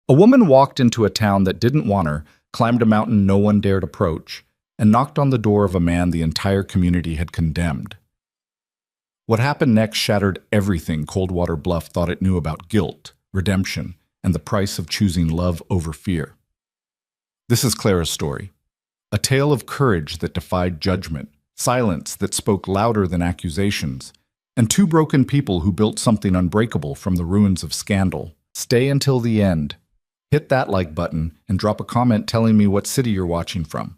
A woman walked into a town that didn't want her, climbed a mountain no one dared approach, and knocked on the door of a man the entire community had condemned. What happened next shattered everything Coldwater Bluff thought it knew about guilt, redemption, and the price of choosing love over fear. This is Clara's story. A tale of courage that defied judgment, silence that spoke louder than accusations, and two broken people who built something unbreakable from the ruins of scandal. Stay until the end. Hit that like button and drop a comment telling me what city you're watching from.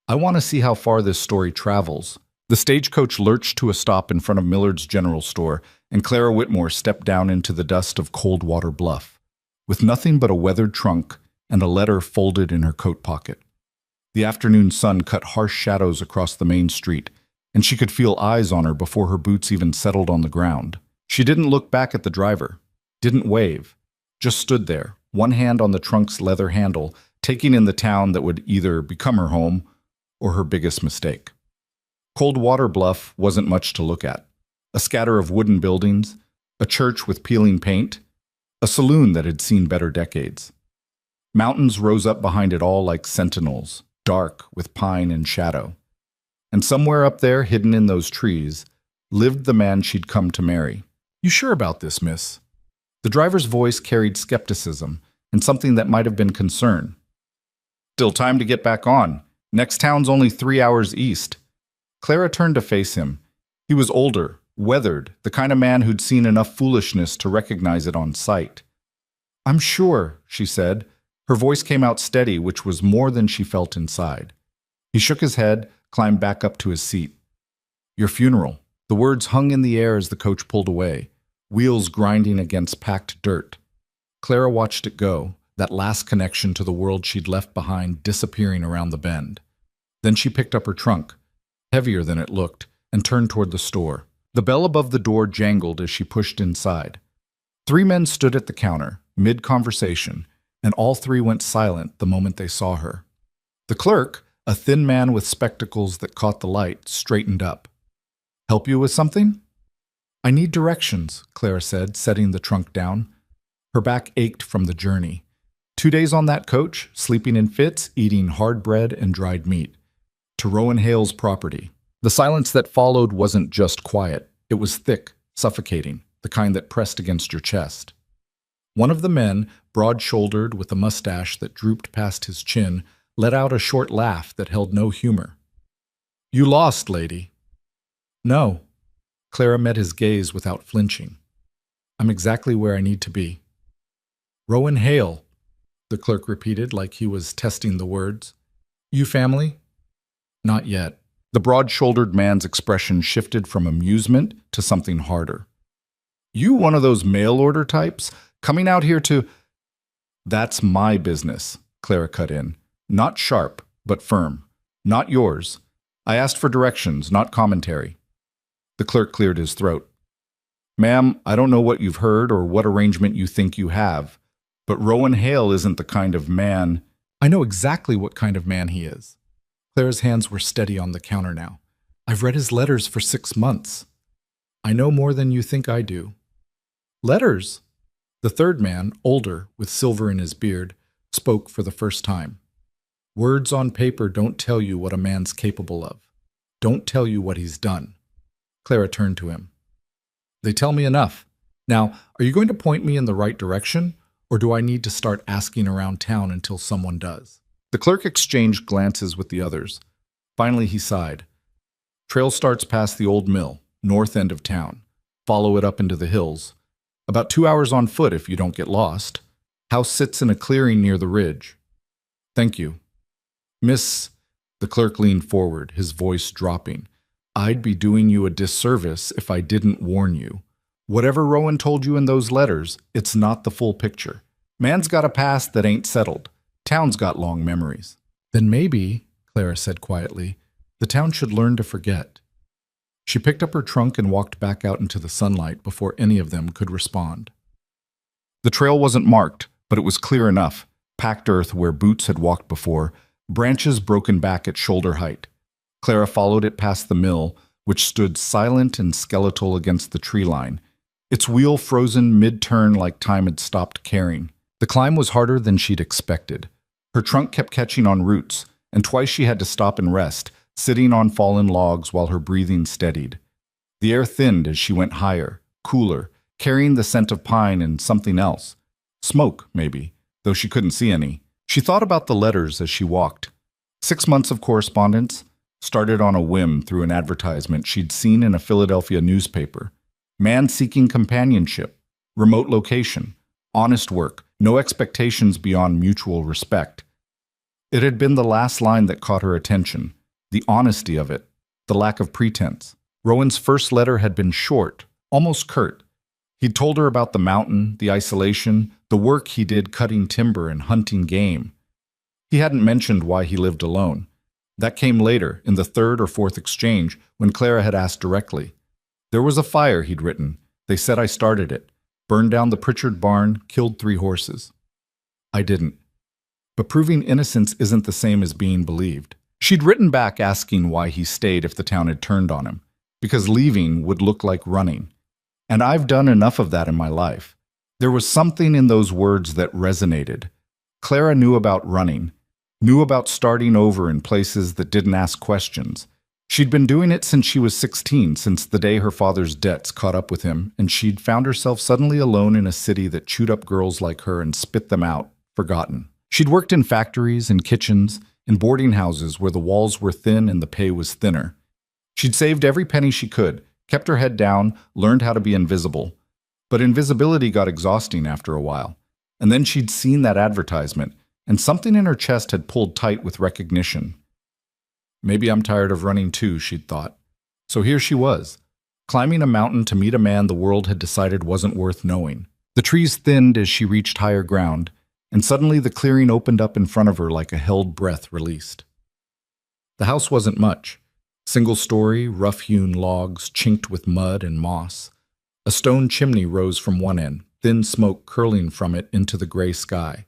I want to see how far this story travels. The stagecoach lurched to a stop in front of Millard's General Store, and Clara Whitmore stepped down into the dust of Coldwater Bluff, with nothing but a weathered trunk and a letter folded in her coat pocket. The afternoon sun cut harsh shadows across the main street, and she could feel eyes on her before her boots even settled on the ground. She didn't look back at the driver, didn't wave, just stood there, one hand on the trunk's leather handle, taking in the town that would either become her home or her biggest mistake. Coldwater Bluff wasn't much to look at. A scatter of wooden buildings, a church with peeling paint, a saloon that had seen better decades. Mountains rose up behind it all like sentinels, dark with pine and shadow. And somewhere up there, hidden in those trees, lived the man she'd come to marry. "You sure about this, miss?" The driver's voice carried skepticism and something that might have been concern. "Still time to get back on. Next town's only 3 hours east." Clara turned to face him. He was older, weathered, the kind of man who'd seen enough foolishness to recognize it on sight. "I'm sure," she said. Her voice came out steady, which was more than she felt inside. He shook his head, climbed back up to his seat. "Your funeral." The words hung in the air as the coach pulled away, wheels grinding against packed dirt. Clara watched it go, that last connection to the world she'd left behind disappearing around the bend. Then she picked up her trunk, heavier than it looked, and turned toward the store. The bell above the door jangled as she pushed inside. 3 men stood at the counter, mid-conversation, and all 3 went silent the moment they saw her. The clerk, a thin man with spectacles that caught the light, straightened up. "Help you with something?" "I need directions," Clara said, setting the trunk down. Her back ached from the journey. 2 days on that coach, sleeping in fits, eating hard bread and dried meat. To Rowan Hale's property. The silence that followed wasn't just quiet. It was thick, suffocating, the kind that pressed against your chest. One of the men, broad-shouldered with a mustache that drooped past his chin, let out a short laugh that held no humor. "You lost, lady." "No." Clara met his gaze without flinching. "I'm exactly where I need to be." "Rowan Hale," the clerk repeated like he was testing the words. "You family?" "Not yet." The broad-shouldered man's expression shifted from amusement to something harder. "You one of those mail-order types? Coming out here to—" "That's my business," Clara cut in. Not sharp, but firm. "Not yours. I asked for directions, not commentary." The clerk cleared his throat. "Ma'am, I don't know what you've heard or what arrangement you think you have, but Rowan Hale isn't the kind of man—" "I know exactly what kind of man he is." Clara's hands were steady on the counter now. "I've read his letters for 6 months. I know more than you think I do." "Letters?" The third man, older, with silver in his beard, spoke for the first time. "Words on paper don't tell you what a man's capable of. Don't tell you what he's done." Clara turned to him. "They tell me enough. Now, are you going to point me in the right direction, or do I need to start asking around town until someone does?" The clerk exchanged glances with the others. Finally, he sighed. "Trail starts past the old mill, north end of town. Follow it up into the hills. About 2 hours on foot if you don't get lost. House sits in a clearing near the ridge." "Thank you." "Miss," the clerk leaned forward, his voice dropping, "I'd be doing you a disservice if I didn't warn you. Whatever Rowan told you in those letters, it's not the full picture. Man's got a past that ain't settled. Town's got long memories." "Then maybe," Clara said quietly, "the town should learn to forget." She picked up her trunk and walked back out into the sunlight before any of them could respond. The trail wasn't marked, but it was clear enough, packed earth where boots had walked before, branches broken back at shoulder height. Clara followed it past the mill, which stood silent and skeletal against the tree line, its wheel frozen mid-turn like time had stopped caring. The climb was harder than she'd expected. Her trunk kept catching on roots, and twice she had to stop and rest, sitting on fallen logs while her breathing steadied. The air thinned as she went higher, cooler, carrying the scent of pine and something else. Smoke, maybe, though she couldn't see any. She thought about the letters as she walked. 6 months of correspondence, started on a whim through an advertisement she'd seen in a Philadelphia newspaper. Man seeking companionship, remote location, honest work, no expectations beyond mutual respect. It had been the last line that caught her attention, the honesty of it, the lack of pretense. Rowan's first letter had been short, almost curt. He'd told her about the mountain, the isolation, the work he did cutting timber and hunting game. He hadn't mentioned why he lived alone. That came later, in the third or fourth exchange, when Clara had asked directly. There was a fire, he'd written. They said I started it. Burned down the Pritchard barn, killed 3 horses. I didn't. But proving innocence isn't the same as being believed. She'd written back asking why he stayed if the town had turned on him, because leaving would look like running. And I've done enough of that in my life. There was something in those words that resonated. Clara knew about running, knew about starting over in places that didn't ask questions. She'd been doing it since she was 16, since the day her father's debts caught up with him, and she'd found herself suddenly alone in a city that chewed up girls like her and spit them out, forgotten. She'd worked in factories, in kitchens, in boarding houses where the walls were thin and the pay was thinner. She'd saved every penny she could, kept her head down, learned how to be invisible. But invisibility got exhausting after a while. And then she'd seen that advertisement, and something in her chest had pulled tight with recognition. Maybe I'm tired of running too, she'd thought. So here she was, climbing a mountain to meet a man the world had decided wasn't worth knowing. The trees thinned as she reached higher ground, and suddenly the clearing opened up in front of her like a held breath released. The house wasn't much. Single-story, rough-hewn logs chinked with mud and moss. A stone chimney rose from one end, thin smoke curling from it into the gray sky.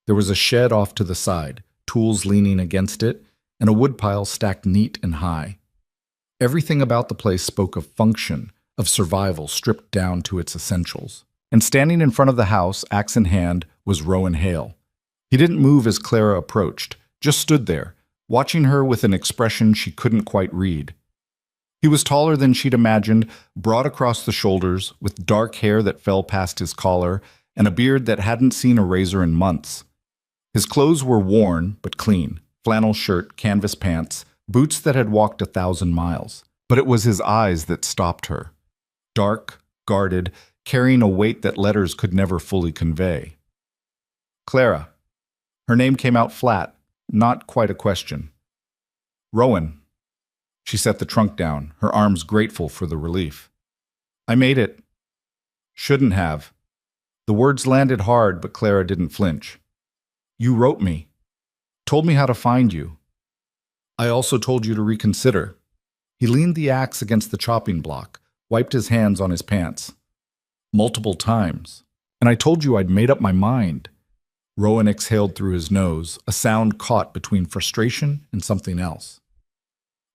There was a shed off to the side, tools leaning against it, and a woodpile stacked neat and high. Everything about the place spoke of function, of survival stripped down to its essentials. And standing in front of the house, axe in hand, was Rowan Hale. He didn't move as Clara approached, just stood there, watching her with an expression she couldn't quite read. He was taller than she'd imagined, broad across the shoulders, with dark hair that fell past his collar, and a beard that hadn't seen a razor in months. His clothes were worn, but clean. Flannel shirt, canvas pants, boots that had walked 1,000 miles. But it was his eyes that stopped her. Dark, guarded, carrying a weight that letters could never fully convey. Clara. Her name came out flat, not quite a question. Rowan. She set the trunk down, her arms grateful for the relief. I made it. Shouldn't have. The words landed hard, but Clara didn't flinch. You wrote me. Told me how to find you. I also told you to reconsider. He leaned the axe against the chopping block, wiped his hands on his pants. Multiple times. And I told you I'd made up my mind. Rowan exhaled through his nose, a sound caught between frustration and something else.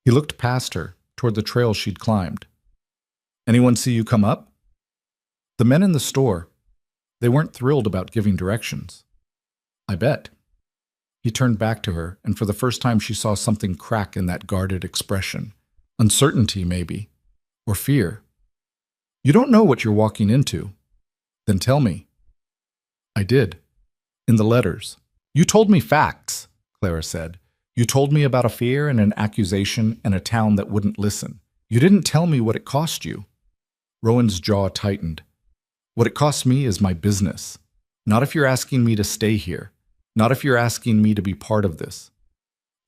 He looked past her, toward the trail she'd climbed. Anyone see you come up? The men in the store. They weren't thrilled about giving directions. I bet. He turned back to her, and for the first time she saw something crack in that guarded expression. Uncertainty, maybe. Or fear. You don't know what you're walking into. Then tell me. I did. In the letters. You told me facts, Clara said. You told me about a fear and an accusation and a town that wouldn't listen. You didn't tell me what it cost you. Rowan's jaw tightened. What it costs me is my business. Not if you're asking me to stay here. Not if you're asking me to be part of this.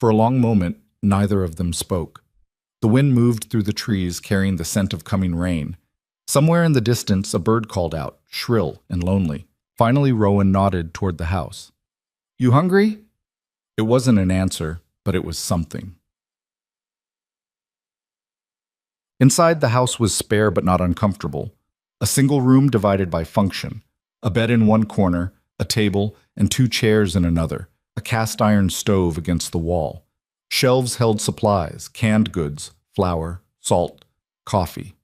For a long moment, neither of them spoke. The wind moved through the trees, carrying the scent of coming rain. Somewhere in the distance, a bird called out, shrill and lonely. Finally, Rowan nodded toward the house. You hungry? It wasn't an answer, but it was something. Inside, the house was spare but not uncomfortable. A single room divided by function. A bed in one corner, a table, and 2 chairs in another, a cast-iron stove against the wall. Shelves held supplies, canned goods, flour, salt, coffee.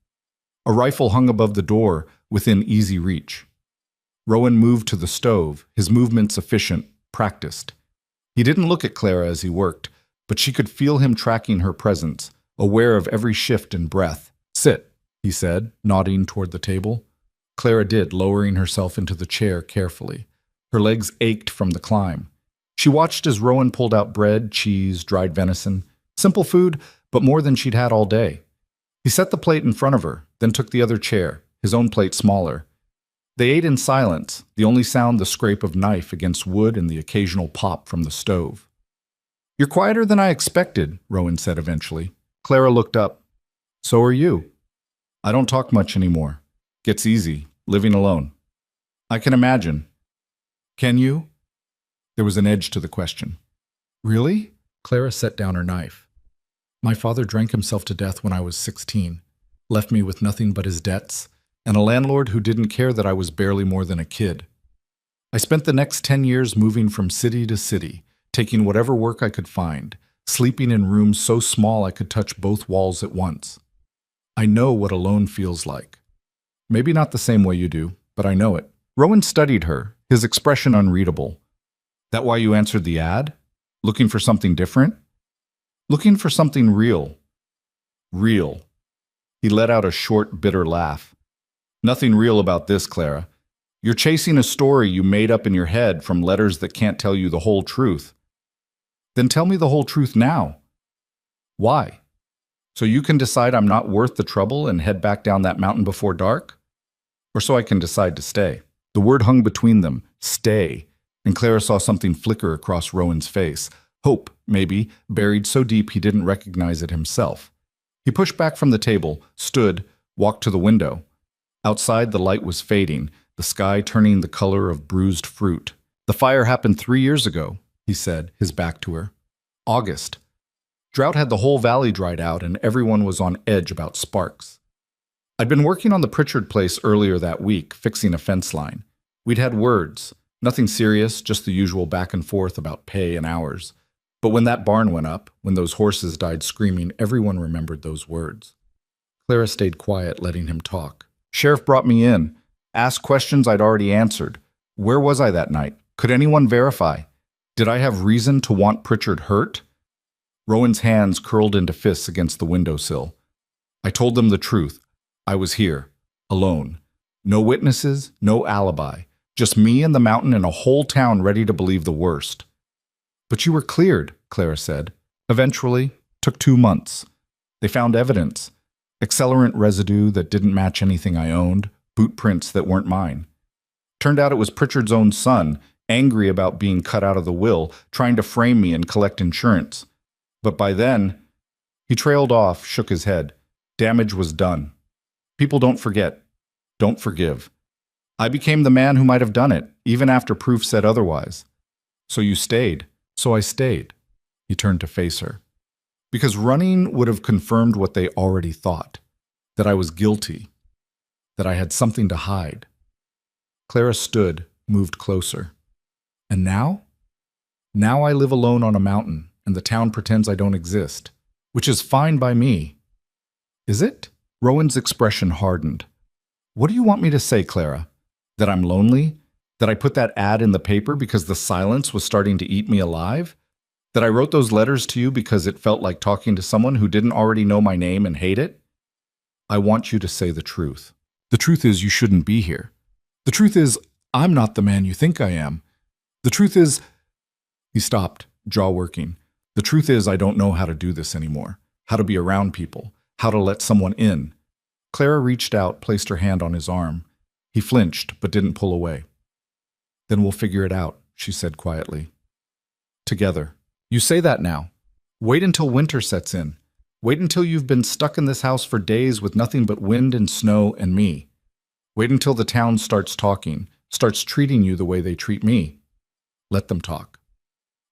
A rifle hung above the door, within easy reach. Rowan moved to the stove, his movements efficient, practiced. He didn't look at Clara as he worked, but she could feel him tracking her presence, aware of every shift and breath. "Sit," he said, nodding toward the table. Clara did, lowering herself into the chair carefully. Her legs ached from the climb. She watched as Rowan pulled out bread, cheese, dried venison. Simple food, but more than she'd had all day. He set the plate in front of her, then took the other chair, his own plate smaller. They ate in silence, the only sound the scrape of knife against wood and the occasional pop from the stove. "You're quieter than I expected," Rowan said eventually. Clara looked up. "So are you." "I don't talk much anymore. Gets easy, living alone." "I can imagine." "Can you?" There was an edge to the question. "Really?" Clara set down her knife. "My father drank himself to death when I was 16, left me with nothing but his debts, and a landlord who didn't care that I was barely more than a kid. I spent the next 10 years moving from city to city, taking whatever work I could find, sleeping in rooms so small I could touch both walls at once. I know what alone feels like. Maybe not the same way you do, but I know it." Rowan studied her, his expression unreadable. "That why you answered the ad? Looking for something different?" "Looking for something real." "Real." He let out a short, bitter laugh. "Nothing real about this, Clara. You're chasing a story you made up in your head from letters that can't tell you the whole truth." "Then tell me the whole truth now." "Why? So you can decide I'm not worth the trouble and head back down that mountain before dark? Or so I can decide to stay?" The word hung between them, stay, and Clara saw something flicker across Rowan's face. Hope, maybe, buried so deep he didn't recognize it himself. He pushed back from the table, stood, walked to the window. Outside, the light was fading, the sky turning the color of bruised fruit. "The fire happened 3 years ago," he said, his back to her. "August. Drought had the whole valley dried out, and everyone was on edge about sparks. I'd been working on the Pritchard place earlier that week, fixing a fence line. We'd had words, nothing serious, just the usual back and forth about pay and hours. But when that barn went up, when those horses died screaming, everyone remembered those words." Clara stayed quiet, letting him talk. "Sheriff brought me in, asked questions I'd already answered. Where was I that night? Could anyone verify? Did I have reason to want Pritchard hurt?" Rowan's hands curled into fists against the windowsill. "I told them the truth. I was here, alone. No witnesses, no alibi. Just me and the mountain and a whole town ready to believe the worst." "But you were cleared," Clara said. "Eventually. Took 2 months. They found evidence. Accelerant residue that didn't match anything I owned, boot prints that weren't mine. Turned out it was Pritchard's own son, angry about being cut out of the will, trying to frame me and collect insurance. But by then," he trailed off, shook his head. "Damage was done. People don't forget, don't forgive. I became the man who might have done it, even after proof said otherwise. So you stayed." "So I stayed." He turned to face her. "Because running would have confirmed what they already thought, that I was guilty, that I had something to hide." Clara stood, moved closer. "And now? Now I live alone on a mountain, and the town pretends I don't exist, which is fine by me." "Is it?" Rowan's expression hardened. "What do you want me to say, Clara? That I'm lonely? That I put that ad in the paper because the silence was starting to eat me alive? That I wrote those letters to you because it felt like talking to someone who didn't already know my name and hate it? I want you to say the truth. The truth is you shouldn't be here. The truth is I'm not the man you think I am. The truth is—" He stopped, jaw working. "The truth is I don't know how to do this anymore, how to be around people, how to let someone in." Clara reached out, placed her hand on his arm. He flinched, but didn't pull away. "Then we'll figure it out," she said quietly. "Together. You say that now. Wait until winter sets in. Wait until you've been stuck in this house for days with nothing but wind and snow and me. Wait until the town starts talking, starts treating you the way they treat me. Let them talk."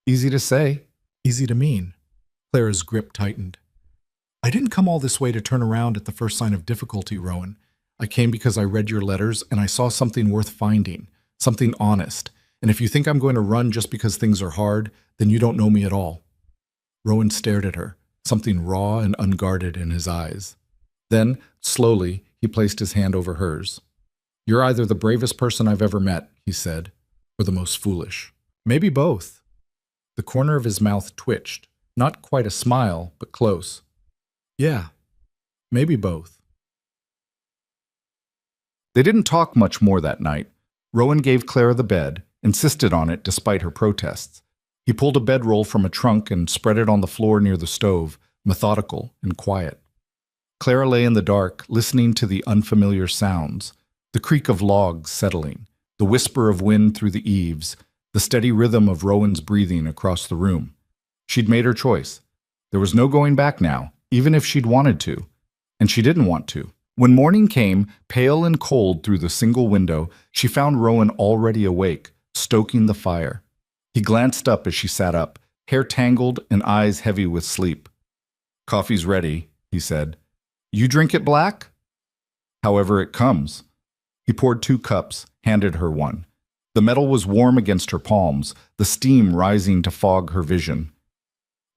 Easy to say, easy to mean. Clara's grip tightened. "I didn't come all this way to turn around at the first sign of difficulty, Rowan. I came because I read your letters and I saw something worth finding, something honest. And if you think I'm going to run just because things are hard, then you don't know me at all." Rowan stared at her, something raw and unguarded in his eyes. Then, slowly, he placed his hand over hers. You're either the bravest person I've ever met, he said, or the most foolish. Maybe both. The corner of his mouth twitched. Not quite a smile, but close. Yeah, maybe both. They didn't talk much more that night. Rowan gave Clara the bed, insisted on it despite her protests. He pulled a bedroll from a trunk and spread it on the floor near the stove, methodical and quiet. Clara lay in the dark, listening to the unfamiliar sounds, the creak of logs settling, the whisper of wind through the eaves, the steady rhythm of Rowan's breathing across the room. She'd made her choice. There was no going back now, even if she'd wanted to. And she didn't want to. When morning came, pale and cold through the single window, she found Rowan already awake, stoking the fire. He glanced up as she sat up, hair tangled and eyes heavy with sleep. "Coffee's ready," he said. "You drink it black?" "However it comes." He poured 2 cups, handed her one. The metal was warm against her palms, the steam rising to fog her vision.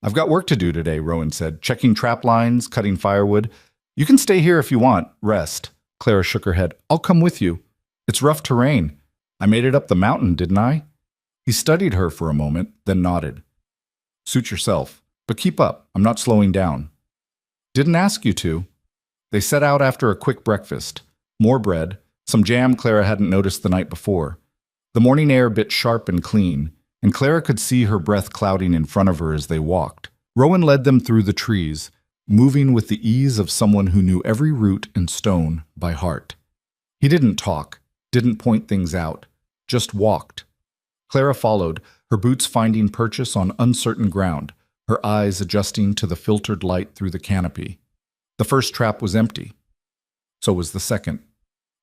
"I've got work to do today," Rowan said, "checking trap lines, cutting firewood. You can stay here if you want, rest." Clara shook her head. "I'll come with you. It's rough terrain. I made it up the mountain, didn't I?" He studied her for a moment, then nodded. "Suit yourself, but keep up. I'm not slowing down." "Didn't ask you to." They set out after a quick breakfast. More bread, some jam Clara hadn't noticed the night before. The morning air bit sharp and clean, and Clara could see her breath clouding in front of her as they walked. Rowan led them through the trees, moving with the ease of someone who knew every root and stone by heart. He didn't talk, didn't point things out, just walked. Clara followed, her boots finding purchase on uncertain ground, her eyes adjusting to the filtered light through the canopy. The first trap was empty. So was the second.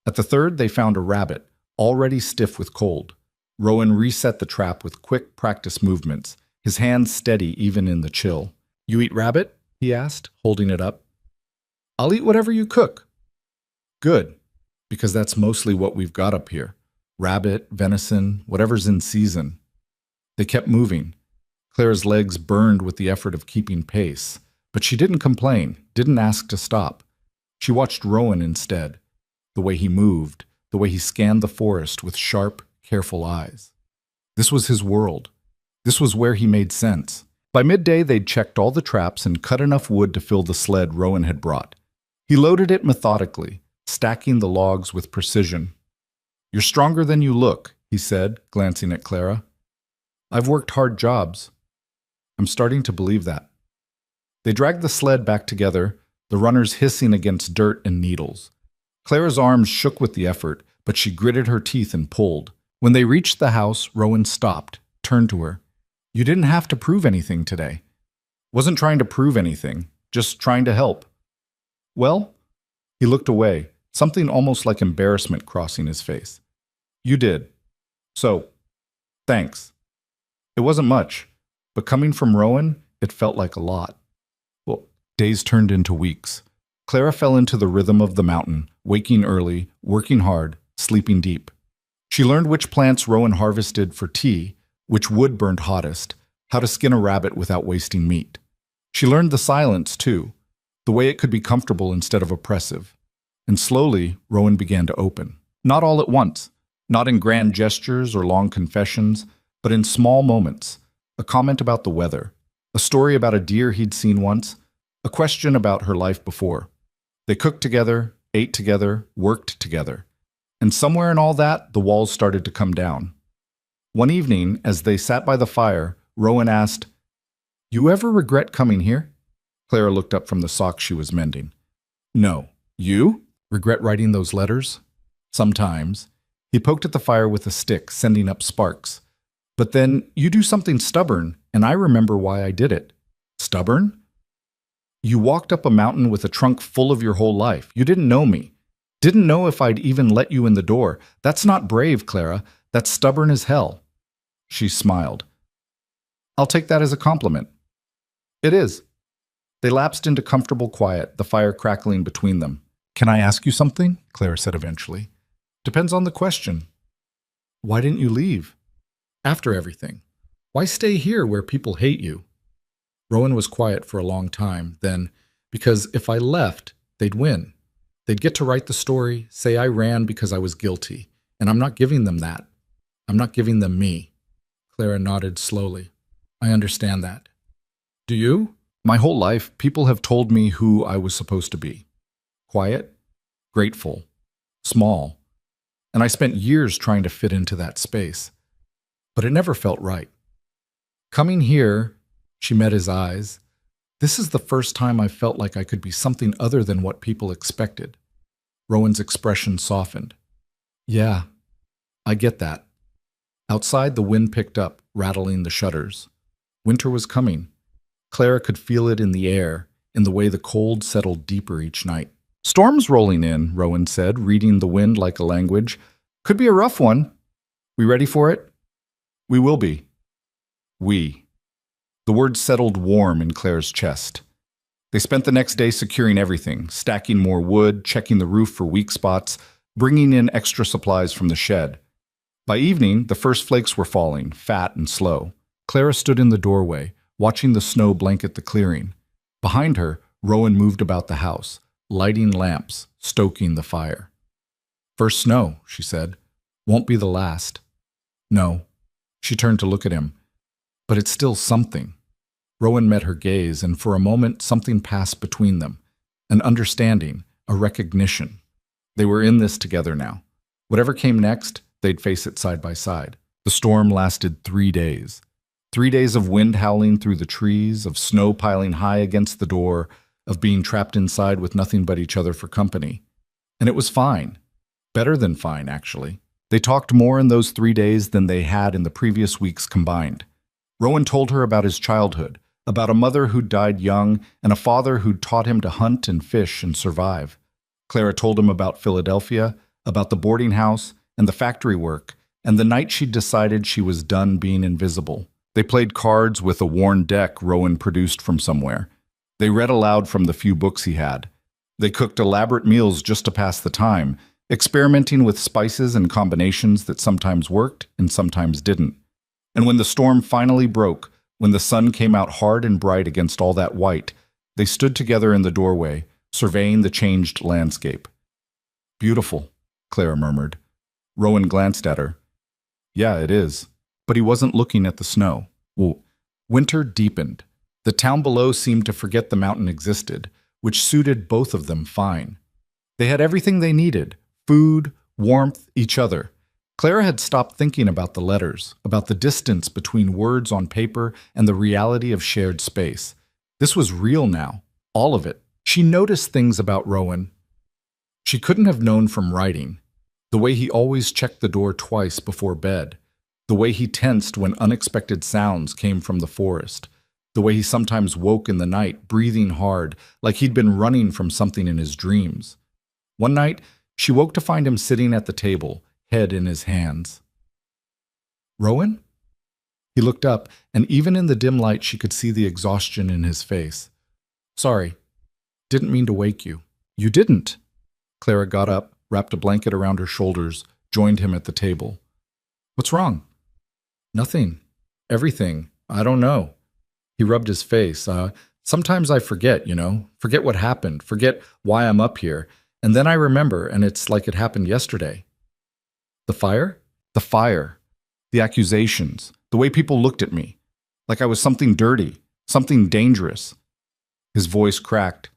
At the third, they found a rabbit, already stiff with cold. Rowan reset the trap with quick practice movements, his hands steady even in the chill. "You eat rabbit?" he asked, holding it up. "I'll eat whatever you cook." "Good, because that's mostly what we've got up here. Rabbit, venison, whatever's in season." They kept moving. Clara's legs burned with the effort of keeping pace, but she didn't complain, didn't ask to stop. She watched Rowan instead, the way he moved, the way he scanned the forest with sharp, careful eyes. This was his world. This was where he made sense. By midday, they'd checked all the traps and cut enough wood to fill the sled Rowan had brought. He loaded it methodically, stacking the logs with precision. "You're stronger than you look," he said, glancing at Clara. "I've worked hard jobs." "I'm starting to believe that." They dragged the sled back together, the runners hissing against dirt and needles. Clara's arms shook with the effort, but she gritted her teeth and pulled. When they reached the house, Rowan stopped, turned to her. "You didn't have to prove anything today." "Wasn't trying to prove anything, just trying to help." "Well?" He looked away, something almost like embarrassment crossing his face. "You did. So, thanks." It wasn't much, but coming from Rowan, it felt like a lot. Well, days turned into weeks. Clara fell into the rhythm of the mountain, waking early, working hard, sleeping deep. She learned which plants Rowan harvested for tea, which wood burned hottest, how to skin a rabbit without wasting meat. She learned the silence, too, the way it could be comfortable instead of oppressive. And slowly, Rowan began to open. Not all at once, not in grand gestures or long confessions, but in small moments. A comment about the weather, a story about a deer he'd seen once, a question about her life before. They cooked together, ate together, worked together. And somewhere in all that, the walls started to come down. One evening, as they sat by the fire, Rowan asked, "You ever regret coming here?" Clara looked up from the socks she was mending. "No. You? Regret writing those letters?" "Sometimes." He poked at the fire with a stick, sending up sparks. "But then you do something stubborn, and I remember why I did it." "Stubborn?" "You walked up a mountain with a trunk full of your whole life. You didn't know me. Didn't know if I'd even let you in the door. That's not brave, Clara. That's stubborn as hell." She smiled. "I'll take that as a compliment." "It is." They lapsed into comfortable quiet, the fire crackling between them. "Can I ask you something?" Clara said eventually. "Depends on the question." "Why didn't you leave? After everything. Why stay here where people hate you?" Rowan was quiet for a long time, then, "Because if I left, they'd win. They'd get to write the story, say I ran because I was guilty, and I'm not giving them that. I'm not giving them me. Clara nodded slowly. I understand that. Do you? My whole life, people have told me who I was supposed to be. Quiet, grateful, small, and I spent years trying to fit into that space. But it never felt right. Coming here, she met his eyes. This is the first time I felt like I could be something other than what people expected. Rowan's expression softened. Yeah, I get that. Outside, the wind picked up, rattling the shutters. Winter was coming. Clara could feel it in the air, in the way the cold settled deeper each night. Storm's rolling in, Rowan said, reading the wind like a language. Could be a rough one. We ready for it? We will be. We. The word settled warm in Claire's chest. They spent the next day securing everything, stacking more wood, checking the roof for weak spots, bringing in extra supplies from the shed. By evening, the first flakes were falling, fat and slow. Clara stood in the doorway, watching the snow blanket the clearing. Behind her, Rowan moved about the house, lighting lamps, stoking the fire. First snow, she said. Won't be the last. No. She turned to look at him. But it's still something. Rowan met her gaze, and for a moment something passed between them. An understanding, a recognition. They were in this together now. Whatever came next, they'd face it side by side. The storm lasted 3 days. 3 days of wind howling through the trees, of snow piling high against the door, of being trapped inside with nothing but each other for company. And it was fine. Better than fine, actually. They talked more in those 3 days than they had in the previous weeks combined. Rowan told her about his childhood, about a mother who'd died young and a father who'd taught him to hunt and fish and survive. Clara told him about Philadelphia, about the boarding house and the factory work, and the night she'd decided she was done being invisible. They played cards with a worn deck Rowan produced from somewhere. They read aloud from the few books he had. They cooked elaborate meals just to pass the time, experimenting with spices and combinations that sometimes worked and sometimes didn't. And when the storm finally broke, when the sun came out hard and bright against all that white, they stood together in the doorway, surveying the changed landscape. Beautiful, Clara murmured. Rowan glanced at her. Yeah, it is. But he wasn't looking at the snow. Winter deepened. The town below seemed to forget the mountain existed, which suited both of them fine. They had everything they needed: food, warmth, each other. Clara had stopped thinking about the letters, about the distance between words on paper and the reality of shared space. This was real now, all of it. She noticed things about Rowan she couldn't have known from writing. The way he always checked the door twice before bed. The way he tensed when unexpected sounds came from the forest. The way he sometimes woke in the night, breathing hard, like he'd been running from something in his dreams. One night, she woke to find him sitting at the table, head in his hands. Rowan? He looked up, and even in the dim light she could see the exhaustion in his face. Sorry. Didn't mean to wake you. You didn't. Clara got up, wrapped a blanket around her shoulders, joined him at the table. What's wrong? Nothing. Everything. I don't know. He rubbed his face. Sometimes I forget, forget what happened, forget why I'm up here, and then I remember, and it's like it happened yesterday. The fire? The fire. The accusations. The way people looked at me. Like I was something dirty, something dangerous. His voice cracked.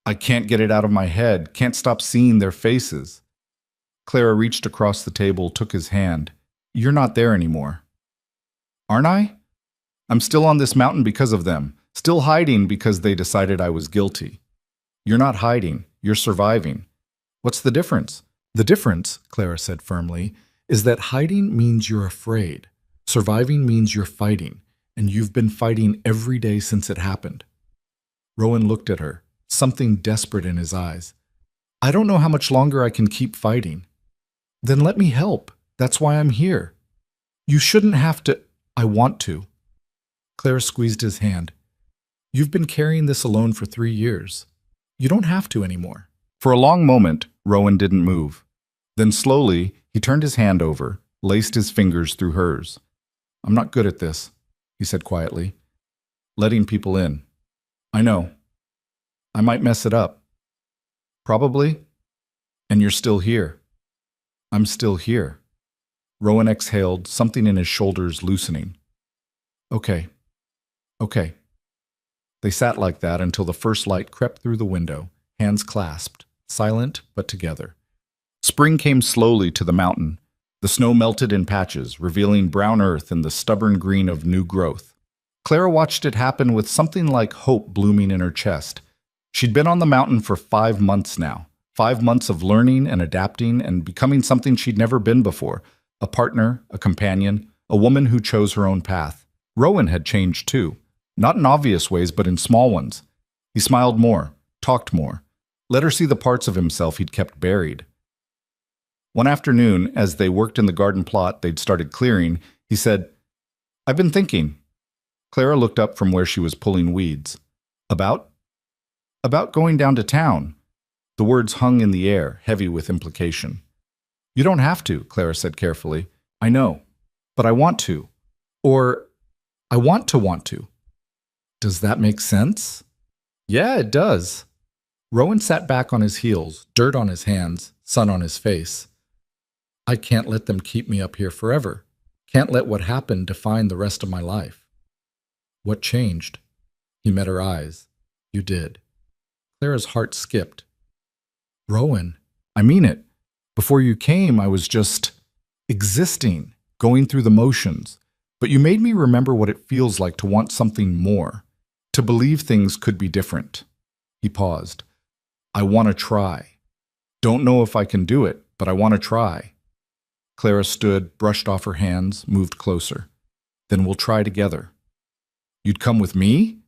I can't get it out of my head, can't stop seeing their faces. Clara reached across the table, took his hand. You're not there anymore. Aren't I? I'm still on this mountain because of them, still hiding because they decided I was guilty. You're not hiding, you're surviving. What's the difference? The difference, Clara said firmly, is that hiding means you're afraid. Surviving means you're fighting, and you've been fighting every day since it happened. Rowan looked at her, something desperate in his eyes. I don't know how much longer I can keep fighting. Then let me help. That's why I'm here. You shouldn't have to. I want to. Clara squeezed his hand. You've been carrying this alone for 3 years. You don't have to anymore. For a long moment, Rowan didn't move. Then slowly, he turned his hand over, laced his fingers through hers. I'm not good at this, he said quietly. Letting people in. I know. I might mess it up. Probably. And you're still here. I'm still here. Rowan exhaled, something in his shoulders loosening. Okay. Okay. They sat like that until the first light crept through the window, hands clasped, silent but together. Spring came slowly to the mountain. The snow melted in patches, revealing brown earth and the stubborn green of new growth. Clara watched it happen with something like hope blooming in her chest. She'd been on the mountain for 5 months now. 5 months of learning and adapting and becoming something she'd never been before. A partner, a companion, a woman who chose her own path. Rowan had changed too. Not in obvious ways, but in small ones. He smiled more, talked more, let her see the parts of himself he'd kept buried. One afternoon, as they worked in the garden plot they'd started clearing, he said, "I've been thinking." Clara looked up from where she was pulling weeds. About? About going down to town. The words hung in the air, heavy with implication. "You don't have to," Clara said carefully. "I know. But I want to. Or, I want to. Does that make sense?" "Yeah, it does." Rowan sat back on his heels, dirt on his hands, sun on his face. "I can't let them keep me up here forever. Can't let what happened define the rest of my life." "What changed?" He met her eyes. "You did." Clara's heart skipped. "Rowan, I mean it. Before you came, I was just existing, going through the motions. But you made me remember what it feels like to want something more, to believe things could be different." He paused. "I want to try. Don't know if I can do it, but I want to try." Clara stood, brushed off her hands, moved closer. "Then we'll try together." "You'd come with me?"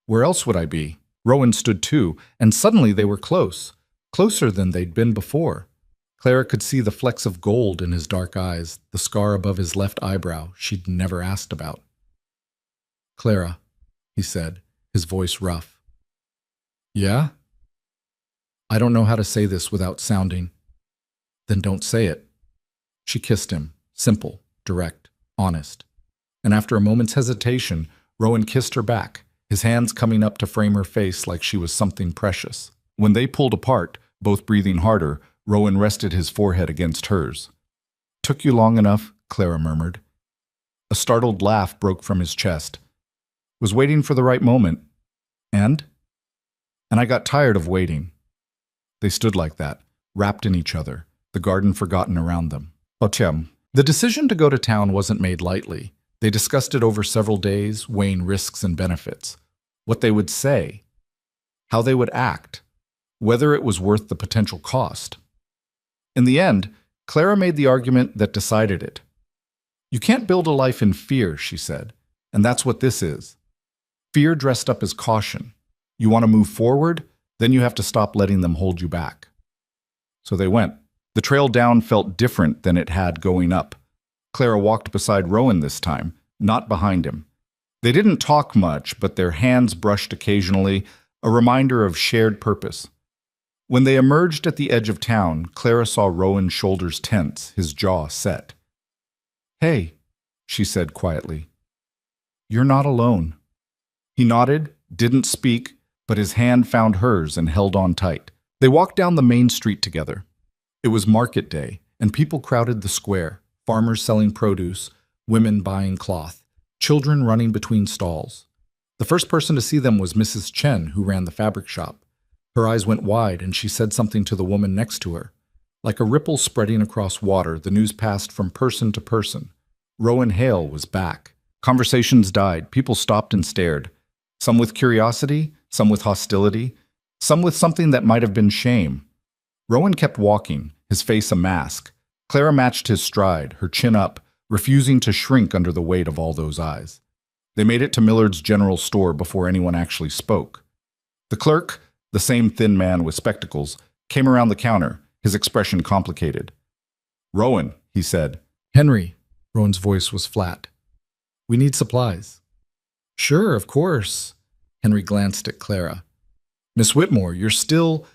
"Where else would I be?" Rowan stood too, and suddenly they were close, closer than they'd been before. Clara could see the flecks of gold in his dark eyes, the scar above his left eyebrow she'd never asked about. "Clara," he said, his voice rough. "Yeah?" "I don't know how to say this without sounding." "Then don't say it." She kissed him, simple, direct, honest. And after a moment's hesitation, Rowan kissed her back, his hands coming up to frame her face like she was something precious. When they pulled apart, both breathing harder, Rowan rested his forehead against hers. "Took you long enough," Clara murmured. A startled laugh broke from his chest. "Was waiting for the right moment. And I got tired of waiting." They stood like that, wrapped in each other, the garden forgotten around them. The decision to go to town wasn't made lightly. They discussed it over several days, weighing risks and benefits. What they would say. How they would act. Whether it was worth the potential cost. In the end, Clara made the argument that decided it. "You can't build a life in fear," she said, "and that's what this is. Fear dressed up as caution. You want to move forward, then you have to stop letting them hold you back." So they went. The trail down felt different than it had going up. Clara walked beside Rowan this time, not behind him. They didn't talk much, but their hands brushed occasionally, a reminder of shared purpose. When they emerged at the edge of town, Clara saw Rowan's shoulders tense, his jaw set. "Hey," she said quietly. "You're not alone." He nodded, didn't speak, but his hand found hers and held on tight. They walked down the main street together. It was market day, and people crowded the square, farmers selling produce, women buying cloth, children running between stalls. The first person to see them was Mrs. Chen, who ran the fabric shop. Her eyes went wide, and she said something to the woman next to her. Like a ripple spreading across water, the news passed from person to person. Rowan Hale was back. Conversations died. People stopped and stared. Some with curiosity, some with hostility, some with something that might have been shame. Rowan kept walking, his face a mask. Clara matched his stride, her chin up, refusing to shrink under the weight of all those eyes. They made it to Millard's general store before anyone actually spoke. The clerk, the same thin man with spectacles, came around the counter, his expression complicated. "Rowan," he said. "Henry." Rowan's voice was flat. "We need supplies." "Sure, of course." Henry glanced at Clara. "Miss Whitmore, you're still...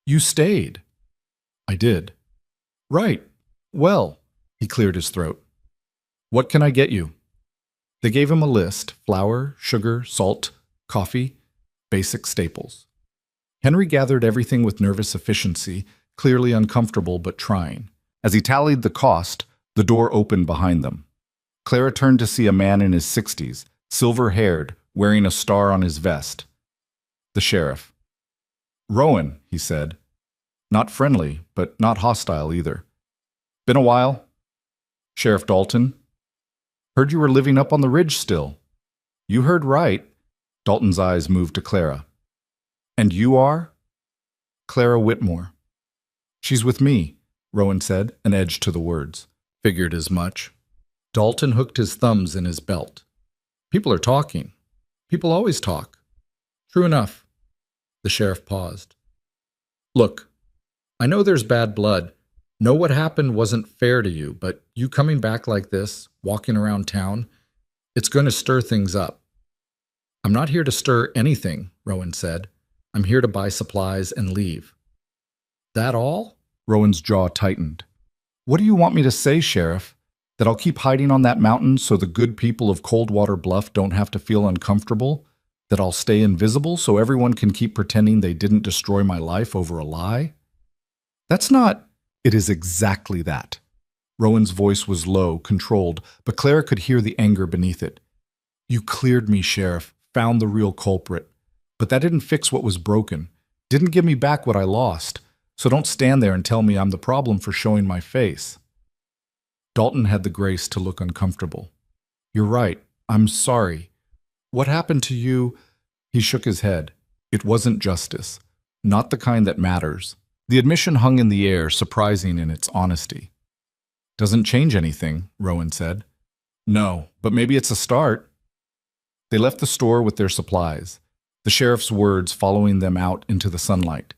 You stayed." "I did." "Right. Well," he cleared his throat. "What can I get you?" They gave him a list: flour, sugar, salt, coffee, basic staples. Henry gathered everything with nervous efficiency, clearly uncomfortable but trying. As he tallied the cost, the door opened behind them. Clara turned to see a man in his 60s, silver-haired, wearing a star on his vest. The sheriff. "Rowan," he said. Not friendly, but not hostile either. "Been a while?" "Sheriff Dalton." "Heard you were living up on the ridge still." "You heard right." Dalton's eyes moved to Clara. "And you are?" "Clara Whitmore." "She's with me," Rowan said, an edge to the words. "Figured as much." Dalton hooked his thumbs in his belt. "People are talking. People always talk." "True enough." The sheriff paused. "Look, I know there's bad blood. Know what happened wasn't fair to you, but you coming back like this, walking around town, it's going to stir things up." "I'm not here to stir anything," Rowan said. "I'm here to buy supplies and leave." "That all?" Rowan's jaw tightened. "What do you want me to say, Sheriff? That I'll keep hiding on that mountain so the good people of Coldwater Bluff don't have to feel uncomfortable? That I'll stay invisible so everyone can keep pretending they didn't destroy my life over a lie? That's not—" "It is exactly that." Rowan's voice was low, controlled, but Clara could hear the anger beneath it. "You cleared me, Sheriff, found the real culprit. But that didn't fix what was broken. Didn't give me back what I lost. So don't stand there and tell me I'm the problem for showing my face." Dalton had the grace to look uncomfortable. "You're right. I'm sorry. What happened to you?" He shook his head. It wasn't justice. Not the kind that matters. The admission hung in the air, surprising in its honesty. "Doesn't change anything," Rowan said. "No, but maybe it's a start." They left the store with their supplies, the sheriff's words following them out into the sunlight.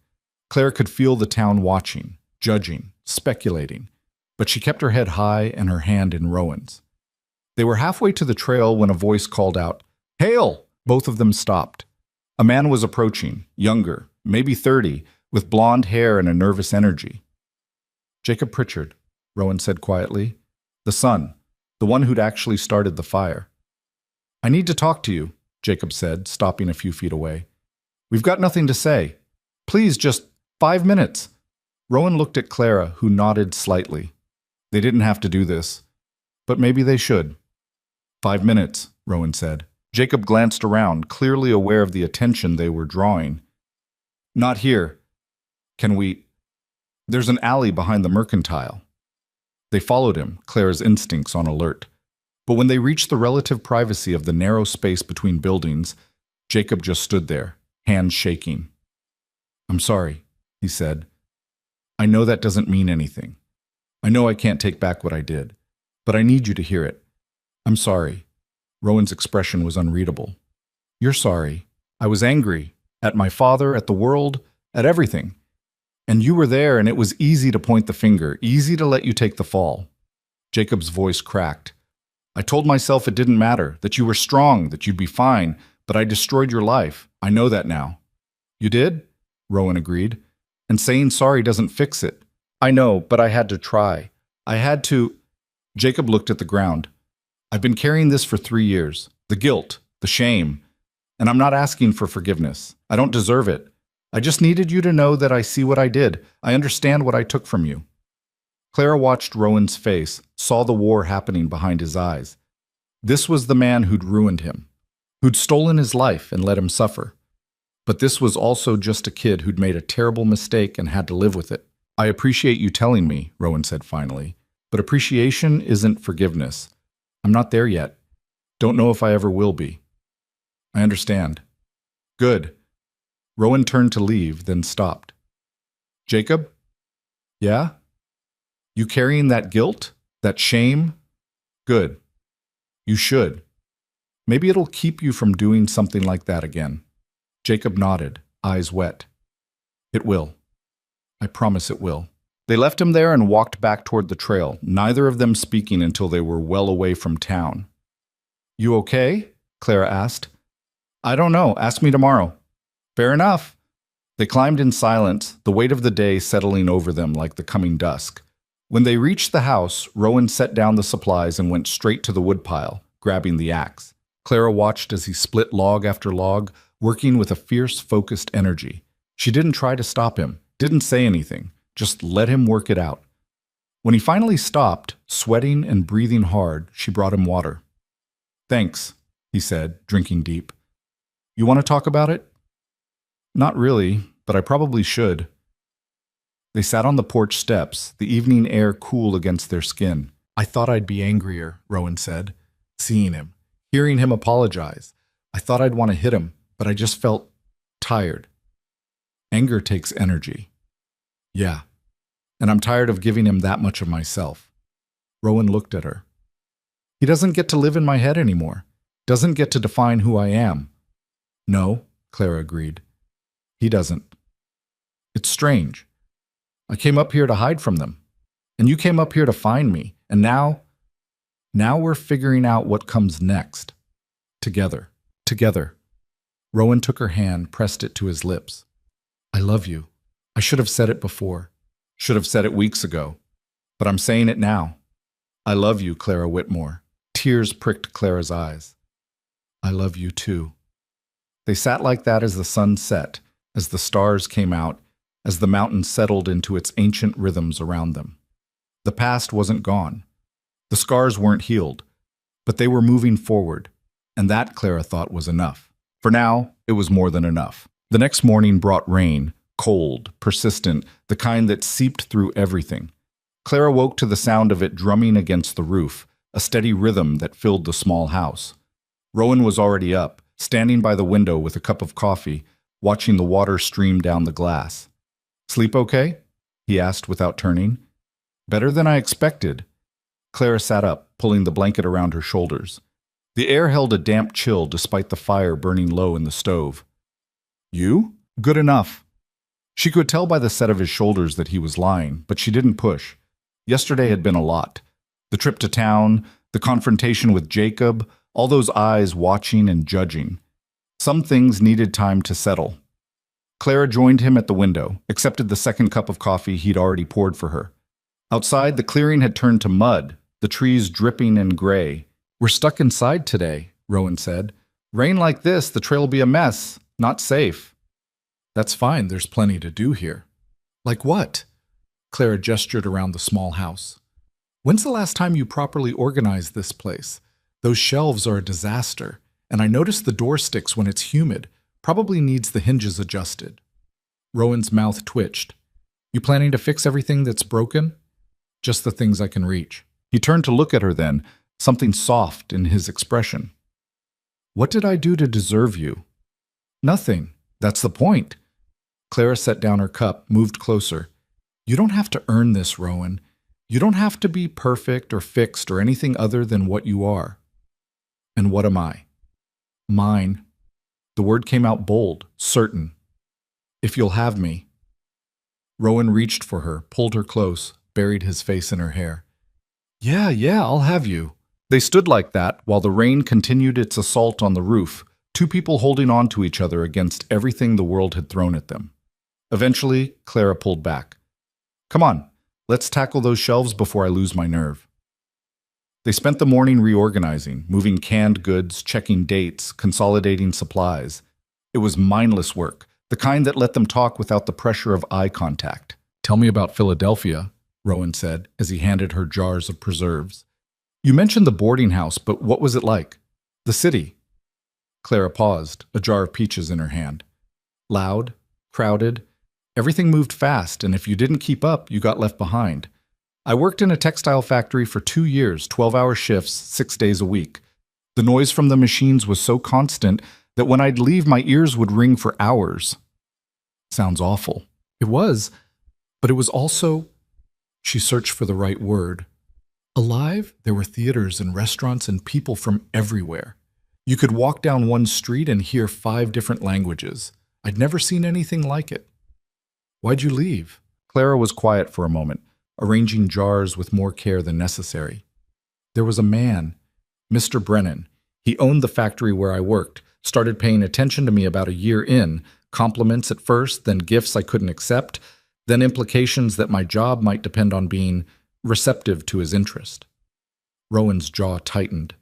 Clara could feel the town watching, judging, speculating, but she kept her head high and her hand in Rowan's. They were halfway to the trail when a voice called out, "Hail!" Both of them stopped. A man was approaching, younger, maybe 30, with blonde hair and a nervous energy. "Jacob Pritchard," Rowan said quietly. "The son, the one who'd actually started the fire." "I need to talk to you," Jacob said, stopping a few feet away. "We've got nothing to say. Please, just 5 minutes." Rowan looked at Clara, who nodded slightly. They didn't have to do this, but maybe they should. 5 minutes, Rowan said. Jacob glanced around, clearly aware of the attention they were drawing. "Not here. Can we—" "There's an alley behind the mercantile." They followed him, Clara's instincts on alert. But when they reached the relative privacy of the narrow space between buildings, Jacob just stood there, hands shaking. "I'm sorry," he said. "I know that doesn't mean anything. I know I can't take back what I did, but I need you to hear it. I'm sorry." Rowan's expression was unreadable. "You're sorry. I was angry. At my father, at the world, at everything. And you were there, and it was easy to point the finger, easy to let you take the fall." Jacob's voice cracked. "I told myself it didn't matter, that you were strong, that you'd be fine, but I destroyed your life. I know that now." "You did?" Rowan agreed. "And saying sorry doesn't fix it." "I know, but I had to try. I had to—" Jacob looked at the ground. "I've been carrying this for 3 years. The guilt, the shame. And I'm not asking for forgiveness. I don't deserve it. I just needed you to know that I see what I did. I understand what I took from you." Clara watched Rowan's face, saw the war happening behind his eyes. This was the man who'd ruined him, who'd stolen his life and let him suffer. But this was also just a kid who'd made a terrible mistake and had to live with it. "I appreciate you telling me," Rowan said finally, "but appreciation isn't forgiveness. I'm not there yet. Don't know if I ever will be." "I understand." "Good." Rowan turned to leave, then stopped. "Jacob?" "Yeah?" "You carrying that guilt? That shame?" "Good. You should. Maybe it'll keep you from doing something like that again." Jacob nodded, eyes wet. "It will. I promise it will." They left him there and walked back toward the trail, neither of them speaking until they were well away from town. "You okay?" Clara asked. "I don't know. Ask me tomorrow." "Fair enough." They climbed in silence, the weight of the day settling over them like the coming dusk. When they reached the house, Rowan set down the supplies and went straight to the woodpile, grabbing the axe. Clara watched as he split log after log, working with a fierce, focused energy. She didn't try to stop him, didn't say anything, just let him work it out. When he finally stopped, sweating and breathing hard, she brought him water. "Thanks," he said, drinking deep. "You want to talk about it?" "Not really, but I probably should." They sat on the porch steps, the evening air cool against their skin. "I thought I'd be angrier," Rowan said, seeing him, hearing him apologize. "I thought I'd want to hit him, but I just felt tired." "Anger takes energy." "Yeah, and I'm tired of giving him that much of myself." Rowan looked at her. "He doesn't get to live in my head anymore. Doesn't get to define who I am." "No," Clara agreed. "He doesn't. It's strange. I came up here to hide from them, and you came up here to find me, and now we're figuring out what comes next. Together. Together." Rowan took her hand, pressed it to his lips. "I love you. I should have said it before. Should have said it weeks ago. But I'm saying it now. I love you, Clara Whitmore." Tears pricked Clara's eyes. "I love you too." They sat like that as the sun set, as the stars came out, as the mountain settled into its ancient rhythms around them. The past wasn't gone. The scars weren't healed, but they were moving forward, and that, Clara thought, was enough. For now, it was more than enough. The next morning brought rain, cold, persistent, the kind that seeped through everything. Clara woke to the sound of it drumming against the roof, a steady rhythm that filled the small house. Rowan was already up, standing by the window with a cup of coffee, watching the water stream down the glass. "Sleep okay?" he asked without turning. "Better than I expected." Clara sat up, pulling the blanket around her shoulders. The air held a damp chill despite the fire burning low in the stove. "You? Good enough." She could tell by the set of his shoulders that he was lying, but she didn't push. Yesterday had been a lot. The trip to town, the confrontation with Jacob, all those eyes watching and judging. Some things needed time to settle. Clara joined him at the window, accepted the second cup of coffee he'd already poured for her. Outside, the clearing had turned to mud, the trees dripping and gray. "We're stuck inside today," Rowan said. "Rain like this, the trail'll be a mess. Not safe." "That's fine, there's plenty to do here." "Like what?" Clara gestured around the small house. "When's the last time you properly organized this place? Those shelves are a disaster, and I notice the door sticks when it's humid. Probably needs the hinges adjusted." Rowan's mouth twitched. "You planning to fix everything that's broken?" "Just the things I can reach." He turned to look at her then, something soft in his expression. "What did I do to deserve you?" "Nothing. That's the point." Clara set down her cup, moved closer. "You don't have to earn this, Rowan. You don't have to be perfect or fixed or anything other than what you are." "And what am I?" "Mine." The word came out bold, certain. "If you'll have me." Rowan reached for her, pulled her close, buried his face in her hair. Yeah, I'll have you." They stood like that while the rain continued its assault on the roof, two people holding on to each other against everything the world had thrown at them. Eventually, Clara pulled back. "Come on, let's tackle those shelves before I lose my nerve." They spent the morning reorganizing, moving canned goods, checking dates, consolidating supplies. It was mindless work, the kind that let them talk without the pressure of eye contact. "Tell me about Philadelphia," Rowan said as he handed her jars of preserves. "You mentioned the boarding house, but what was it like? The city?" Clara paused, a jar of peaches in her hand. "Loud, crowded. Everything moved fast, and if you didn't keep up, you got left behind. I worked in a textile factory for 2 years, 12-hour shifts, 6 days a week. The noise from the machines was so constant that when I'd leave, my ears would ring for hours." "Sounds awful." "It was, but it was also—" She searched for the right word. "Alive, there were theaters and restaurants and people from everywhere. You could walk down one street and hear 5 different languages. I'd never seen anything like it." "Why'd you leave?" Clara was quiet for a moment, arranging jars with more care than necessary. "There was a man, Mr. Brennan. He owned the factory where I worked, started paying attention to me about a year in, compliments at first, then gifts I couldn't accept, then implications that my job might depend on being receptive to his interest." Rowan's jaw tightened.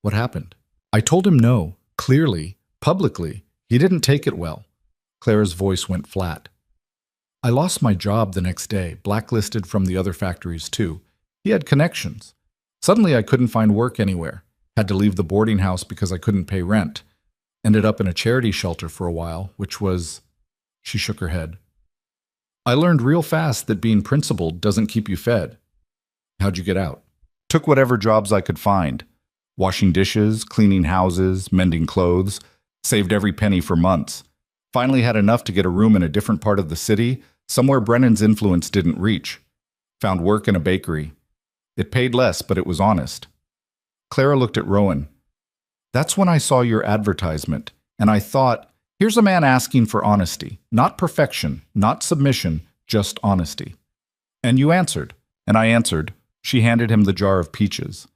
"What happened?" "I told him no, clearly, publicly. He didn't take it well. Clara's voice went flat. I lost my job the next day, blacklisted from the other factories too. He had connections. Suddenly I couldn't find work anywhere. Had to leave the boarding house because I couldn't pay rent. Ended up in a charity shelter for a while, which was... She shook her head. I learned real fast that being principled doesn't keep you fed. How'd you get out? Took whatever jobs I could find. Washing dishes, cleaning houses, mending clothes. Saved every penny for months. Finally had enough to get a room in a different part of the city, somewhere Brennan's influence didn't reach. Found work in a bakery. It paid less, but it was honest. Clara looked at Rowan. That's when I saw your advertisement, and I thought, here's a man asking for honesty. Not perfection, not submission, just honesty. And you answered. And I answered. She handed him the jar of peaches.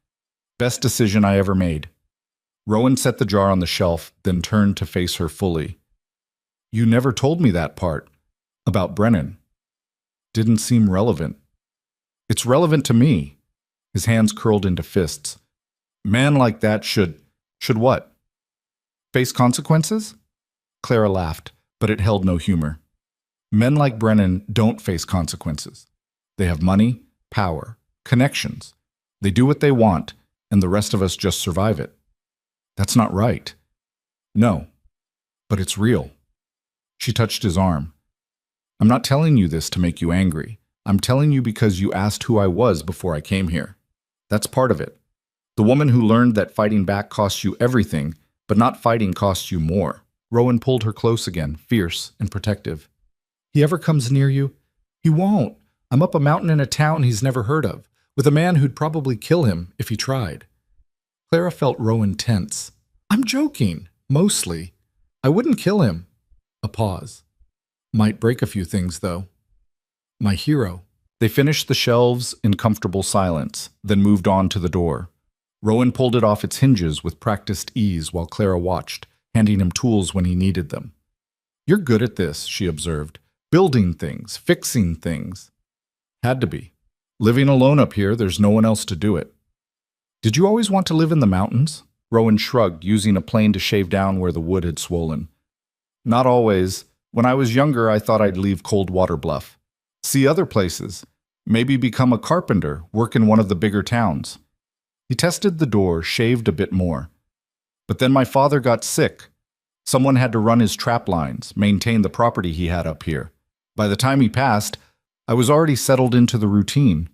Best decision I ever made. Rowan set the jar on the shelf, then turned to face her fully. You never told me that part. About Brennan. Didn't seem relevant. It's relevant to me. His hands curled into fists. Man like that should what? Face consequences? Clara laughed, but it held no humor. Men like Brennan don't face consequences. They have money, power, connections. They do what they want, and the rest of us just survive it. That's not right. No, but it's real. She touched his arm. I'm not telling you this to make you angry. I'm telling you because you asked who I was before I came here. That's part of it. The woman who learned that fighting back costs you everything, but not fighting costs you more. Rowan pulled her close again, fierce and protective. He ever comes near you? He won't. I'm up a mountain in a town he's never heard of, with a man who'd probably kill him if he tried. Clara felt Rowan tense. I'm joking, mostly. I wouldn't kill him. A pause. Might break a few things, though. My hero. They finished the shelves in comfortable silence, then moved on to the door. Rowan pulled it off its hinges with practiced ease while Clara watched, handing him tools when he needed them. You're good at this, she observed. Building things, fixing things. Had to be. Living alone up here, there's no one else to do it. Did you always want to live in the mountains? Rowan shrugged, using a plane to shave down where the wood had swollen. Not always. When I was younger, I thought I'd leave Coldwater Bluff. See other places. Maybe become a carpenter, work in one of the bigger towns. He tested the door, shaved a bit more. But then my father got sick. Someone had to run his trap lines, maintain the property he had up here. By the time he passed, I was already settled into the routine.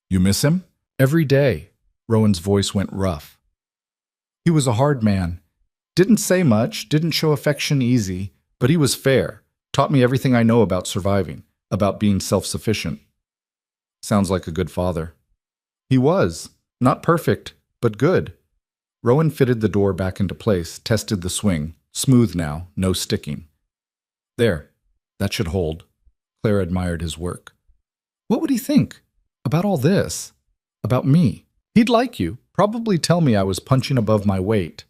You miss him? Every day. Rowan's voice went rough. He was a hard man. Didn't say much, didn't show affection easy, but he was fair. Taught me everything I know about surviving, about being self-sufficient. Sounds like a good father. He was. Not perfect, but good. Rowan fitted the door back into place, tested the swing. Smooth now, no sticking. There. That should hold. Clara admired his work. What would he think? About all this? About me? He'd like you. Probably tell me I was punching above my weight.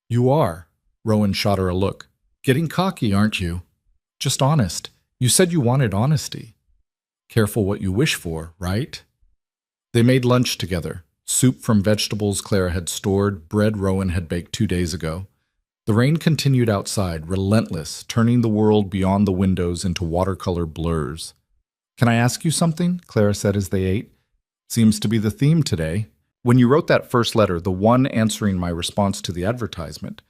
You are. Rowan shot her a look. Getting cocky, aren't you? Just honest. You said you wanted honesty. Careful what you wish for, right? They made lunch together. Soup from vegetables Clara had stored, bread Rowan had baked 2 days ago. The rain continued outside, relentless, turning the world beyond the windows into watercolor blurs. Can I ask you something? Clara said as they ate. Seems to be the theme today. When you wrote that first letter, the one answering my response to the advertisement,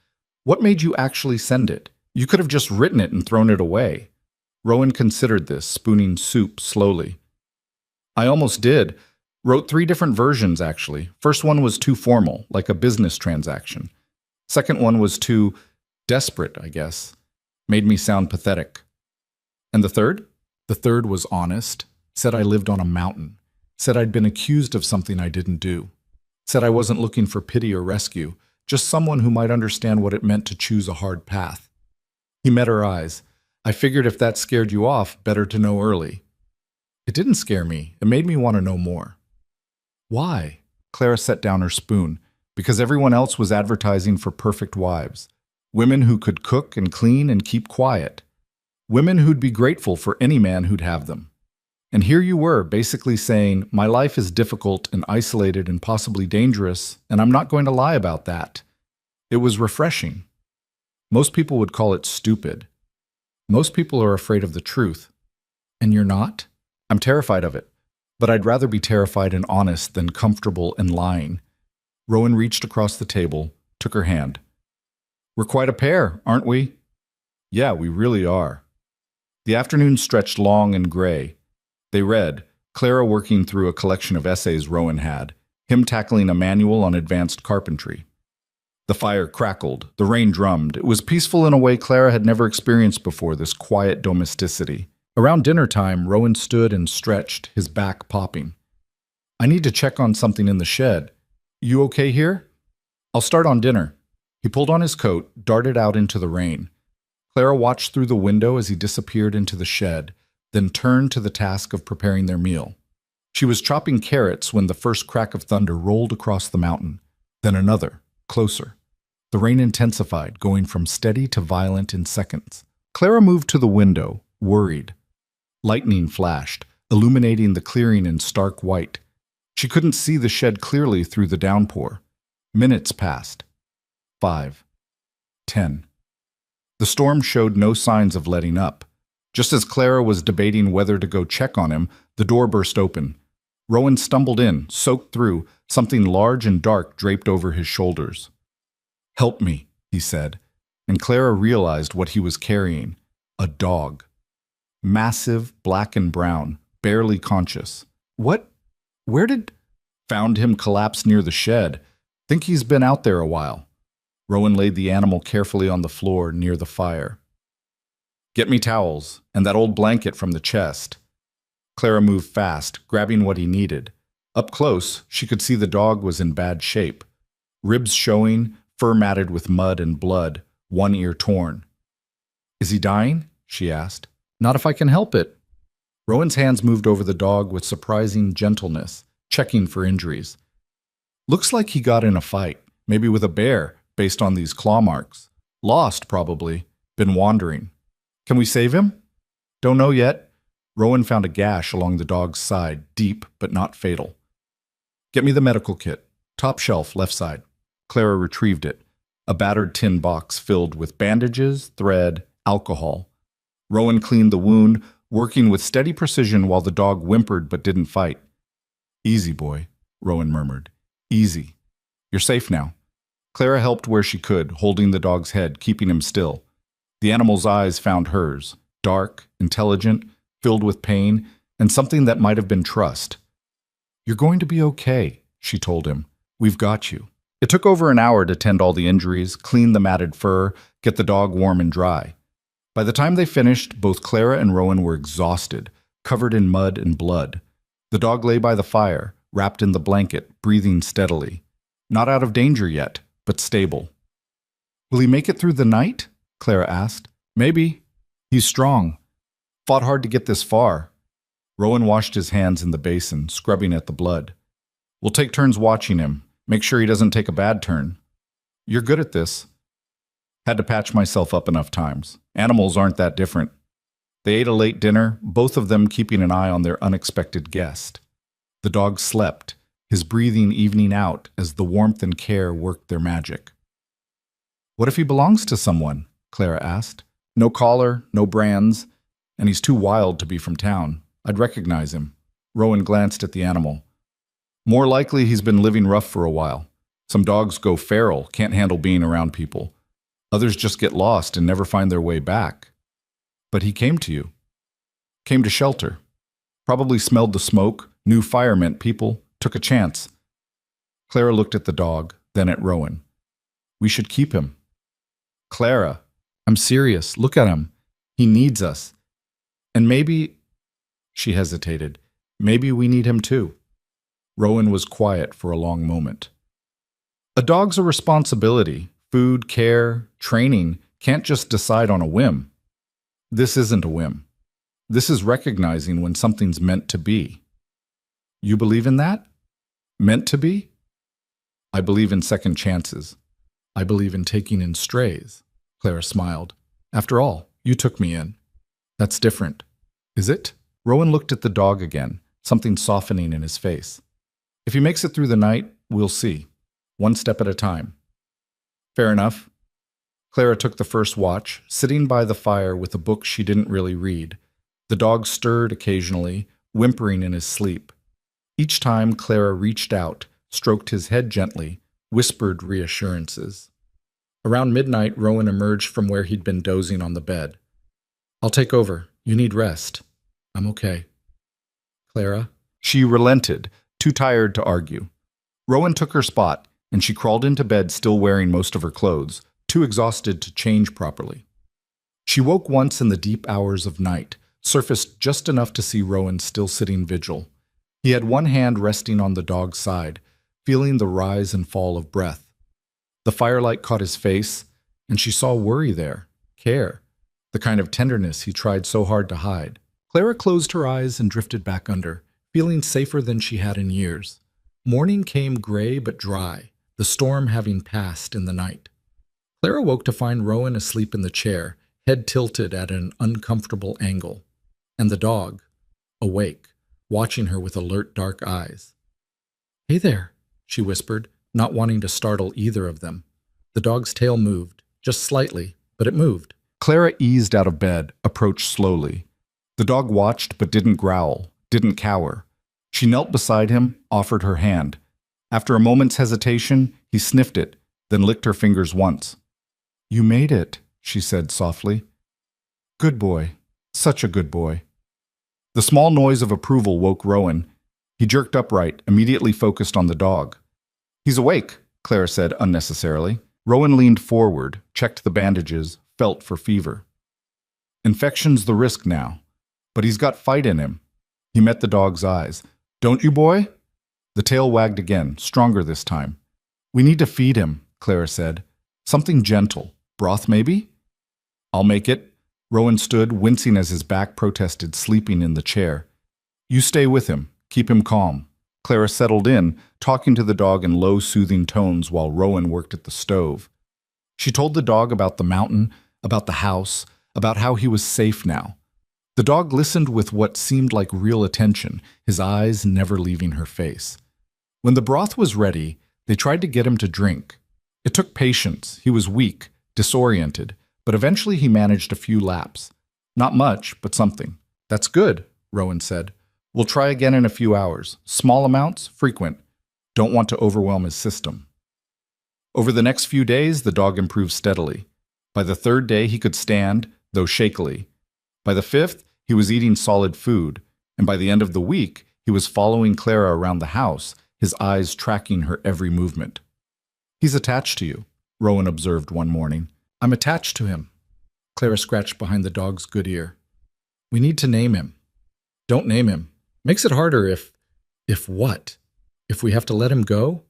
what made you actually send it? You could have just written it and thrown it away. Rowan considered this, spooning soup slowly. I almost did. Wrote 3 different versions, actually. First one was too formal, like a business transaction. Second one was too desperate, I guess. Made me sound pathetic. And the third? The third was honest. Said I lived on a mountain. Said I'd been accused of something I didn't do. Said I wasn't looking for pity or rescue, just someone who might understand what it meant to choose a hard path. He met her eyes. I figured if that scared you off, better to know early. It didn't scare me. It made me want to know more. Why? Clara set down her spoon. Because everyone else was advertising for perfect wives. Women who could cook and clean and keep quiet. Women who'd be grateful for any man who'd have them. And here you were, basically saying, my life is difficult and isolated and possibly dangerous, and I'm not going to lie about that. It was refreshing. Most people would call it stupid. Most people are afraid of the truth. And you're not? I'm terrified of it. But I'd rather be terrified and honest than comfortable and lying. Rowan reached across the table, took her hand. We're quite a pair, aren't we? Yeah, we really are. The afternoon stretched long and gray. They read, Clara working through a collection of essays Rowan had, him tackling a manual on advanced carpentry. The fire crackled, the rain drummed. It was peaceful in a way Clara had never experienced before, this quiet domesticity. Around dinner time, Rowan stood and stretched, his back popping. I need to check on something in the shed. You okay here? I'll start on dinner. He pulled on his coat, darted out into the rain. Clara watched through the window as he disappeared into the shed, then turned to the task of preparing their meal. She was chopping carrots when the first crack of thunder rolled across the mountain, then another, closer. The rain intensified, going from steady to violent in seconds. Clara moved to the window, worried. Lightning flashed, illuminating the clearing in stark white. She couldn't see the shed clearly through the downpour. Minutes passed. 5. 10. The storm showed no signs of letting up. Just as Clara was debating whether to go check on him, the door burst open. Rowan stumbled in, soaked through, something large and dark draped over his shoulders. Help me, he said, and Clara realized what he was carrying. A dog. Massive, black and brown, barely conscious. What? Where did... Found him collapsed near the shed. Think he's been out there a while. Rowan laid the animal carefully on the floor near the fire. Get me towels, and that old blanket from the chest. Clara moved fast, grabbing what he needed. Up close, she could see the dog was in bad shape. Ribs showing, fur matted with mud and blood, one ear torn. Is he dying? She asked. Not if I can help it. Rowan's hands moved over the dog with surprising gentleness, checking for injuries. Looks like he got in a fight, maybe with a bear, based on these claw marks. Lost, probably. Been wandering. Can we save him? Don't know yet. Rowan found a gash along the dog's side, deep but not fatal. Get me the medical kit. Top shelf, left side. Clara retrieved it. A battered tin box filled with bandages, thread, alcohol. Rowan cleaned the wound, working with steady precision while the dog whimpered but didn't fight. Easy, boy, Rowan murmured. Easy. You're safe now. Clara helped where she could, holding the dog's head, keeping him still. The animal's eyes found hers, dark, intelligent, filled with pain, and something that might have been trust. You're going to be okay, she told him. We've got you. It took over an hour to tend all the injuries, clean the matted fur, get the dog warm and dry. By the time they finished, both Clara and Rowan were exhausted, covered in mud and blood. The dog lay by the fire, wrapped in the blanket, breathing steadily. Not out of danger yet, but stable. Will he make it through the night? Clara asked. Maybe. He's strong. Fought hard to get this far. Rowan washed his hands in the basin, scrubbing at the blood. We'll take turns watching him. Make sure he doesn't take a bad turn. You're good at this. Had to patch myself up enough times. Animals aren't that different. They ate a late dinner, both of them keeping an eye on their unexpected guest. The dog slept, his breathing evening out as the warmth and care worked their magic. What if he belongs to someone? Clara asked. No collar, no brands, and he's too wild to be from town. I'd recognize him. Rowan glanced at the animal. More likely he's been living rough for a while. Some dogs go feral, can't handle being around people. Others just get lost and never find their way back. But he came to you. Came to shelter. Probably smelled the smoke, knew fire meant people, took a chance. Clara looked at the dog, then at Rowan. We should keep him. Clara, I'm serious. Look at him. He needs us. And maybe, she hesitated, maybe we need him too. Rowan was quiet for a long moment. A dog's a responsibility. Food, care, training can't just decide on a whim. This isn't a whim. This is recognizing when something's meant to be. You believe in that? Meant to be? I believe in second chances. I believe in taking in strays. Clara smiled. After all, you took me in. That's different. Is it? Rowan looked at the dog again, something softening in his face. If he makes it through the night, we'll see. One step at a time. Fair enough. Clara took the first watch, sitting by the fire with a book she didn't really read. The dog stirred occasionally, whimpering in his sleep. Each time Clara reached out, stroked his head gently, whispered reassurances. Around midnight, Rowan emerged from where he'd been dozing on the bed. "I'll take over. You need rest." "I'm okay." "Clara?" She relented, too tired to argue. Rowan took her spot, and she crawled into bed still wearing most of her clothes, too exhausted to change properly. She woke once in the deep hours of night, surfaced just enough to see Rowan still sitting vigil. He had one hand resting on the dog's side, feeling the rise and fall of breath. The firelight caught his face, and she saw worry there, care, the kind of tenderness he tried so hard to hide. Clara closed her eyes and drifted back under, feeling safer than she had in years. Morning came gray but dry, the storm having passed in the night. Clara woke to find Rowan asleep in the chair, head tilted at an uncomfortable angle, and the dog, awake, watching her with alert dark eyes. "Hey there," she whispered, not wanting to startle either of them. The dog's tail moved, just slightly, but it moved. Clara eased out of bed, approached slowly. The dog watched but didn't growl, didn't cower. She knelt beside him, offered her hand. After a moment's hesitation, he sniffed it, then licked her fingers once. "You made it," she said softly. "Good boy. Such a good boy." The small noise of approval woke Rowan. He jerked upright, immediately focused on the dog. "He's awake," Clara said unnecessarily. Rowan leaned forward, checked the bandages, felt for fever. "Infection's the risk now, but he's got fight in him." He met the dog's eyes. "Don't you, boy?" The tail wagged again, stronger this time. "We need to feed him," Clara said. "Something gentle. Broth, maybe?" "I'll make it." Rowan stood, wincing as his back protested, sleeping in the chair. "You stay with him. Keep him calm." Clara settled in, talking to the dog in low, soothing tones while Rowan worked at the stove. She told the dog about the mountain, about the house, about how he was safe now. The dog listened with what seemed like real attention, his eyes never leaving her face. When the broth was ready, they tried to get him to drink. It took patience. He was weak, disoriented, but eventually he managed a few laps. Not much, but something. "That's good," Rowan said. "We'll try again in a few hours. Small amounts, frequent. Don't want to overwhelm his system." Over the next few days, the dog improved steadily. By the third day, he could stand, though shakily. By the fifth, he was eating solid food, and by the end of the week, he was following Clara around the house, his eyes tracking her every movement. "He's attached to you," Rowan observed one morning. "I'm attached to him." Clara scratched behind the dog's good ear. "We need to name him." "Don't name him. Makes it harder if what? If we have to let him go?"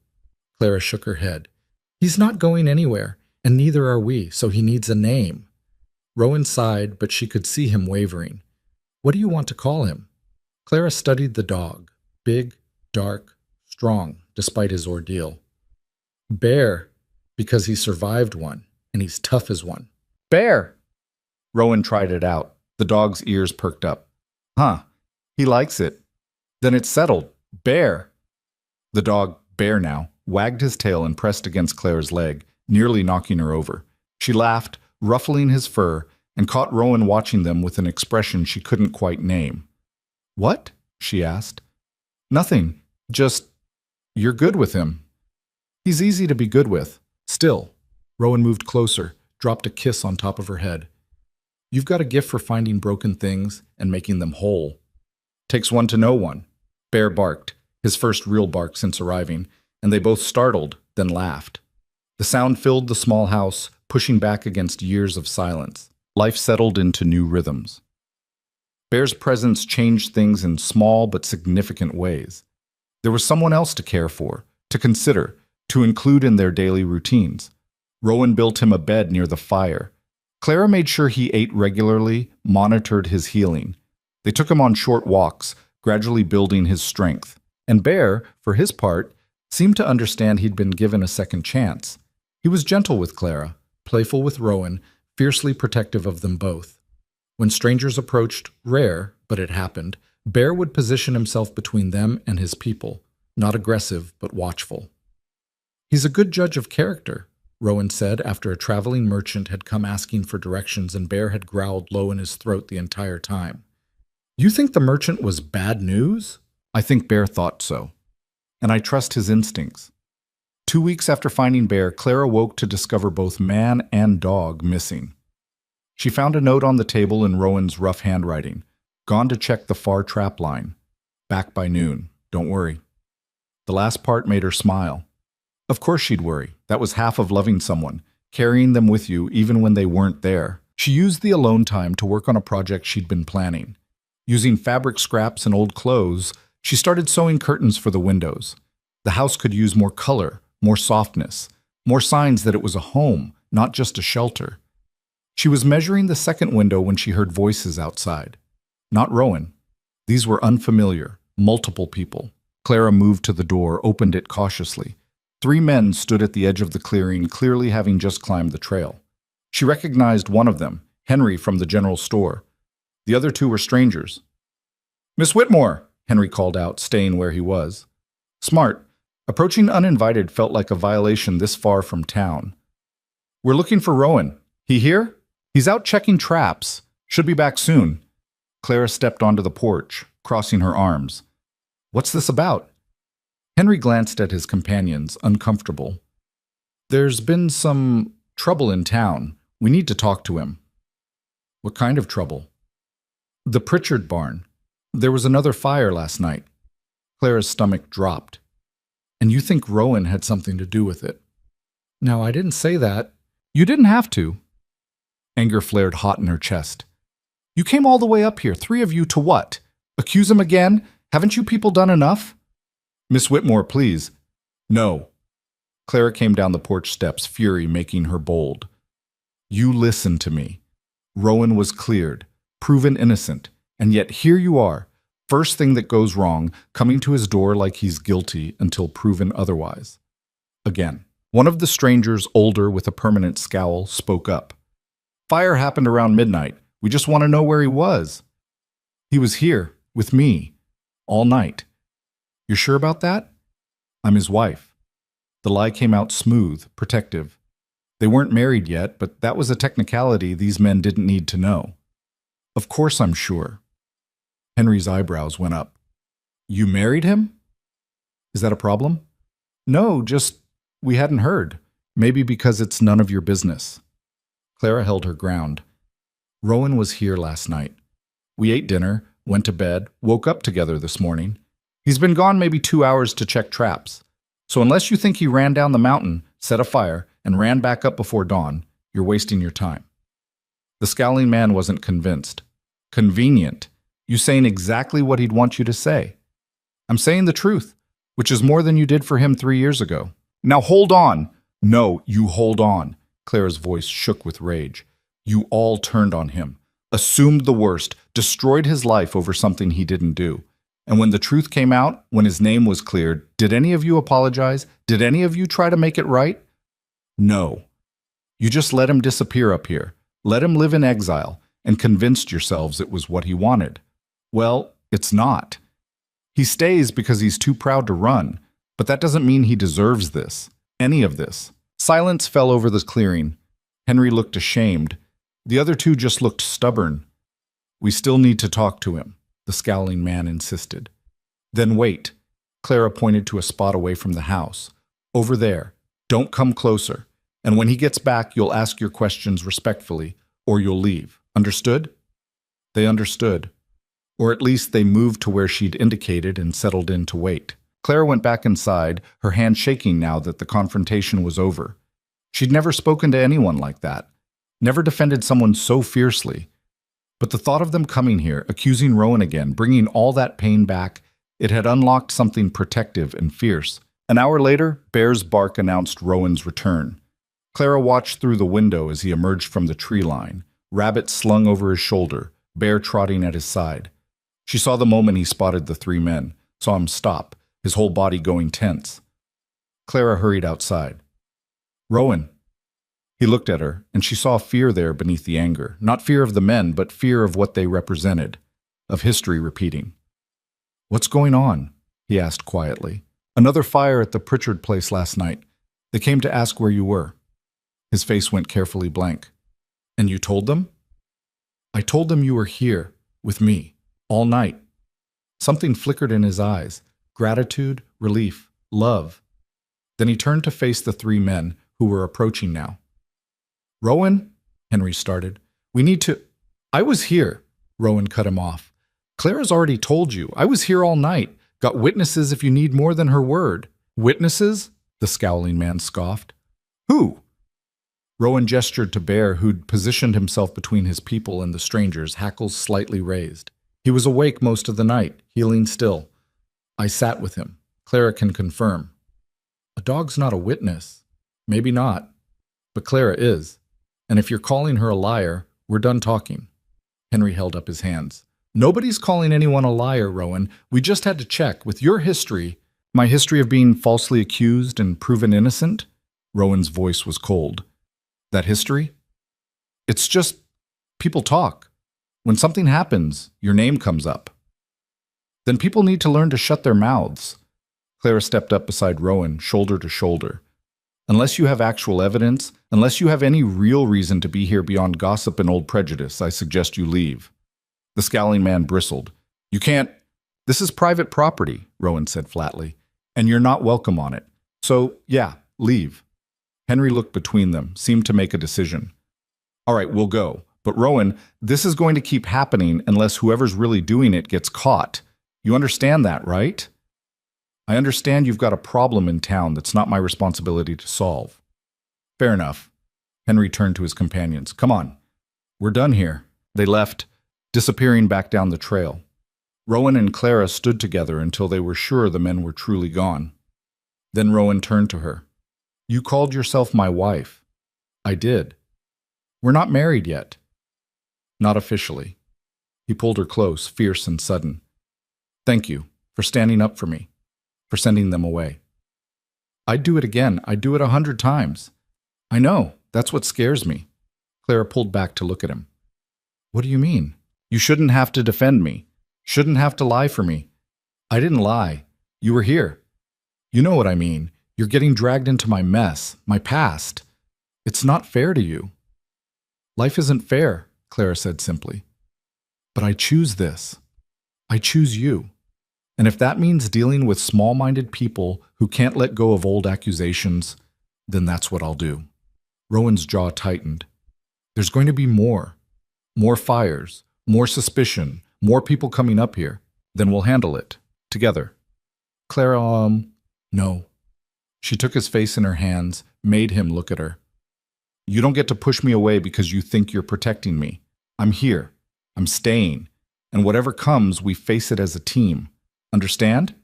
Clara shook her head. "He's not going anywhere, and neither are we, so he needs a name." Rowan sighed, but she could see him wavering. "What do you want to call him?" Clara studied the dog. Big, dark, strong, despite his ordeal. "Bear, because he survived one, and he's tough as one." "Bear!" Rowan tried it out. The dog's ears perked up. "Huh, he likes it. Then it's settled. Bear!" The dog, Bear now, wagged his tail and pressed against Clara's leg, nearly knocking her over. She laughed, ruffling his fur, and caught Rowan watching them with an expression she couldn't quite name. "What?" she asked. "Nothing. Just, you're good with him." "He's easy to be good with. Still." Rowan moved closer, dropped a kiss on top of her head. "You've got a gift for finding broken things and making them whole. Takes one to know one." Bear barked, his first real bark since arriving, and they both startled, then laughed. The sound filled the small house, pushing back against years of silence. Life settled into new rhythms. Bear's presence changed things in small but significant ways. There was someone else to care for, to consider, to include in their daily routines. Rowan built him a bed near the fire. Clara made sure he ate regularly, monitored his healing. They took him on short walks, gradually building his strength. And Bear, for his part, seemed to understand he'd been given a second chance. He was gentle with Clara, playful with Rowan, fiercely protective of them both. When strangers approached, rare, but it happened, Bear would position himself between them and his people, not aggressive, but watchful. "He's a good judge of character," Rowan said after a traveling merchant had come asking for directions and Bear had growled low in his throat the entire time. You think the merchant was bad news? I think Bear thought so. And I trust his instincts. 2 weeks after finding Bear, Clara woke to discover both man and dog missing. She found a note on the table in Rowan's rough handwriting. Gone to check the far trap line. Back by noon. Don't worry. The last part made her smile. Of course she'd worry. That was half of loving someone, carrying them with you even when they weren't there. She used the alone time to work on a project she'd been planning. Using fabric scraps and old clothes, she started sewing curtains for the windows. The house could use more color, more softness, more signs that it was a home, not just a shelter. She was measuring the second window when she heard voices outside. Not Rowan. These were unfamiliar, multiple people. Clara moved to the door, opened it cautiously. 3 men stood at the edge of the clearing, clearly having just climbed the trail. She recognized one of them, Henry from the general store. The other 2 were strangers. "Miss Whitmore," Henry called out, staying where he was. Smart. Approaching uninvited felt like a violation this far from town. "We're looking for Rowan. He here? He's out checking traps. Should be back soon." Clara stepped onto the porch, crossing her arms. "What's this about?" Henry glanced at his companions, uncomfortable. "There's been some trouble in town. We need to talk to him." "What kind of trouble?" "The Pritchard barn. There was another fire last night." Clara's stomach dropped. "And you think Rowan had something to do with it?" "No, I didn't say that." "You didn't have to." Anger flared hot in her chest. "You came all the way up here, 3 of you, to what? Accuse him again? Haven't you people done enough?" "Miss Whitmore, please." "No." Clara came down the porch steps, fury making her bold. "You listen to me. Rowan was cleared, proven innocent, and yet here you are, first thing that goes wrong, coming to his door like he's guilty until proven otherwise." Again, one of the strangers, older with a permanent scowl, spoke up. "Fire happened around midnight. We just want to know where he was." "He was here, with me, all night." "You're sure about that?" "I'm his wife." The lie came out smooth, protective. They weren't married yet, but that was a technicality these men didn't need to know. "Of course I'm sure." Henry's eyebrows went up. "You married him?" "Is that a problem?" "No, just we hadn't heard. Maybe because it's none of your business." Clara held her ground. "Rowan was here last night. We ate dinner, went to bed, woke up together this morning. He's been gone maybe 2 hours to check traps. So unless you think he ran down the mountain, set a fire, and ran back up before dawn, you're wasting your time." The scowling man wasn't convinced. "Convenient. You saying exactly what he'd want you to say." "I'm saying the truth, which is more than you did for him 3 years ago." "Now hold on." "No, you hold on." Clara's voice shook with rage. "You all turned on him, assumed the worst, destroyed his life over something he didn't do. And when the truth came out, when his name was cleared, did any of you apologize? Did any of you try to make it right? No. You just let him disappear up here, let him live in exile, and convinced yourselves it was what he wanted. Well, it's not. He stays because he's too proud to run, but that doesn't mean he deserves this, any of this." Silence fell over the clearing. Henry looked ashamed. The other 2 just looked stubborn. "We still need to talk to him," the scowling man insisted. "Then wait." Clara pointed to a spot away from the house. "Over there. Don't come closer. And when he gets back, you'll ask your questions respectfully, or you'll leave. Understood?" They understood. Or at least they moved to where she'd indicated and settled in to wait. Clara went back inside, her hand shaking now that the confrontation was over. She'd never spoken to anyone like that, never defended someone so fiercely. But the thought of them coming here, accusing Rowan again, bringing all that pain back, it had unlocked something protective and fierce. An hour later, Bear's bark announced Rowan's return. Clara watched through the window as he emerged from the tree line, Rabbit slung over his shoulder, Bear trotting at his side. She saw the moment he spotted the 3 men, saw him stop, his whole body going tense. Clara hurried outside. "Rowan." He looked at her, and she saw fear there beneath the anger. Not fear of the men, but fear of what they represented, of history repeating. "What's going on?" he asked quietly. "Another fire at the Pritchard place last night. They came to ask where you were." His face went carefully blank. And you told them? I told them you were here, with me, all night. Something flickered in his eyes. Gratitude, relief, love. Then he turned to face the three men who were approaching now. Rowan, Henry started, we need to... I was here, Rowan cut him off. Clara's already told you. I was here all night. Got witnesses if you need more than her word. Witnesses? The scowling man scoffed. Who? Rowan gestured to Bear, who'd positioned himself between his people and the strangers, hackles slightly raised. He was awake most of the night, healing still. I sat with him. Clara can confirm. A dog's not a witness. Maybe not. But Clara is. And if you're calling her a liar, we're done talking. Henry held up his hands. Nobody's calling anyone a liar, Rowan. We just had to check. With your history, my history of being falsely accused and proven innocent, Rowan's voice was cold. That history? It's just people talk. When something happens, your name comes up. Then people need to learn to shut their mouths. Clara stepped up beside Rowan, shoulder to shoulder. Unless you have actual evidence, unless you have any real reason to be here beyond gossip and old prejudice, I suggest you leave. The scowling man bristled. You can't. This is private property, Rowan said flatly, and you're not welcome on it. So, yeah, leave. Henry looked between them, seemed to make a decision. All right, we'll go. But Rowan, this is going to keep happening unless whoever's really doing it gets caught. You understand that, right? I understand you've got a problem in town that's not my responsibility to solve. Fair enough. Henry turned to his companions. Come on. We're done here. They left, disappearing back down the trail. Rowan and Clara stood together until they were sure the men were truly gone. Then Rowan turned to her. You called yourself my wife. I did. We're not married yet. Not officially. He pulled her close, fierce and sudden. Thank you for standing up for me, for sending them away. I'd do it again. I'd do it 100 times. I know. That's what scares me. Clara pulled back to look at him. What do you mean? You shouldn't have to defend me. Shouldn't have to lie for me. I didn't lie. You were here. You know what I mean. You're getting dragged into my mess, my past. It's not fair to you. Life isn't fair, Clara said simply. But I choose this. I choose you. And if that means dealing with small-minded people who can't let go of old accusations, then that's what I'll do. Rowan's jaw tightened. There's going to be more. More fires, more suspicion, more people coming up here. Then we'll handle it. Together. Clara, no. She took his face in her hands, made him look at her. You don't get to push me away because you think you're protecting me. I'm here. I'm staying. And whatever comes, we face it as a team. Understand?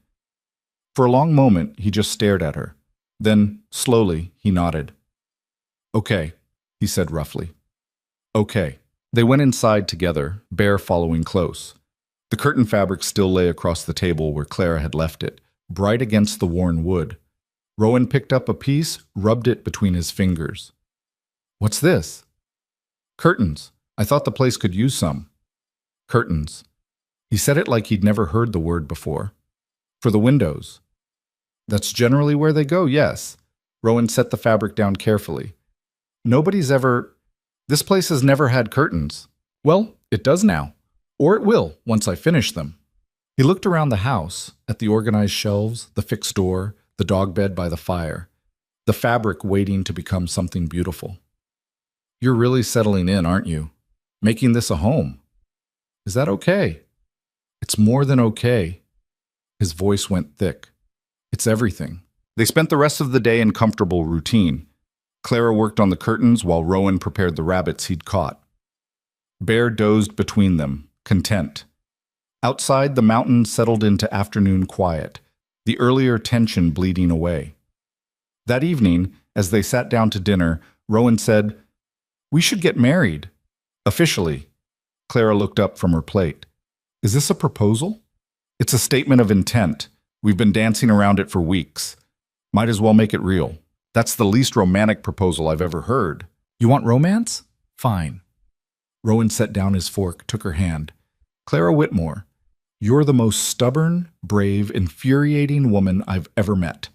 For a long moment, he just stared at her. Then, slowly, he nodded. Okay, he said roughly. Okay. They went inside together, Bear following close. The curtain fabric still lay across the table where Clara had left it, bright against the worn wood. Rowan picked up a piece, rubbed it between his fingers. What's this? Curtains. I thought the place could use some. Curtains. He said it like he'd never heard the word before. For the windows. That's generally where they go, yes. Rowan set the fabric down carefully. This place has never had curtains. Well, it does now. Or it will, once I finish them. He looked around the house, at the organized shelves, the fixed door, the dog bed by the fire, the fabric waiting to become something beautiful. You're really settling in, aren't you? Making this a home. Is that okay? It's more than okay. His voice went thick. It's everything. They spent the rest of the day in comfortable routine. Clara worked on the curtains while Rowan prepared the rabbits he'd caught. Bear dozed between them, content. Outside, the mountains settled into afternoon quiet, the earlier tension bleeding away. That evening, as they sat down to dinner, Rowan said, We should get married. Officially. Clara looked up from her plate. Is this a proposal? It's a statement of intent. We've been dancing around it for weeks. Might as well make it real. That's the least romantic proposal I've ever heard. You want romance? Fine. Rowan set down his fork, took her hand. Clara Whitmore, you're the most stubborn, brave, infuriating woman I've ever met.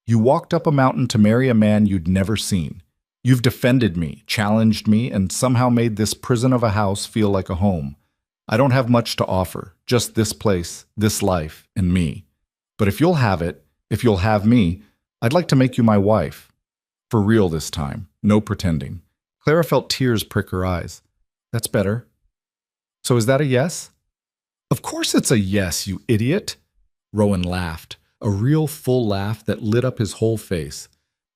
You walked up a mountain to marry a man you'd never seen. You've defended me, challenged me, and somehow made this prison of a house feel like a home. I don't have much to offer, just this place, this life, and me. But if you'll have it, if you'll have me, I'd like to make you my wife. For real this time, no pretending. Clara felt tears prick her eyes. That's better. So is that a yes? Of course it's a yes, you idiot. Rowan laughed, a real full laugh that lit up his whole face.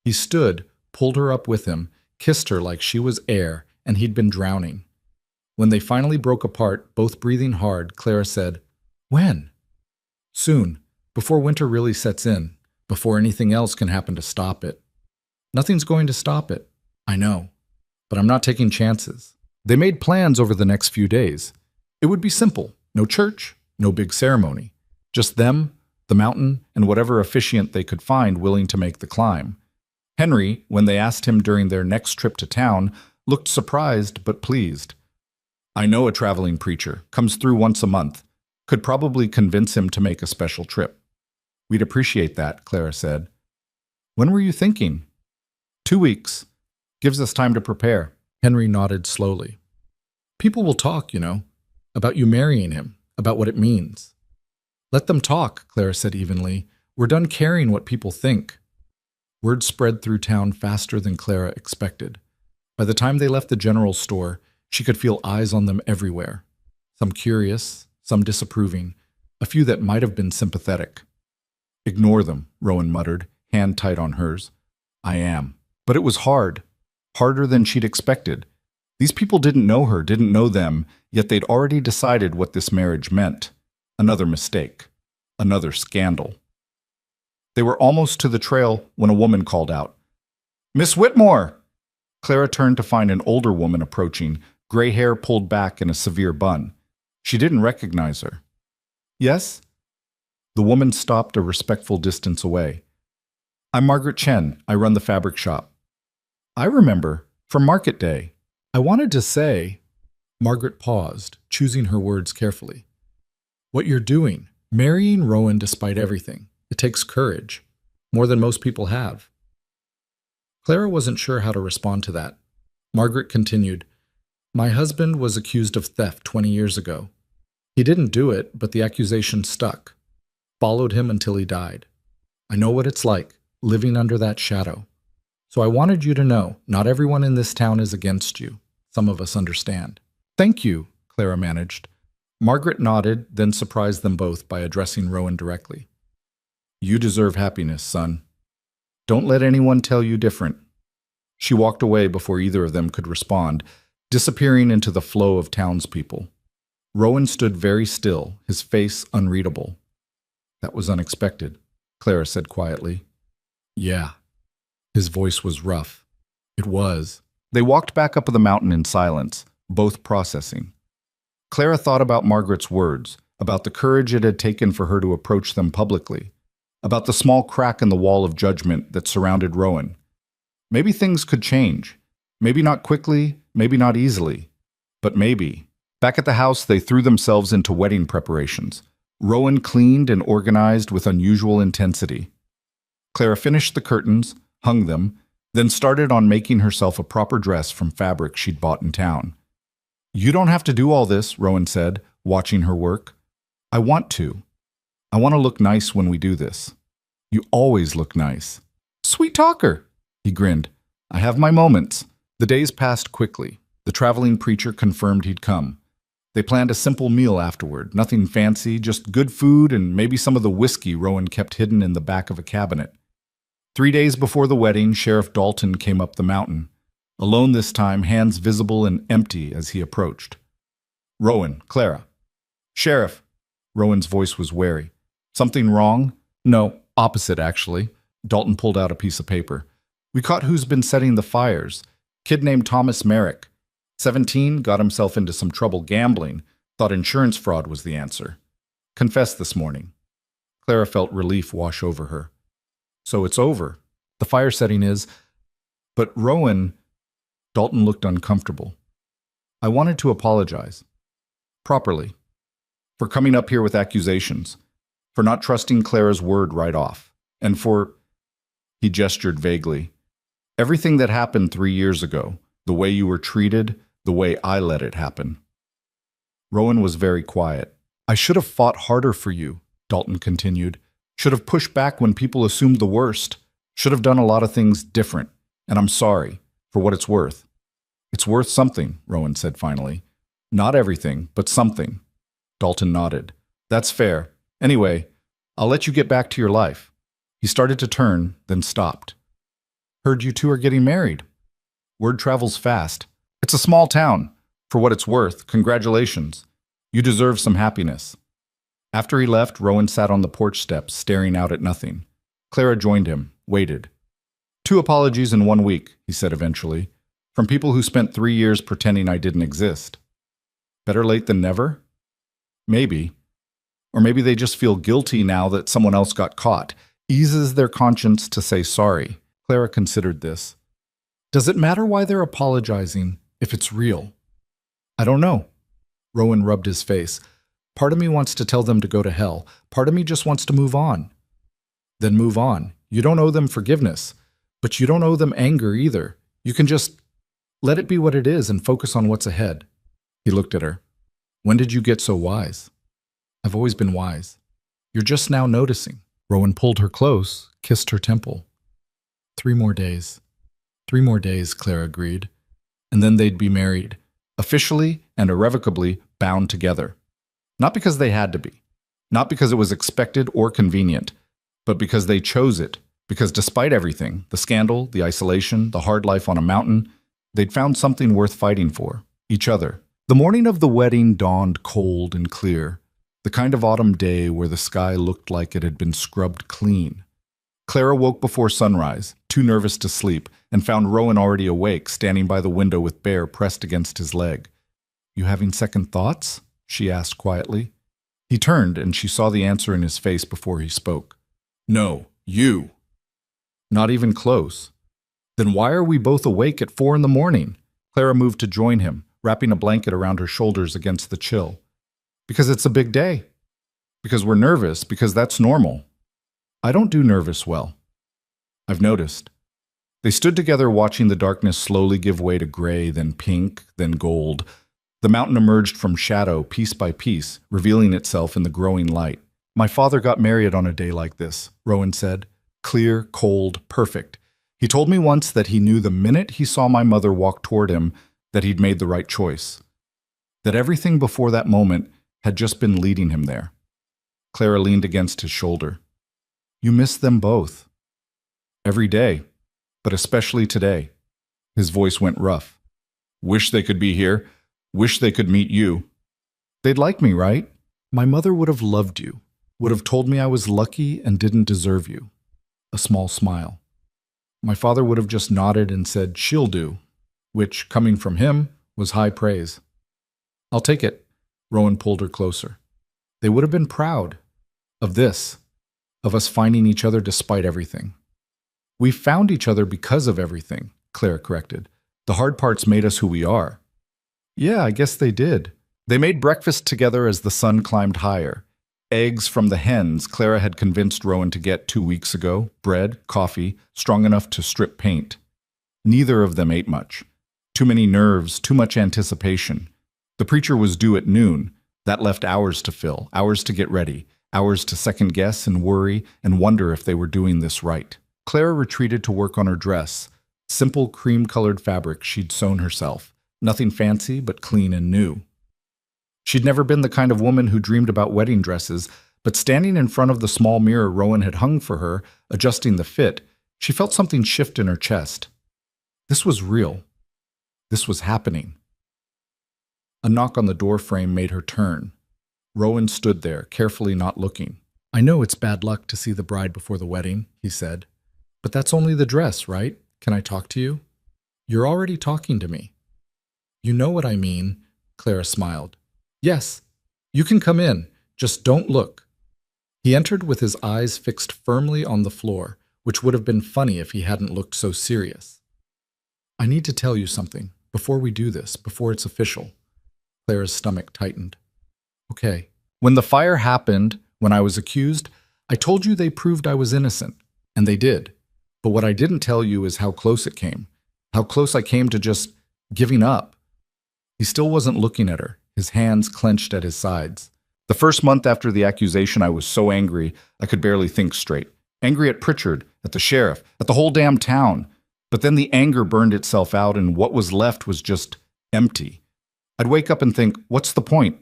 He stood, pulled her up with him, kissed her like she was air, and he'd been drowning. When they finally broke apart, both breathing hard, Clara said, "When?" "Soon, before winter really sets in, before anything else can happen to stop it." "Nothing's going to stop it." "I know, but I'm not taking chances." They made plans over the next few days. It would be simple. No church, no big ceremony. Just them, the mountain, and whatever officiant they could find willing to make the climb. Henry, when they asked him during their next trip to town, looked surprised but pleased. "I know a traveling preacher, comes through once a month. Could probably convince him to make a special trip." "We'd appreciate that," Clara said. "When were you thinking?" 2 weeks. Gives us time to prepare." Henry nodded slowly. "People will talk, about you marrying him, about what it means." "Let them talk," Clara said evenly. "We're done caring what people think." Word spread through town faster than Clara expected. By the time they left the general store, she could feel eyes on them everywhere. Some curious, some disapproving, a few that might have been sympathetic. "Ignore them," Rowan muttered, hand tight on hers. "I am." But it was hard. Harder than she'd expected. These people didn't know her, didn't know them, yet they'd already decided what this marriage meant. Another mistake. Another scandal. They were almost to the trail when a woman called out, "Miss Whitmore!" Clara turned to find an older woman approaching, gray hair pulled back in a severe bun. She didn't recognize her. "Yes?" The woman stopped a respectful distance away. "I'm Margaret Chen. I run the fabric shop." "I remember. From market day. I wanted to say—" Margaret paused, choosing her words carefully. "What you're doing, marrying Rowan despite everything. It takes courage. More than most people have." Clara wasn't sure how to respond to that. Margaret continued, "My husband was accused of theft 20 years ago. He didn't do it, but the accusation stuck. Followed him until he died. I know what it's like, living under that shadow. So I wanted you to know, not everyone in this town is against you. Some of us understand." "Thank you," Clara managed. Margaret nodded, then surprised them both by addressing Rowan directly. "You deserve happiness, son. Don't let anyone tell you different." She walked away before either of them could respond, disappearing into the flow of townspeople. Rowan stood very still, his face unreadable. "That was unexpected," Clara said quietly. "Yeah." His voice was rough. It was. They walked back up the mountain in silence, both processing. Clara thought about Margaret's words, about the courage it had taken for her to approach them publicly, about the small crack in the wall of judgment that surrounded Rowan. Maybe things could change. Maybe not quickly, maybe not easily, but maybe. Back at the house, they threw themselves into wedding preparations. Rowan cleaned and organized with unusual intensity. Clara finished the curtains, hung them, then started on making herself a proper dress from fabric she'd bought in town. "You don't have to do all this," Rowan said, watching her work. "I want to. I want to look nice when we do this. You always look nice." "Sweet talker," he grinned. "I have my moments." The days passed quickly. The traveling preacher confirmed he'd come. They planned a simple meal afterward, nothing fancy, just good food and maybe some of the whiskey Rowan kept hidden in the back of a cabinet. 3 days before the wedding, Sheriff Dalton came up the mountain. Alone this time, hands visible and empty as he approached. "Rowan, Clara." "Sheriff." Rowan's voice was wary. "Something wrong?" "No, opposite, actually." Dalton pulled out a piece of paper. "We caught who's been setting the fires. Kid named Thomas Merrick. 17, got himself into some trouble gambling. Thought insurance fraud was the answer. Confessed this morning." Clara felt relief wash over her. "So it's over. The fire setting is—" "But Rowan—" Dalton looked uncomfortable. "I wanted to apologize. Properly. For coming up here with accusations. For not trusting Clara's word right off. And for—" He gestured vaguely. Everything that happened 3 years ago, the way you were treated, the way I let it happen. Rowan was very quiet. I should have fought harder for you, Dalton continued. Should have pushed back when people assumed the worst. Should have done a lot of things different. And I'm sorry, for what it's worth. It's worth something, Rowan said finally. Not everything, but something. Dalton nodded. That's fair. Anyway, I'll let you get back to your life. He started to turn, then stopped. Heard you two are getting married. Word travels fast. It's a small town. For what it's worth, congratulations. You deserve some happiness. After he left, Rowan sat on the porch steps, staring out at nothing. Clara joined him, waited. 2 apologies in 1 week, he said eventually, from people who spent 3 years pretending I didn't exist. Better late than never? Maybe. Or maybe they just feel guilty now that someone else got caught. Eases their conscience to say sorry. Clara considered this. Does it matter why they're apologizing if it's real? I don't know. Rowan rubbed his face. Part of me wants to tell them to go to hell. Part of me just wants to move on. Then move on. You don't owe them forgiveness, but you don't owe them anger either. You can just let it be what it is and focus on what's ahead. He looked at her. When did you get so wise? I've always been wise. You're just now noticing. Rowan pulled her close, kissed her temple. 3 more days. 3 more days, Clara agreed. And then they'd be married, officially and irrevocably bound together. Not because they had to be, not because it was expected or convenient, but because they chose it, because despite everything, the scandal, the isolation, the hard life on a mountain, they'd found something worth fighting for, each other. The morning of the wedding dawned cold and clear, the kind of autumn day where the sky looked like it had been scrubbed clean. Clara woke before sunrise, too nervous to sleep, and found Rowan already awake, standing by the window with Bear pressed against his leg. You having second thoughts? She asked quietly. He turned, and she saw the answer in his face before he spoke. No, you. Not even close. Then why are we both awake at 4 a.m? Clara moved to join him, wrapping a blanket around her shoulders against the chill. Because it's a big day. Because we're nervous, because that's normal. I don't do nervous well. I've noticed. They stood together watching the darkness slowly give way to gray, then pink, then gold. The mountain emerged from shadow piece by piece, revealing itself in the growing light. My father got married on a day like this, Rowan said. Clear, cold, perfect. He told me once that he knew the minute he saw my mother walk toward him that he'd made the right choice. That everything before that moment had just been leading him there. Clara leaned against his shoulder. You miss them both. Every day, but especially today. His voice went rough. Wish they could be here. Wish they could meet you. They'd like me, right? My mother would have loved you, would have told me I was lucky and didn't deserve you. A small smile. My father would have just nodded and said, she'll do, which, coming from him, was high praise. I'll take it. Rowan pulled her closer. They would have been proud of this, of us finding each other despite everything. We found each other because of everything, Clara corrected. The hard parts made us who we are. Yeah, I guess they did. They made breakfast together as the sun climbed higher. Eggs from the hens Clara had convinced Rowan to get 2 weeks ago, bread, coffee, strong enough to strip paint. Neither of them ate much. Too many nerves, too much anticipation. The preacher was due at noon. That left hours to fill, hours to get ready, hours to second-guess and worry and wonder if they were doing this right. Clara retreated to work on her dress, simple cream-colored fabric she'd sewn herself, nothing fancy but clean and new. She'd never been the kind of woman who dreamed about wedding dresses, but standing in front of the small mirror Rowan had hung for her, adjusting the fit, she felt something shift in her chest. This was real. This was happening. A knock on the door frame made her turn. Rowan stood there, carefully not looking. I know it's bad luck to see the bride before the wedding, he said. But that's only the dress, right? Can I talk to you? You're already talking to me. You know what I mean, Clara smiled. Yes, you can come in. Just don't look. He entered with his eyes fixed firmly on the floor, which would have been funny if he hadn't looked so serious. I need to tell you something, before we do this, before it's official. Clara's stomach tightened. Okay. When the fire happened, when I was accused, I told you they proved I was innocent. And they did. But what I didn't tell you is how close it came. How close I came to just giving up." He still wasn't looking at her, his hands clenched at his sides. The first month after the accusation, I was so angry I could barely think straight. Angry at Pritchard, at the sheriff, at the whole damn town. But then the anger burned itself out, and what was left was just empty. I'd wake up and think, what's the point?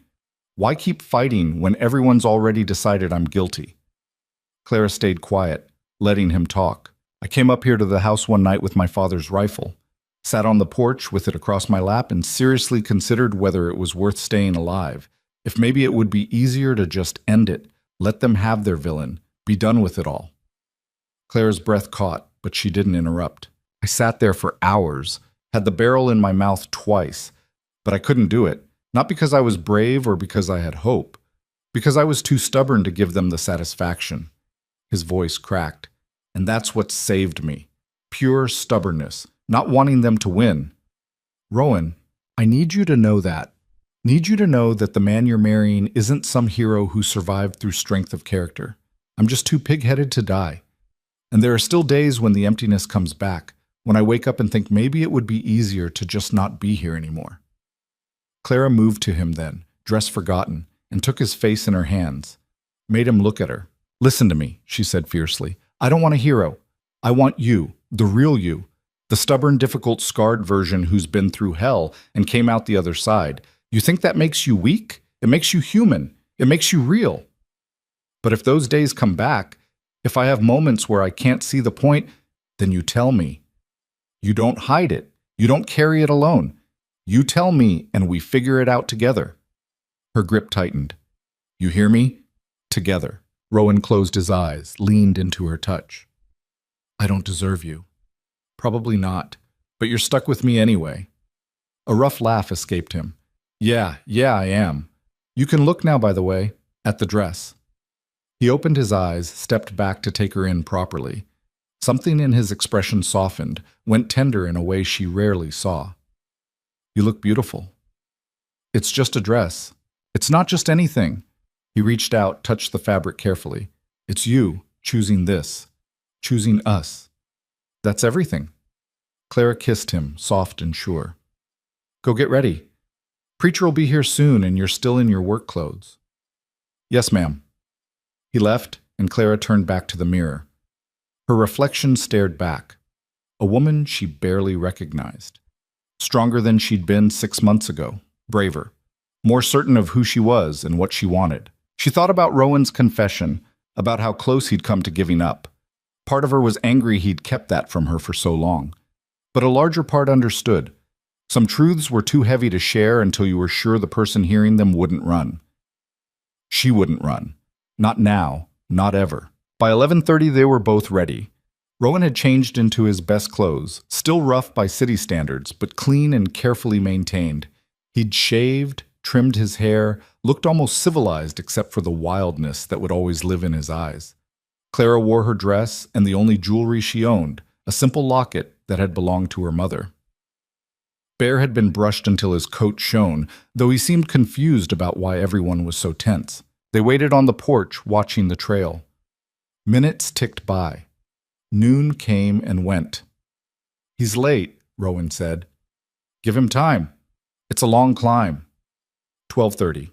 Why keep fighting when everyone's already decided I'm guilty? Clara stayed quiet, letting him talk. I came up here to the house one night with my father's rifle, sat on the porch with it across my lap, and seriously considered whether it was worth staying alive. If maybe it would be easier to just end it, let them have their villain, be done with it all. Clara's breath caught, but she didn't interrupt. I sat there for hours, had the barrel in my mouth twice, but I couldn't do it, not because I was brave or because I had hope, because I was too stubborn to give them the satisfaction. His voice cracked, and that's what saved me. Pure stubbornness, not wanting them to win. "Rowan, I need you to know that. Need you to know that the man you're marrying isn't some hero who survived through strength of character. I'm just too pig-headed to die. And there are still days when the emptiness comes back, when I wake up and think maybe it would be easier to just not be here anymore." Clara moved to him then, dress forgotten, and took his face in her hands, made him look at her. "Listen to me," she said fiercely. "I don't want a hero. I want you, the real you, the stubborn, difficult, scarred version who's been through hell and came out the other side. You think that makes you weak? It makes you human. It makes you real. But if those days come back, if I have moments where I can't see the point, then you tell me. You don't hide it. You don't carry it alone. You tell me and we figure it out together." Her grip tightened. "You hear me? Together." Rowan closed his eyes, leaned into her touch. "I don't deserve you." "Probably not, but you're stuck with me anyway." A rough laugh escaped him. Yeah, I am. You can look now, by the way, at the dress." He opened his eyes, stepped back to take her in properly. Something in his expression softened, went tender in a way she rarely saw. "You look beautiful." "It's just a dress. It's not just anything." He reached out, touched the fabric carefully. "It's you choosing this, choosing us. That's everything." Clara kissed him, soft and sure. "Go get ready. Preacher will be here soon and you're still in your work clothes." "Yes, ma'am." He left, and Clara turned back to the mirror. Her reflection stared back. A woman she barely recognized. Stronger than she'd been 6 months ago. Braver. More certain of who she was and what she wanted. She thought about Rowan's confession, about how close he'd come to giving up. Part of her was angry he'd kept that from her for so long. But a larger part understood. Some truths were too heavy to share until you were sure the person hearing them wouldn't run. She wouldn't run. Not now, not ever. By 11:30 they were both ready. Rowan had changed into his best clothes, still rough by city standards, but clean and carefully maintained. He'd shaved, trimmed his hair, looked almost civilized except for the wildness that would always live in his eyes. Clara wore her dress and the only jewelry she owned, a simple locket that had belonged to her mother. Bear had been brushed until his coat shone, though he seemed confused about why everyone was so tense. They waited on the porch, watching the trail. Minutes ticked by. Noon came and went. "He's late," Rowan said. "Give him time. It's a long climb." 12:30.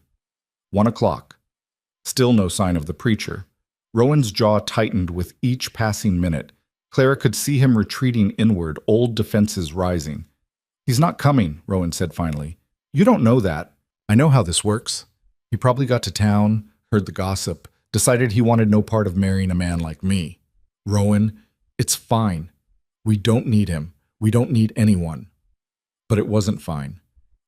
1 o'clock. Still no sign of the preacher. Rowan's jaw tightened with each passing minute. Clara could see him retreating inward, old defenses rising. "He's not coming," Rowan said finally. "You don't know that. I know how this works. He probably got to town, heard the gossip, decided he wanted no part of marrying a man like me. Rowan, it's fine. We don't need him. We don't need anyone." But it wasn't fine.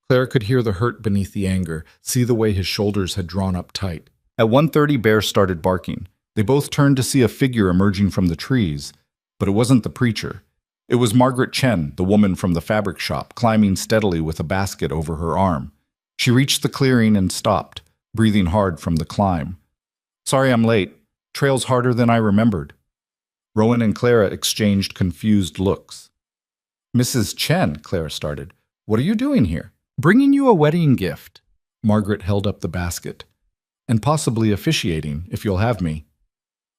Clara could hear the hurt beneath the anger, see the way his shoulders had drawn up tight. At 1:30, Bear started barking. They both turned to see a figure emerging from the trees, but it wasn't the preacher. It was Margaret Chen, the woman from the fabric shop, climbing steadily with a basket over her arm. She reached the clearing and stopped, breathing hard from the climb. "Sorry I'm late. Trail's harder than I remembered." Rowan and Clara exchanged confused looks. "Mrs. Chen," Clara started, "what are you doing here?" "Bringing you a wedding gift." Margaret held up the basket. "And possibly officiating, if you'll have me."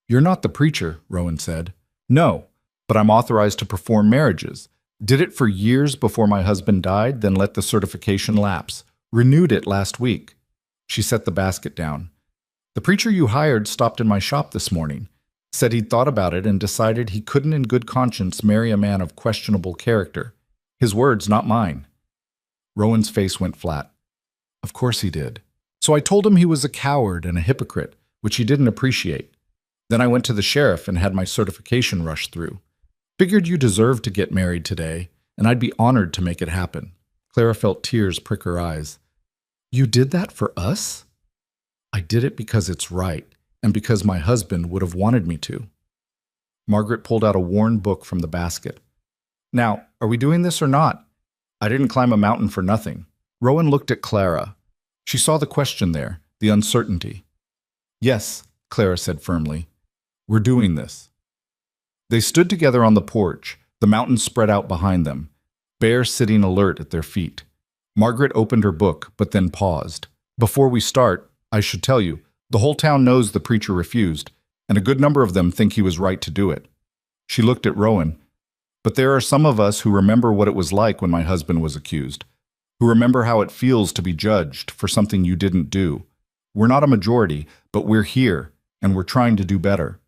"You're not the preacher," Rowan said. "No, but I'm authorized to perform marriages. Did it for years before my husband died, then let the certification lapse. Renewed it last week." She set the basket down. "The preacher you hired stopped in my shop this morning. Said he'd thought about it and decided he couldn't in good conscience marry a man of questionable character. His words, not mine." Rowan's face went flat. "Of course he did. So I told him he was a coward and a hypocrite, which he didn't appreciate. Then I went to the sheriff and had my certification rushed through. Figured you deserved to get married today, and I'd be honored to make it happen." Clara felt tears prick her eyes. "You did that for us?" "I did it because it's right, and because my husband would have wanted me to." Margaret pulled out a worn book from the basket. "Now, are we doing this or not? I didn't climb a mountain for nothing." Rowan looked at Clara. She saw the question there, the uncertainty. "Yes," Clara said firmly. "We're doing this." They stood together on the porch, the mountains spread out behind them, Bear sitting alert at their feet. Margaret opened her book, but then paused. "Before we start, I should tell you, the whole town knows the preacher refused, and a good number of them think he was right to do it." She looked at Rowan. "But there are some of us who remember what it was like when my husband was accused, who remember how it feels to be judged for something you didn't do. We're not a majority, but we're here, and we're trying to do better."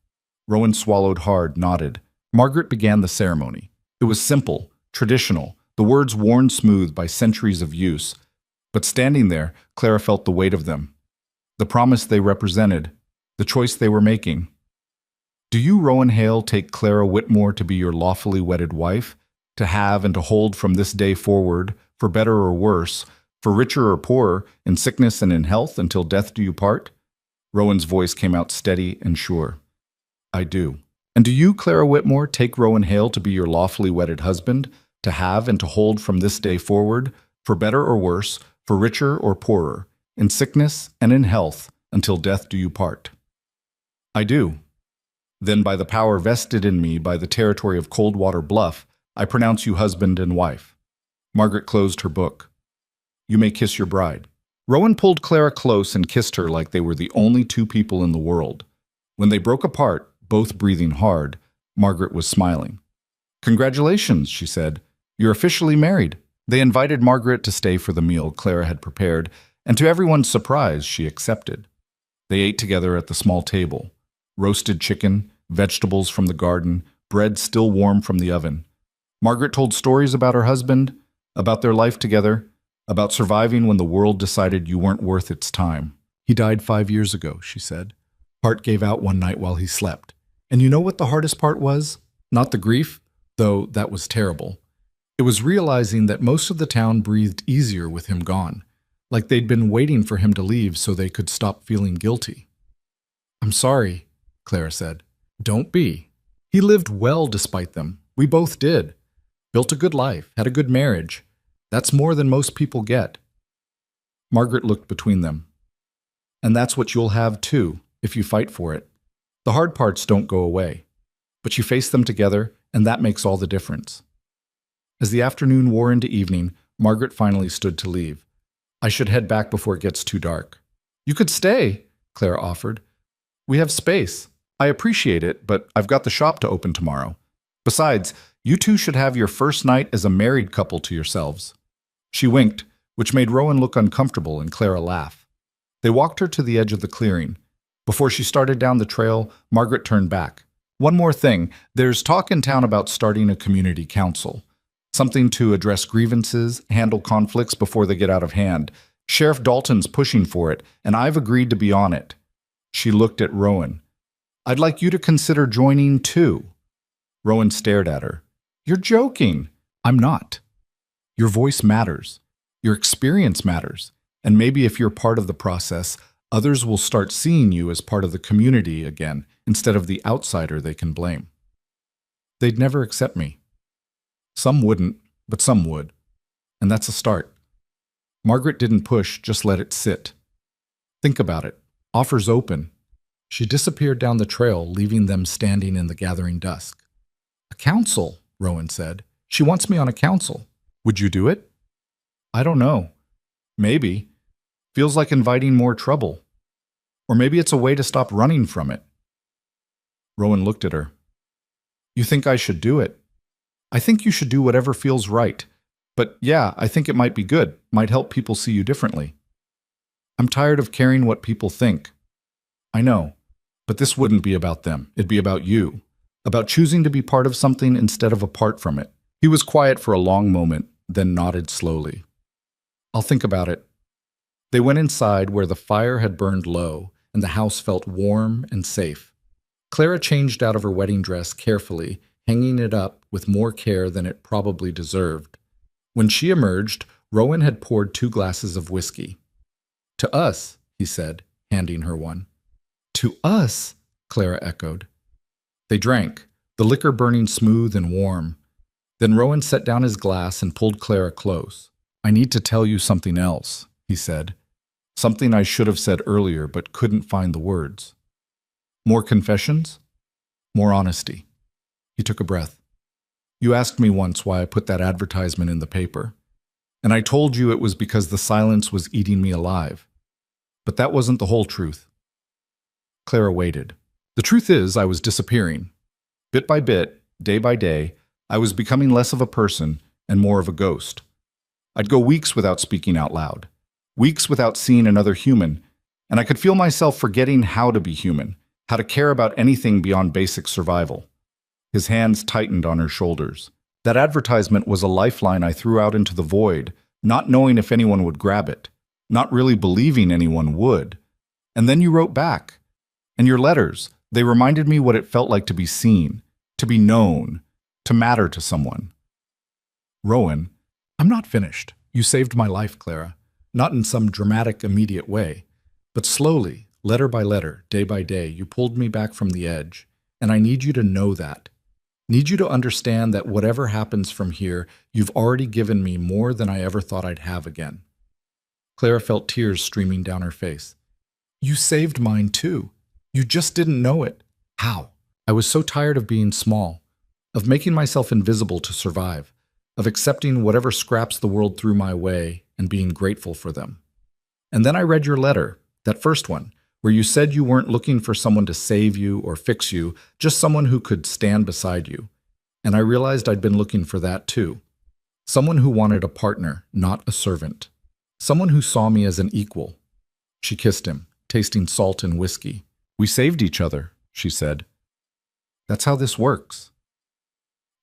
Rowan swallowed hard, nodded. Margaret began the ceremony. It was simple, traditional, the words worn smooth by centuries of use. But standing there, Clara felt the weight of them. The promise they represented, the choice they were making. "Do you, Rowan Hale, take Clara Whitmore to be your lawfully wedded wife, to have and to hold from this day forward, for better or worse, for richer or poorer, in sickness and in health, until death do you part?" Rowan's voice came out steady and sure. "I do." "And do you, Clara Whitmore, take Rowan Hale to be your lawfully wedded husband, to have and to hold from this day forward, for better or worse, for richer or poorer, in sickness and in health, until death do you part?" "I do." "Then by the power vested in me by the territory of Coldwater Bluff, I pronounce you husband and wife." Margaret closed her book. "You may kiss your bride." Rowan pulled Clara close and kissed her like they were the only two people in the world. When they broke apart, both breathing hard, Margaret was smiling. "Congratulations," she said. "You're officially married." They invited Margaret to stay for the meal Clara had prepared, and to everyone's surprise, she accepted. They ate together at the small table. Roasted chicken, vegetables from the garden, bread still warm from the oven. Margaret told stories about her husband, about their life together, about surviving when the world decided you weren't worth its time. "He died 5 years ago," she said. "Heart gave out one night while he slept. And you know what the hardest part was? Not the grief, though that was terrible. It was realizing that most of the town breathed easier with him gone, like they'd been waiting for him to leave so they could stop feeling guilty." "I'm sorry," Clara said. "Don't be. He lived well despite them. We both did. Built a good life, had a good marriage. That's more than most people get." Margaret looked between them. "And that's what you'll have too, if you fight for it. The hard parts don't go away, but you face them together, and that makes all the difference." As the afternoon wore into evening, Margaret finally stood to leave. "I should head back before it gets too dark." "You could stay," Clara offered. "We have space. I appreciate it, but I've got the shop to open tomorrow. Besides, you two should have your first night as a married couple to yourselves." She winked, which made Rowan look uncomfortable and Clara laugh. They walked her to the edge of the clearing. Before she started down the trail, Margaret turned back. "One more thing. There's talk in town about starting a community council. Something to address grievances, handle conflicts before they get out of hand. Sheriff Dalton's pushing for it, and I've agreed to be on it." She looked at Rowan. "I'd like you to consider joining too." Rowan stared at her. "You're joking." "I'm not. Your voice matters. Your experience matters. And maybe if you're part of the process, others will start seeing you as part of the community again, instead of the outsider they can blame." "They'd never accept me." "Some wouldn't, but some would. And that's a start." Margaret didn't push, just let it sit. "Think about it. Offers open." She disappeared down the trail, leaving them standing in the gathering dusk. "A council," Rowan said. "She wants me on a council. Would you do it?" "I don't know. Maybe. Feels like inviting more trouble. Or maybe it's a way to stop running from it." Rowan looked at her. You think I should do it? I think you should do whatever feels right. But yeah, I think it might be good, might help people see you differently. I'm tired of caring what people think. I know, but this wouldn't be about them. It'd be about you. About choosing to be part of something instead of apart from it. He was quiet for a long moment, then nodded slowly. I'll think about it. They went inside where the fire had burned low, and the house felt warm and safe. Clara changed out of her wedding dress carefully, hanging it up with more care than it probably deserved. When she emerged, Rowan had poured 2 glasses of whiskey. To us, he said, handing her one. To us, Clara echoed. They drank, the liquor burning smooth and warm. Then Rowan set down his glass and pulled Clara close. I need to tell you something else, he said. Something I should have said earlier but couldn't find the words. More confessions? More honesty. He took a breath. You asked me once why I put that advertisement in the paper. And I told you it was because the silence was eating me alive. But that wasn't the whole truth. Clara waited. The truth is, I was disappearing. Bit by bit, day by day, I was becoming less of a person and more of a ghost. I'd go weeks without speaking out loud, weeks without seeing another human, and I could feel myself forgetting how to be human, how to care about anything beyond basic survival. His hands tightened on her shoulders. That advertisement was a lifeline I threw out into the void, not knowing if anyone would grab it, not really believing anyone would. And then you wrote back. And your letters, they reminded me what it felt like to be seen, to be known, to matter to someone. Rowan, I'm not finished. You saved my life, Clara. Not in some dramatic, immediate way. But slowly, letter by letter, day by day, you pulled me back from the edge. And I need you to know that. Need you to understand that whatever happens from here, you've already given me more than I ever thought I'd have again. Clara felt tears streaming down her face. You saved mine too. You just didn't know it. How? I was so tired of being small, of making myself invisible to survive, of accepting whatever scraps the world threw my way and being grateful for them. And then I read your letter, that first one, where you said you weren't looking for someone to save you or fix you, just someone who could stand beside you. And I realized I'd been looking for that too. Someone who wanted a partner, not a servant. Someone who saw me as an equal. She kissed him, tasting salt and whiskey. We saved each other, she said. That's how this works.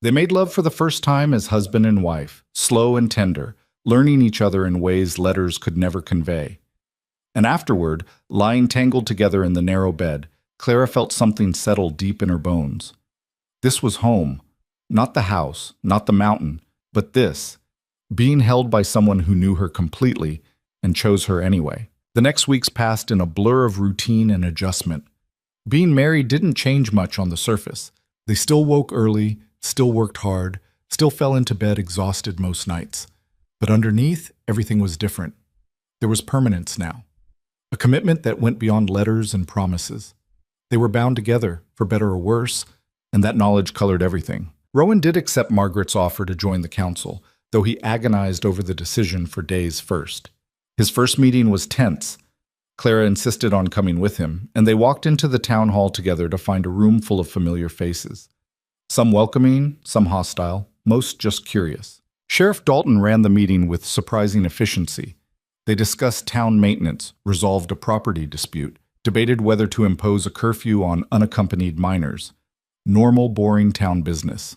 They made love for the first time as husband and wife, slow and tender, learning each other in ways letters could never convey. And afterward, lying tangled together in the narrow bed, Clara felt something settle deep in her bones. This was home, not the house, not the mountain, but this, being held by someone who knew her completely and chose her anyway. The next weeks passed in a blur of routine and adjustment. Being married didn't change much on the surface. They still woke early, still worked hard, still fell into bed exhausted most nights. But underneath, everything was different. There was permanence now. A commitment that went beyond letters and promises. They were bound together, for better or worse, and that knowledge colored everything. Rowan did accept Margaret's offer to join the council, though he agonized over the decision for days first. His first meeting was tense. Clara insisted on coming with him, and they walked into the town hall together to find a room full of familiar faces. Some welcoming, some hostile, most just curious. Sheriff Dalton ran the meeting with surprising efficiency. They discussed town maintenance, resolved a property dispute, debated whether to impose a curfew on unaccompanied minors. Normal, boring town business.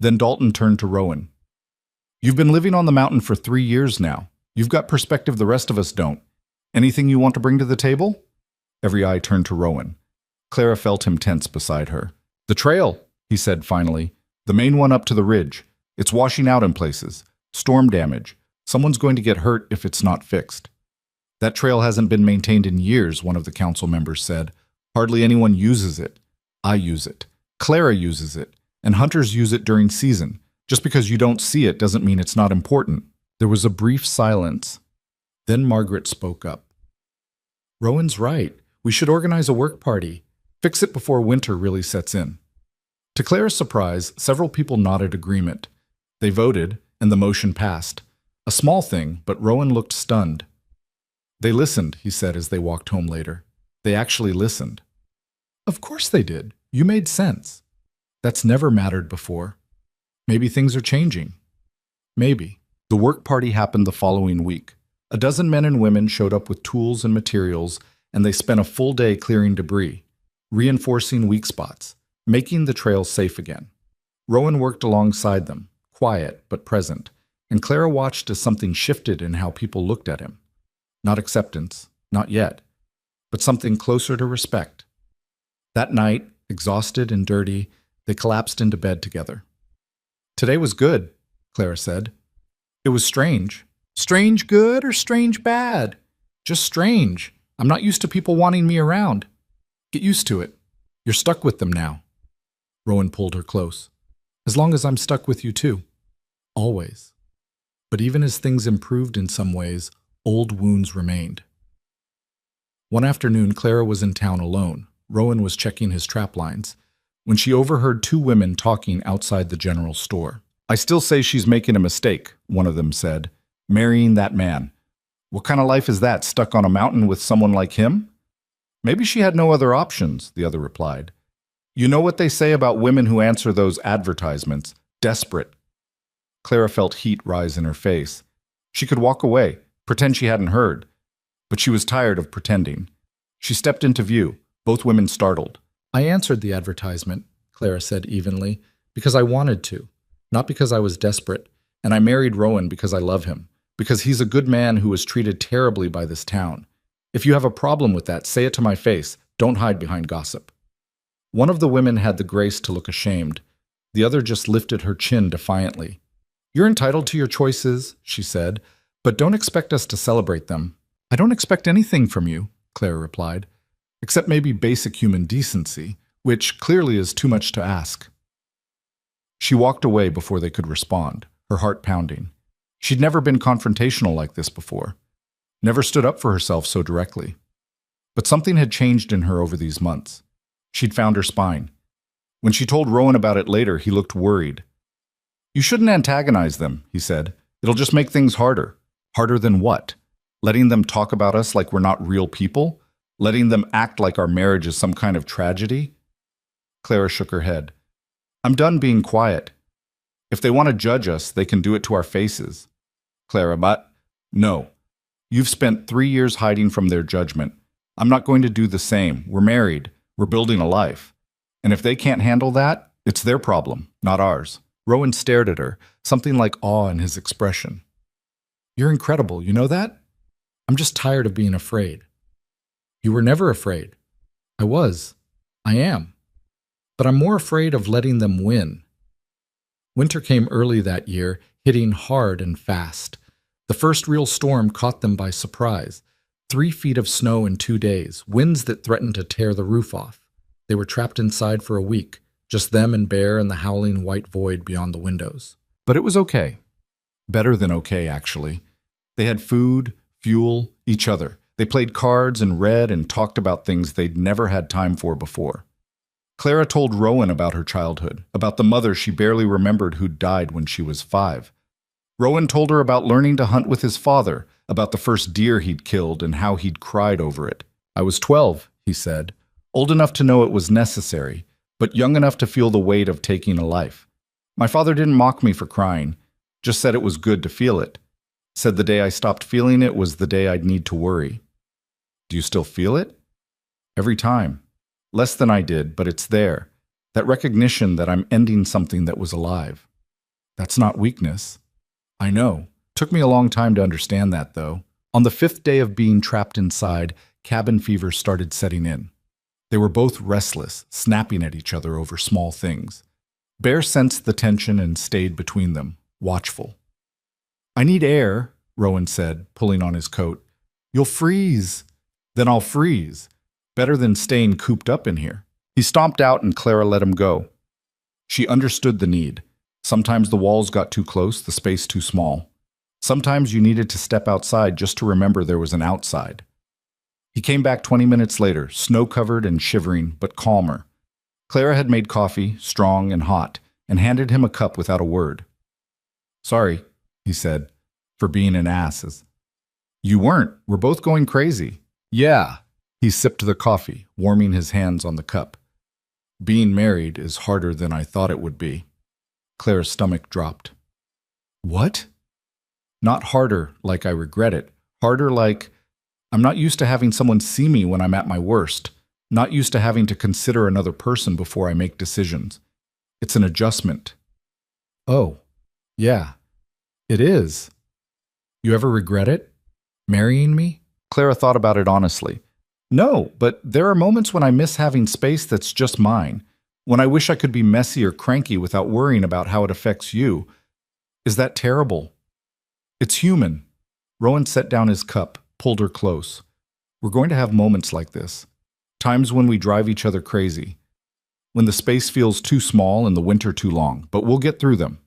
Then Dalton turned to Rowan. You've been living on the mountain for 3 years now. You've got perspective the rest of us don't. Anything you want to bring to the table? Every eye turned to Rowan. Clara felt him tense beside her. The trail, he said finally. The main one up to the ridge. It's washing out in places. Storm damage. Someone's going to get hurt if it's not fixed. That trail hasn't been maintained in years, one of the council members said. Hardly anyone uses it. I use it. Clara uses it. And hunters use it during season. Just because you don't see it doesn't mean it's not important. There was a brief silence. Then Margaret spoke up. Rowan's right. We should organize a work party. Fix it before winter really sets in. To Clara's surprise, several people nodded agreement. They voted, and the motion passed. A small thing, but Rowan looked stunned. They listened, he said as they walked home later. They actually listened. Of course they did. You made sense. That's never mattered before. Maybe things are changing. Maybe. The work party happened the following week. A dozen men and women showed up with tools and materials, and they spent a full day clearing debris, reinforcing weak spots, making the trail safe again. Rowan worked alongside them, quiet but present, and Clara watched as something shifted in how people looked at him. Not acceptance, not yet, but something closer to respect. That night, exhausted and dirty, they collapsed into bed together. "Today was good," Clara said. "It was strange. Strange good or strange bad? Just strange. I'm not used to people wanting me around. Get used to it. You're stuck with them now." Rowan pulled her close. "As long as I'm stuck with you too. Always." But even as things improved in some ways, old wounds remained. One afternoon, Clara was in town alone. Rowan was checking his trap lines when she overheard two women talking outside the general store. "I still say she's making a mistake," one of them said. "Marrying that man. What kind of life is that, stuck on a mountain with someone like him?" "Maybe she had no other options," the other replied. "You know what they say about women who answer those advertisements. Desperate." Clara felt heat rise in her face. She could walk away, pretend she hadn't heard, but she was tired of pretending. She stepped into view, both women startled. "I answered the advertisement," Clara said evenly, "because I wanted to, not because I was desperate, and I married Rowan because I love him, because he's a good man who was treated terribly by this town. If you have a problem with that, say it to my face. Don't hide behind gossip." One of the women had the grace to look ashamed. The other just lifted her chin defiantly. "You're entitled to your choices," she said, "but don't expect us to celebrate them." "I don't expect anything from you," Clara replied, "except maybe basic human decency, which clearly is too much to ask." She walked away before they could respond, her heart pounding. She'd never been confrontational like this before, never stood up for herself so directly. But something had changed in her over these months. She'd found her spine. When she told Rowan about it later, he looked worried. "You shouldn't antagonize them," he said. "It'll just make things harder." "Harder than what? Letting them talk about us like we're not real people? Letting them act like our marriage is some kind of tragedy?" Clara shook her head. "I'm done being quiet. If they want to judge us, they can do it to our faces." "Clara, but..." "No. You've spent 3 years hiding from their judgment. I'm not going to do the same. We're married. We're building a life. And if they can't handle that, it's their problem, not ours." Rowan stared at her, something like awe in his expression. "You're incredible, you know that? I'm just tired of being afraid." "You were never afraid." "I was. I am. But I'm more afraid of letting them win." Winter came early that year, hitting hard and fast. The first real storm caught them by surprise. 3 feet of snow in 2 days, winds that threatened to tear the roof off. They were trapped inside for a week, just them and Bear and the howling white void beyond the windows. But it was okay. Better than okay, actually. They had food, fuel, each other. They played cards and read and talked about things they'd never had time for before. Clara told Rowan about her childhood, about the mother she barely remembered who'd died when she was 5. Rowan told her about learning to hunt with his father, about the first deer he'd killed and how he'd cried over it. "I was 12, he said, old enough to know it was necessary, but young enough to feel the weight of taking a life. My father didn't mock me for crying, just said it was good to feel it. Said the day I stopped feeling it was the day I'd need to worry." "Do you still feel it?" "Every time. Less than I did, but it's there. That recognition that I'm ending something that was alive. That's not weakness." "I know. Took me a long time to understand that, though." On the 5th day of being trapped inside, cabin fever started setting in. They were both restless, snapping at each other over small things. Bear sensed the tension and stayed between them, watchful. "I need air," Rowan said, pulling on his coat. "You'll freeze." "Then I'll freeze. Better than staying cooped up in here." He stomped out and Clara let him go. She understood the need. Sometimes the walls got too close, the space too small. Sometimes you needed to step outside just to remember there was an outside. He came back 20 minutes later, snow-covered and shivering, but calmer. Clara had made coffee, strong and hot, and handed him a cup without a word. "Sorry," he said, "for being an ass." "You weren't. We're both going crazy." "Yeah." He sipped the coffee, warming his hands on the cup. Being married is harder than I thought it would be. Claire's stomach dropped. What? Not harder like I regret it. Harder like I'm not used to having someone see me when I'm at my worst. Not used to having to consider another person before I make decisions. It's an adjustment. Oh, yeah, it is. You ever regret it? Marrying me? Clara thought about it honestly. No, but there are moments when I miss having space that's just mine. When I wish I could be messy or cranky without worrying about how it affects you. Is that terrible? It's human. Rowan set down his cup, pulled her close. We're going to have moments like this. Times when we drive each other crazy. When the space feels too small and the winter too long, but we'll get through them.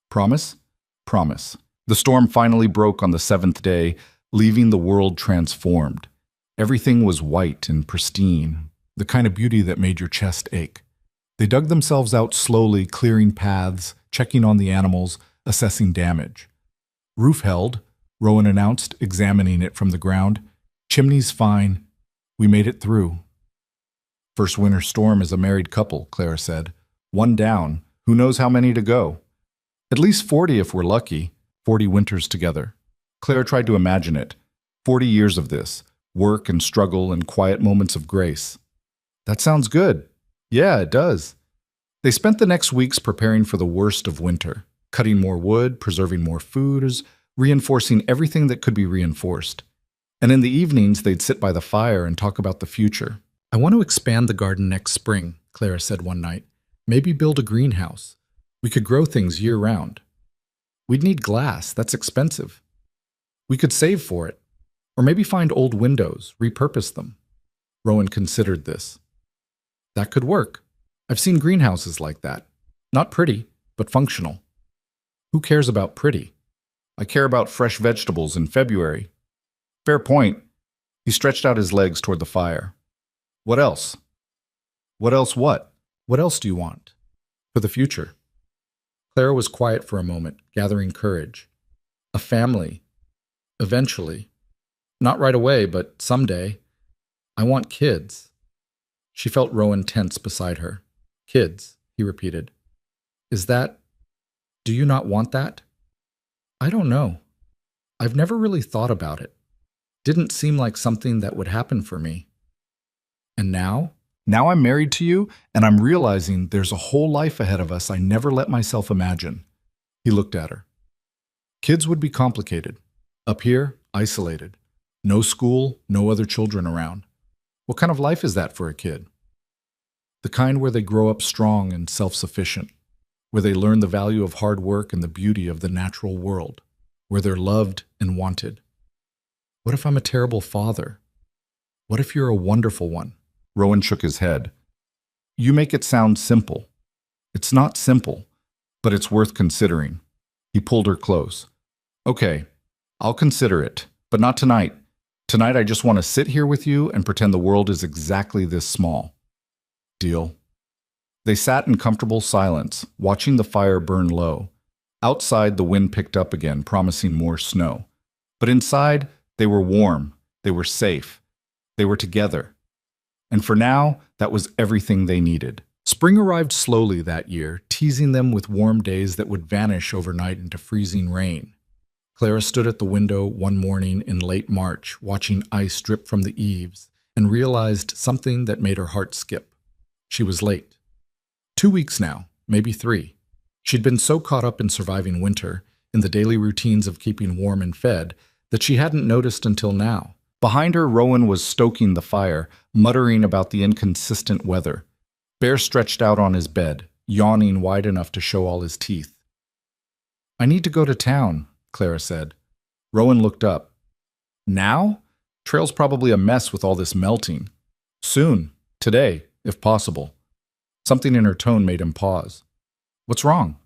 Promise? Promise. The storm finally broke on the 7th day, leaving the world transformed. Everything was white and pristine, the kind of beauty that made your chest ache. They dug themselves out slowly, clearing paths, checking on the animals, assessing damage. Roof held, Rowan announced, examining it from the ground. Chimney's fine. We made it through. First winter storm as a married couple, Clara said. One down. Who knows how many to go? At least 40 if we're lucky. 40 winters together. Clara tried to imagine it. 40 years of this. Work and struggle and quiet moments of grace. That sounds good. Yeah, it does. They spent the next weeks preparing for the worst of winter. Cutting more wood, preserving more food, reinforcing everything that could be reinforced. And in the evenings, they'd sit by the fire and talk about the future. I want to expand the garden next spring, Clara said one night. Maybe build a greenhouse. We could grow things year-round. We'd need glass. That's expensive. We could save for it. Or maybe find old windows, repurpose them. Rowan considered this. That could work. I've seen greenhouses like that. Not pretty, but functional. Who cares about pretty? I care about fresh vegetables in February. Fair point. He stretched out his legs toward the fire. What else? What else what? What else do you want? For the future. Clara was quiet for a moment, gathering courage. A family. Eventually. Not right away, but someday. I want kids. She felt Rowan tense beside her. Kids, he repeated. Do you not want that? I don't know. I've never really thought about it. Didn't seem like something that would happen for me. And now? Now I'm married to you, and I'm realizing there's a whole life ahead of us I never let myself imagine. He looked at her. Kids would be complicated. Up here, isolated. No school, no other children around. What kind of life is that for a kid? The kind where they grow up strong and self-sufficient, where they learn the value of hard work and the beauty of the natural world, where they're loved and wanted. What if I'm a terrible father? What if you're a wonderful one? Rowan shook his head. You make it sound simple. It's not simple, but it's worth considering. He pulled her close. Okay, I'll consider it, but not tonight. Tonight I just want to sit here with you and pretend the world is exactly this small. Deal. They sat in comfortable silence, watching the fire burn low. Outside, the wind picked up again, promising more snow. But inside, they were warm, they were safe, they were together. And for now, that was everything they needed. Spring arrived slowly that year, teasing them with warm days that would vanish overnight into freezing rain. Clara stood at the window one morning in late March, watching ice drip from the eaves, and realized something that made her heart skip. She was late. 2 weeks now, maybe 3. She'd been so caught up in surviving winter, in the daily routines of keeping warm and fed, that she hadn't noticed until now. Behind her, Rowan was stoking the fire, muttering about the inconsistent weather. Bear stretched out on his bed, yawning wide enough to show all his teeth. I need to go to town, Clara said. Rowan looked up. Now? Trail's probably a mess with all this melting. Soon. Today, if possible. Something in her tone made him pause. What's wrong?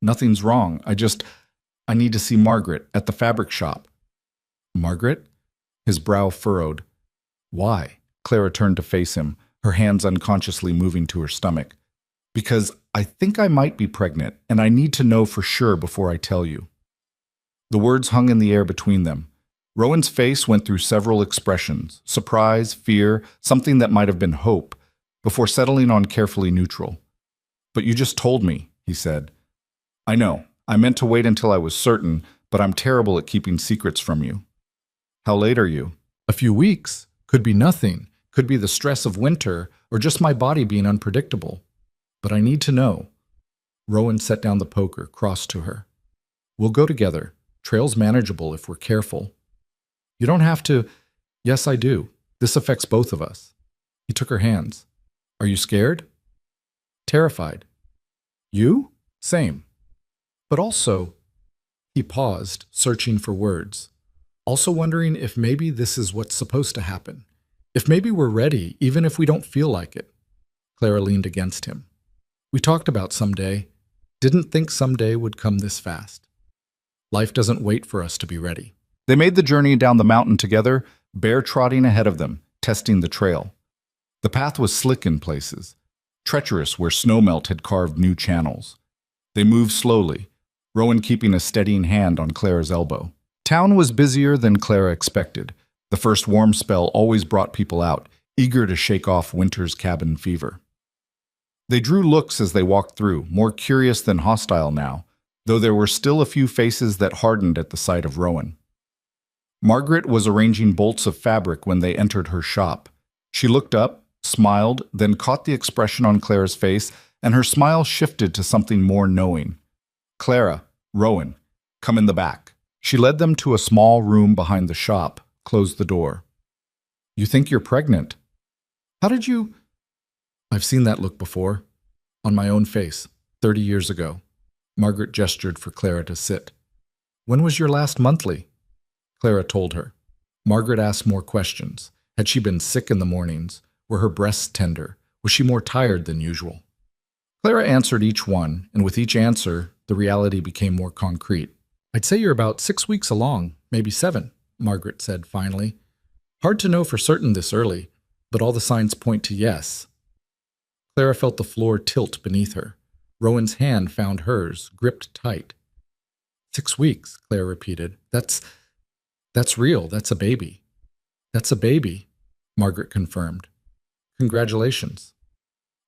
Nothing's wrong. I need to see Margaret at the fabric shop. Margaret? His brow furrowed. Why? Clara turned to face him, her hands unconsciously moving to her stomach. Because I think I might be pregnant, and I need to know for sure before I tell you. The words hung in the air between them. Rowan's face went through several expressions, surprise, fear, something that might have been hope, before settling on carefully neutral. "But you just told me," he said. "I know. I meant to wait until I was certain, but I'm terrible at keeping secrets from you." "How late are you?" "A few weeks. Could be nothing. Could be the stress of winter, or just my body being unpredictable. But I need to know." Rowan set down the poker, crossed to her. "We'll go together. Trail's manageable if we're careful." "You don't have to." "Yes, I do. This affects both of us." He took her hands. "Are you scared?" "Terrified." "You?" "Same. But also," he paused, searching for words, "also wondering if maybe this is what's supposed to happen. If maybe we're ready, even if we don't feel like it." Clara leaned against him. "We talked about someday. Didn't think someday would come this fast. Life doesn't wait for us to be ready." They made the journey down the mountain together, bear trotting ahead of them, testing the trail. The path was slick in places, treacherous where snowmelt had carved new channels. They moved slowly, Rowan keeping a steadying hand on Clara's elbow. Town was busier than Clara expected. The first warm spell always brought people out, eager to shake off winter's cabin fever. They drew looks as they walked through, more curious than hostile now, though there were still a few faces that hardened at the sight of Rowan. Margaret was arranging bolts of fabric when they entered her shop. She looked up, smiled, then caught the expression on Clara's face, and her smile shifted to something more knowing. "Clara, Rowan, come in the back." She led them to a small room behind the shop, closed the door. "You think you're pregnant?" "How did you—" "I've seen that look before. On my own face, 30 years ago." Margaret gestured for Clara to sit. "When was your last monthly?" Clara told her. Margaret asked more questions. Had she been sick in the mornings? Were her breasts tender? Was she more tired than usual? Clara answered each one, and with each answer, the reality became more concrete. "I'd say you're about 6 weeks along, maybe 7, Margaret said finally. "Hard to know for certain this early, but all the signs point to yes." Clara felt the floor tilt beneath her. Rowan's hand found hers, gripped tight. 6 weeks, Clara repeated. That's real. That's a baby." "That's a baby," Margaret confirmed. "Congratulations."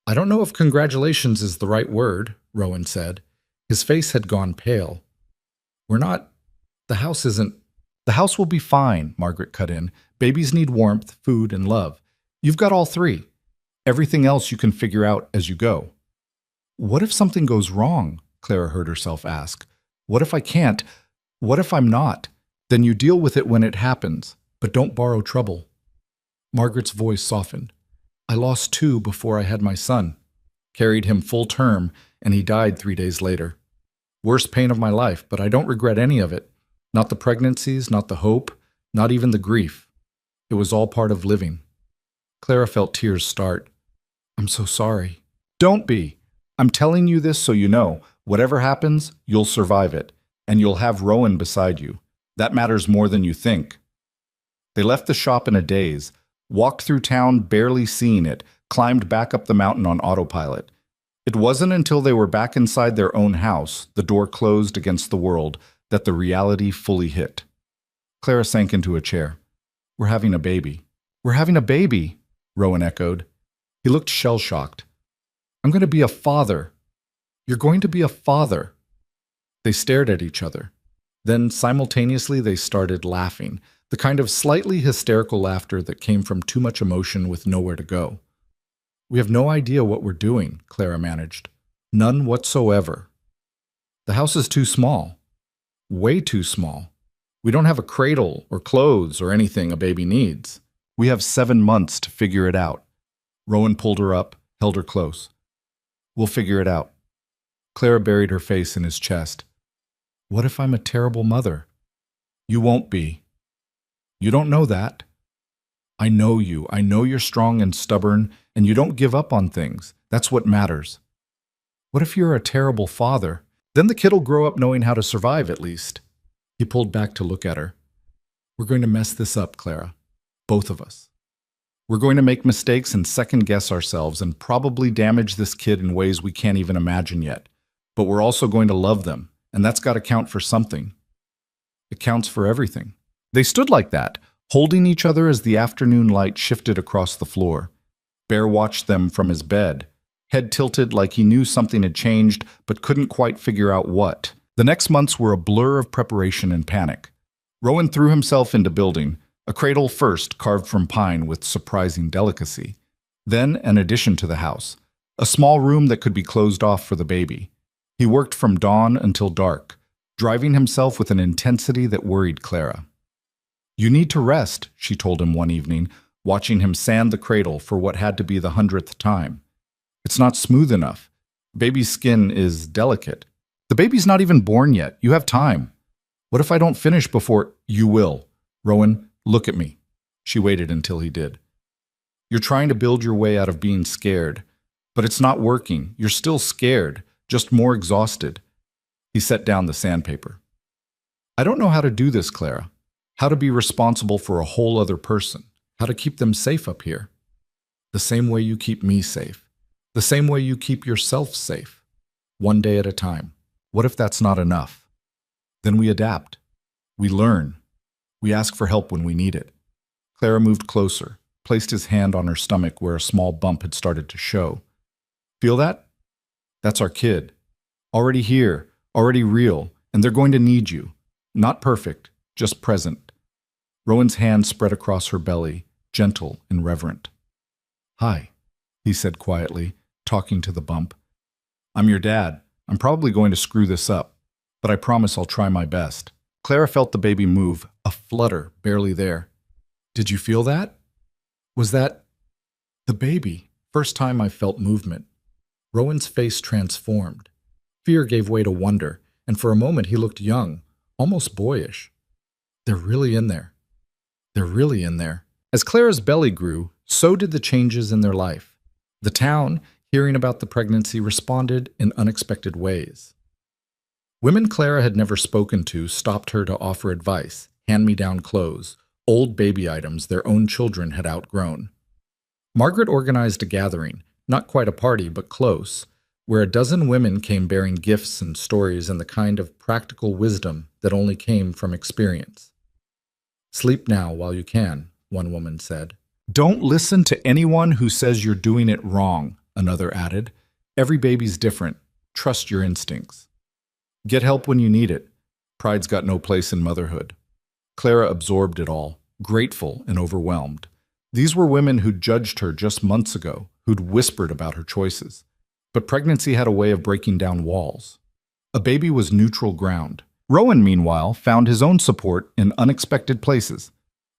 "I don't know if congratulations is the right word," Rowan said. His face had gone pale. "We're not— the house isn't—" "The house will be fine," Margaret cut in. "Babies need warmth, food, and love. You've got all 3. Everything else you can figure out as you go." "What if something goes wrong?" Clara heard herself ask. "What if I can't? What if I'm not? Then you deal with it when it happens, but don't borrow trouble." Margaret's voice softened. "I lost 2 before I had my son. Carried him full term, and he died 3 days later. Worst pain of my life, but I don't regret any of it. Not the pregnancies, not the hope, not even the grief. It was all part of living." Clara felt tears start. "I'm so sorry." "Don't be. I'm telling you this so you know, whatever happens, you'll survive it, and you'll have Rowan beside you. That matters more than you think." They left the shop in a daze, walked through town barely seeing it, climbed back up the mountain on autopilot. It wasn't until they were back inside their own house, the door closed against the world, that the reality fully hit. Clara sank into a chair. "We're having a baby." "We're having a baby," Rowan echoed. He looked shell-shocked. "I'm going to be a father." "You're going to be a father." They stared at each other. Then, simultaneously, they started laughing, the kind of slightly hysterical laughter that came from too much emotion with nowhere to go. "We have no idea what we're doing," Clara managed. "None whatsoever. The house is too small. Way too small. We don't have a cradle or clothes or anything a baby needs. We have 7 months to figure it out." Rowan pulled her up, held her close. "We'll figure it out." Clara buried her face in his chest. "What if I'm a terrible mother?" "You won't be. You don't know that. I know you. I know you're strong and stubborn, and you don't give up on things. That's what matters." "What if you're a terrible father? Then the kid'll grow up knowing how to survive, at least." He pulled back to look at her. "We're going to mess this up, Clara. Both of us. We're going to make mistakes and second-guess ourselves and probably damage this kid in ways we can't even imagine yet. But we're also going to love them, and that's got to count for something. It counts for everything." They stood like that, holding each other as the afternoon light shifted across the floor. Bear watched them from his bed, head tilted like he knew something had changed but couldn't quite figure out what. The next months were a blur of preparation and panic. Rowan threw himself into building, a cradle first carved from pine with surprising delicacy. Then an addition to the house, a small room that could be closed off for the baby. He worked from dawn until dark, driving himself with an intensity that worried Clara. "You need to rest," she told him one evening, watching him sand the cradle for what had to be the 100th time. "It's not smooth enough. Baby's skin is delicate. The baby's not even born yet. You have time. What if I don't finish before—" "You will. Rowan, look at me." She waited until he did. "You're trying to build your way out of being scared, but it's not working. You're still scared, just more exhausted." He set down the sandpaper. "I don't know how to do this, Clara. How to be responsible for a whole other person. How to keep them safe up here. The same way you keep me safe. The same way you keep yourself safe. One day at a time. What if that's not enough? Then we adapt. We learn. We ask for help when we need it." Clara moved closer, placed his hand on her stomach where a small bump had started to show. "Feel that? That's our kid. Already here, already real, and they're going to need you. Not perfect, just present." Rowan's hand spread across her belly, gentle and reverent. "Hi," he said quietly, talking to the bump. "I'm your dad. I'm probably going to screw this up, but I promise I'll try my best." Clara felt the baby move, a flutter barely there. "Did you feel that? Was that—" "The baby. First time I felt movement." Rowan's face transformed. Fear gave way to wonder, and for a moment he looked young, almost boyish. "They're really in there. They're really in there." As Clara's belly grew, so did the changes in their life. The town, hearing about the pregnancy, responded in unexpected ways. Women Clara had never spoken to stopped her to offer advice, hand-me-down clothes, old baby items their own children had outgrown. Margaret organized a gathering, not quite a party but close, where a dozen women came bearing gifts and stories and the kind of practical wisdom that only came from experience. "Sleep now while you can," one woman said. "Don't listen to anyone who says you're doing it wrong," another added. "Every baby's different. Trust your instincts. Get help when you need it. Pride's got no place in motherhood." Clara absorbed it all, grateful and overwhelmed. These were women who'd judged her just months ago, who'd whispered about her choices. But pregnancy had a way of breaking down walls. A baby was neutral ground. Rowan, meanwhile, found his own support in unexpected places.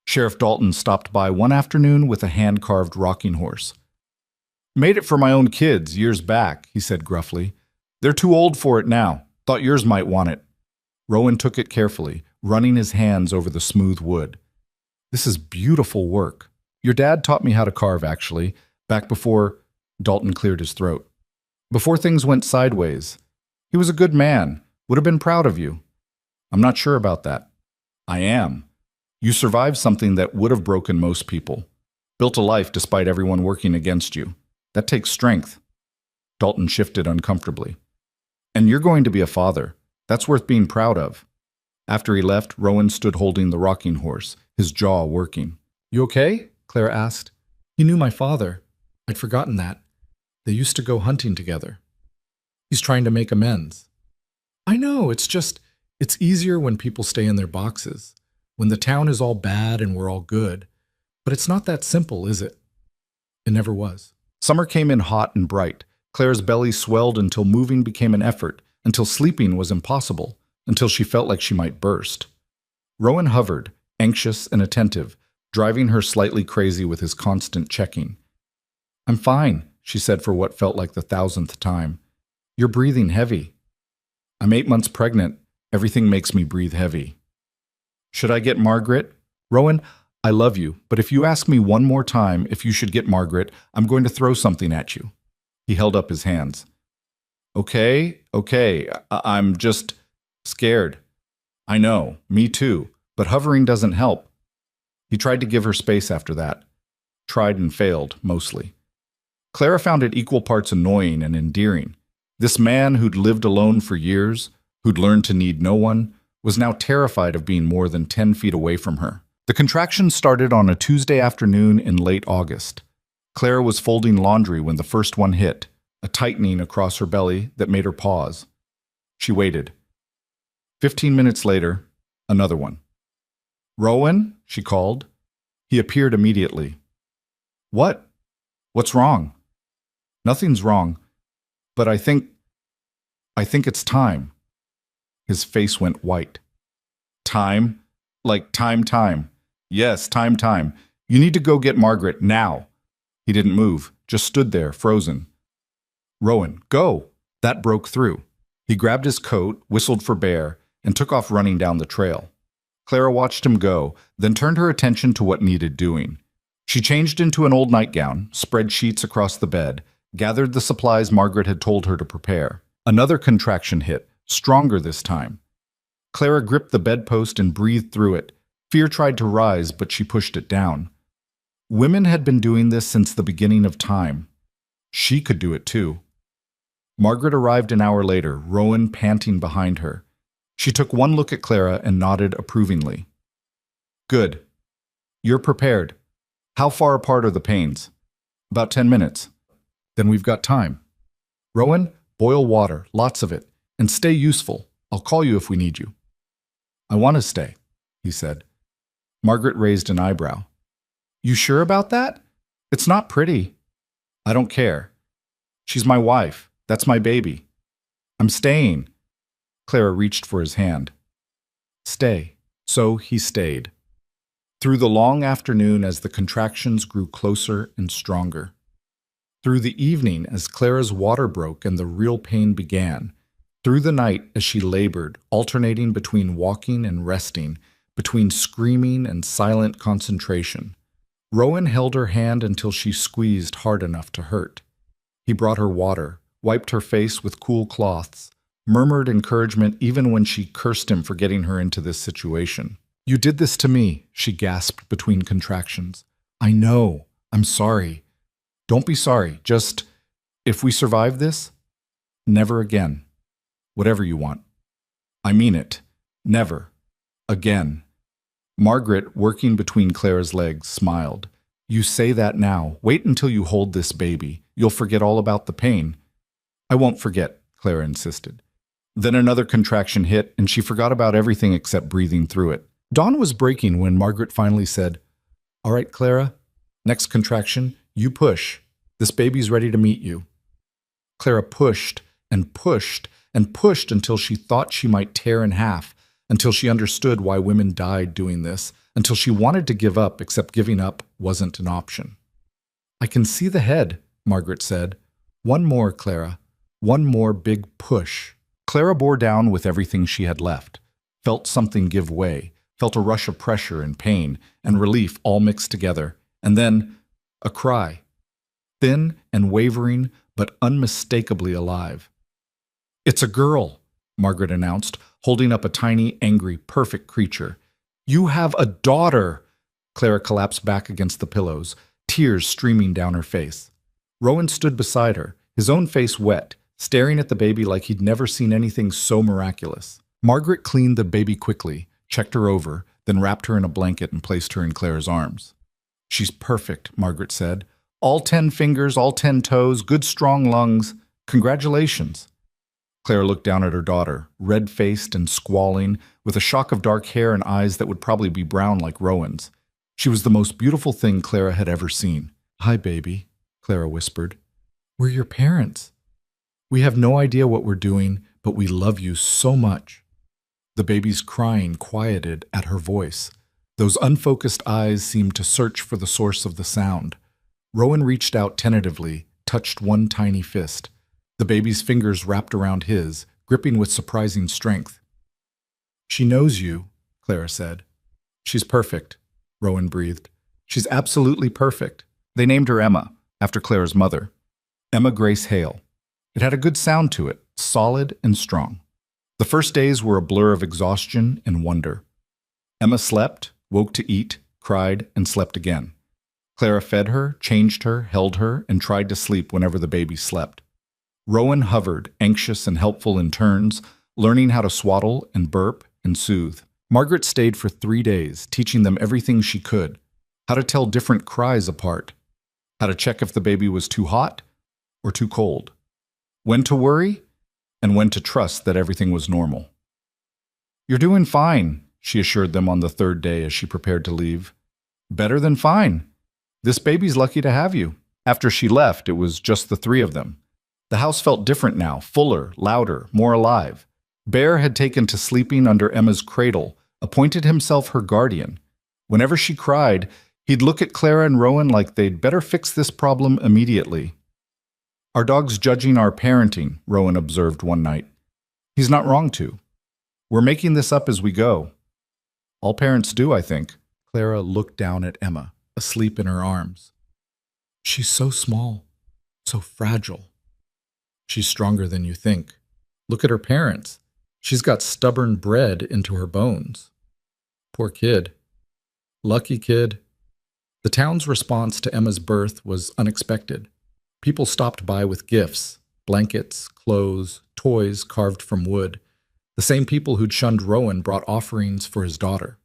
Sheriff Dalton stopped by one afternoon with a hand-carved rocking horse. "Made it for my own kids years back," he said gruffly. "They're too old for it now. Thought yours might want it." Rowan took it carefully, running his hands over the smooth wood. "This is beautiful work. Your dad taught me how to carve, actually, back before—" Dalton cleared his throat. "Before things went sideways. He was a good man. Would have been proud of you." "I'm not sure about that." "I am. You survived something that would have broken most people. Built a life despite everyone working against you. That takes strength." Dalton shifted uncomfortably. "And you're going to be a father. That's worth being proud of." After he left, Rowan stood holding the rocking horse, his jaw working. "You okay?" Clara asked. "He knew my father. I'd forgotten that. They used to go hunting together. He's trying to make amends." "I know, it's easier when people stay in their boxes. When the town is all bad and we're all good. But it's not that simple, is it?" It never was. Summer came in hot and bright. Clara's belly swelled until moving became an effort, until sleeping was impossible, until she felt like she might burst. Rowan hovered, anxious and attentive, driving her slightly crazy with his constant checking. "I'm fine," she said for what felt like the 1,000th time. "You're breathing heavy." "I'm 8 months pregnant. Everything makes me breathe heavy." "Should I get Margaret?" "Rowan, I love you, but if you ask me one more time if you should get Margaret, I'm going to throw something at you." He held up his hands. Okay, I'm just scared. I know, me too, but hovering doesn't help." He tried to give her space after that. Tried and failed, mostly. Clara found it equal parts annoying and endearing. This man who'd lived alone for years, who'd learned to need no one, was now terrified of being more than 10 feet away from her. The contractions started on a Tuesday afternoon in late August. Clara was folding laundry when the first one hit, a tightening across her belly that made her pause. She waited. 15 minutes later, another one. "Rowan?" she called. He appeared immediately. "What? What's wrong?" "Nothing's wrong, but I think it's time." His face went white. "Time? Like time. Yes, time. You need to go get Margaret, now." He didn't move, just stood there, frozen. "Rowan, go!" That broke through. He grabbed his coat, whistled for Bear, and took off running down the trail. Clara watched him go, then turned her attention to what needed doing. She changed into an old nightgown, spread sheets across the bed, gathered the supplies Margaret had told her to prepare. Another contraction hit, stronger this time. Clara gripped the bedpost and breathed through it. Fear tried to rise, but she pushed it down. Women had been doing this since the beginning of time. She could do it too. Margaret arrived an hour later, Rowan panting behind her. She took one look at Clara and nodded approvingly. "Good. You're prepared. How far apart are the pains?" "About 10 minutes. "Then we've got time. Rowan, boil water, lots of it, and stay useful. I'll call you if we need you." "I want to stay," he said. Margaret raised an eyebrow. "You sure about that? It's not pretty." "I don't care. She's my wife. That's my baby. I'm staying." Clara reached for his hand. "Stay." So he stayed. Through the long afternoon as the contractions grew closer and stronger. Through the evening as Clara's water broke and the real pain began. Through the night as she labored, alternating between walking and resting, between screaming and silent concentration. Rowan held her hand until she squeezed hard enough to hurt. He brought her water, wiped her face with cool cloths, murmured encouragement even when she cursed him for getting her into this situation. "You did this to me," she gasped between contractions. "I know. I'm sorry." "Don't be sorry. Just, if we survive this, never again. Whatever you want." "I mean it. Never. Again." Margaret, working between Clara's legs, smiled. "You say that now. Wait until you hold this baby. You'll forget all about the pain." "I won't forget," Clara insisted. Then another contraction hit, and she forgot about everything except breathing through it. Dawn was breaking when Margaret finally said, "All right, Clara, next contraction, you push. This baby's ready to meet you." Clara pushed and pushed and pushed until she thought she might tear in half, until she understood why women died doing this, until she wanted to give up, except giving up wasn't an option. "I can see the head," Margaret said. "One more, Clara. One more big push." Clara bore down with everything she had left, felt something give way, felt a rush of pressure and pain and relief all mixed together, and then a cry, thin and wavering but unmistakably alive. "It's a girl," Margaret announced, holding up a tiny, angry, perfect creature. "You have a daughter!" Clara collapsed back against the pillows, tears streaming down her face. Rowan stood beside her, his own face wet, staring at the baby like he'd never seen anything so miraculous. Margaret cleaned the baby quickly, checked her over, then wrapped her in a blanket and placed her in Clara's arms. "She's perfect," Margaret said. "All 10 fingers, all 10 toes, good strong lungs. Congratulations." Clara looked down at her daughter, red-faced and squalling, with a shock of dark hair and eyes that would probably be brown like Rowan's. She was the most beautiful thing Clara had ever seen. "Hi, baby," Clara whispered. "We're your parents. We have no idea what we're doing, but we love you so much." The baby's crying quieted at her voice. Those unfocused eyes seemed to search for the source of the sound. Rowan reached out tentatively, touched one tiny fist. The baby's fingers wrapped around his, gripping with surprising strength. "She knows you," Clara said. "She's perfect," Rowan breathed. "She's absolutely perfect." They named her Emma, after Clara's mother. Emma Grace Hale. It had a good sound to it, solid and strong. The first days were a blur of exhaustion and wonder. Emma slept, woke to eat, cried, and slept again. Clara fed her, changed her, held her, and tried to sleep whenever the baby slept. Rowan hovered, anxious and helpful in turns, learning how to swaddle and burp and soothe. Margaret stayed for 3 days, teaching them everything she could, how to tell different cries apart, how to check if the baby was too hot or too cold, when to worry and when to trust that everything was normal. "You're doing fine," she assured them on the third day as she prepared to leave. "Better than fine. This baby's lucky to have you." After she left, it was just the three of them. The house felt different now, fuller, louder, more alive. Bear had taken to sleeping under Emma's cradle, appointed himself her guardian. Whenever she cried, he'd look at Clara and Rowan like they'd better fix this problem immediately. "Our dog's judging our parenting," Rowan observed one night. "He's not wrong to. We're making this up as we go." "All parents do, I think." Clara looked down at Emma, asleep in her arms. "She's so small, so fragile." "She's stronger than you think. Look at her parents. She's got stubborn bred into her bones." "Poor kid." "Lucky kid." The town's response to Emma's birth was unexpected. People stopped by with gifts, blankets, clothes, toys carved from wood. The same people who'd shunned Rowan brought offerings for his daughter.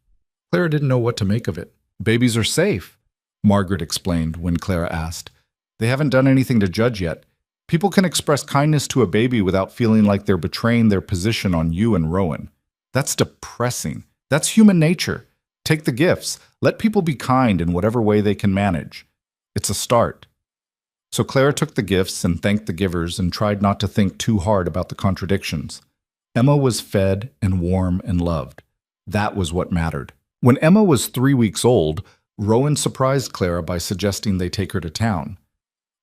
Clara didn't know what to make of it. "Babies are safe," Margaret explained when Clara asked. "They haven't done anything to judge yet. People can express kindness to a baby without feeling like they're betraying their position on you and Rowan. That's depressing. That's human nature. Take the gifts. Let people be kind in whatever way they can manage. It's a start." So Clara took the gifts and thanked the givers and tried not to think too hard about the contradictions. Emma was fed and warm and loved. That was what mattered. When Emma was 3 weeks old, Rowan surprised Clara by suggesting they take her to town.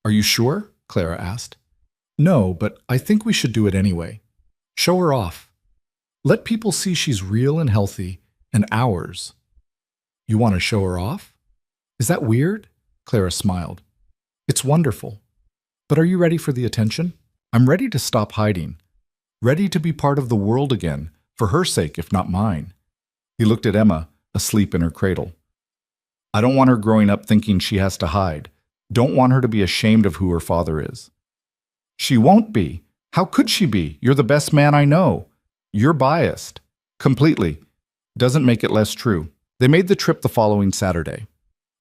"Are you sure?" Clara asked. "No, but I think we should do it anyway. Show her off. Let people see she's real and healthy and ours." "You want to show her off? Is that weird?" Clara smiled. "It's wonderful. But are you ready for the attention?" "I'm ready to stop hiding. Ready to be part of the world again, for her sake if not mine." He looked at Emma, asleep in her cradle. "I don't want her growing up thinking she has to hide. Don't want her to be ashamed of who her father is." "She won't be. How could she be? You're the best man I know." "You're biased." "Completely. Doesn't make it less true." They made the trip the following Saturday.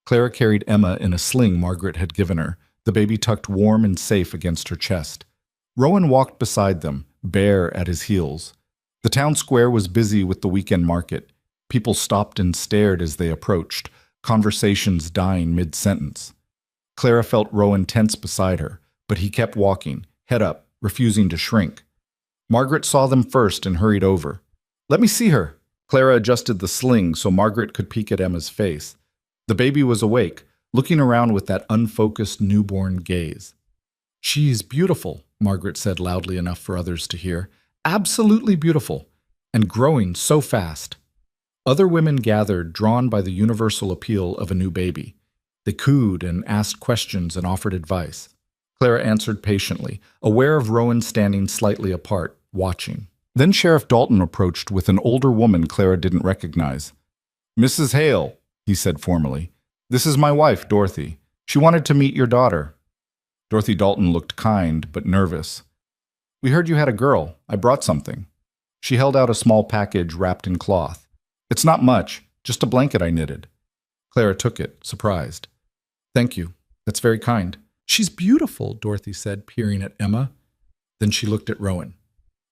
Clara carried Emma in a sling Margaret had given her, the baby tucked warm and safe against her chest. Rowan walked beside them, Bear at his heels. The town square was busy with the weekend market. People stopped and stared as they approached, conversations dying mid-sentence. Clara felt Rowan tense beside her, but he kept walking, head up, refusing to shrink. Margaret saw them first and hurried over. "Let me see her." Clara adjusted the sling so Margaret could peek at Emma's face. The baby was awake, looking around with that unfocused newborn gaze. "She's beautiful," Margaret said loudly enough for others to hear. "Absolutely beautiful, and growing so fast." Other women gathered, drawn by the universal appeal of a new baby. They cooed and asked questions and offered advice. Clara answered patiently, aware of Rowan standing slightly apart, watching. Then Sheriff Dalton approached with an older woman Clara didn't recognize. "Mrs. Hale," he said formally, "this is my wife, Dorothy. She wanted to meet your daughter." Dorothy Dalton looked kind but nervous. "We heard you had a girl. I brought something." She held out a small package wrapped in cloth. "It's not much, just a blanket I knitted." Clara took it, surprised. "Thank you. That's very kind." "She's beautiful," Dorothy said, peering at Emma. Then she looked at Rowan.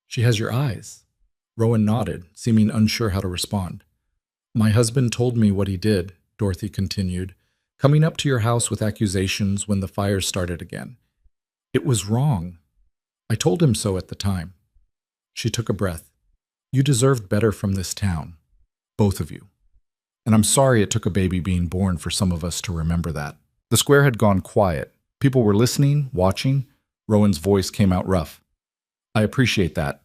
"She has your eyes." Rowan nodded, seeming unsure how to respond. "My husband told me what he did," Dorothy continued, "coming up to your house with accusations when the fires started again. It was wrong. I told him so at the time." She took a breath. "You deserved better from this town. Both of you. And I'm sorry it took a baby being born for some of us to remember that." The square had gone quiet. People were listening, watching. Rowan's voice came out rough. "I appreciate that.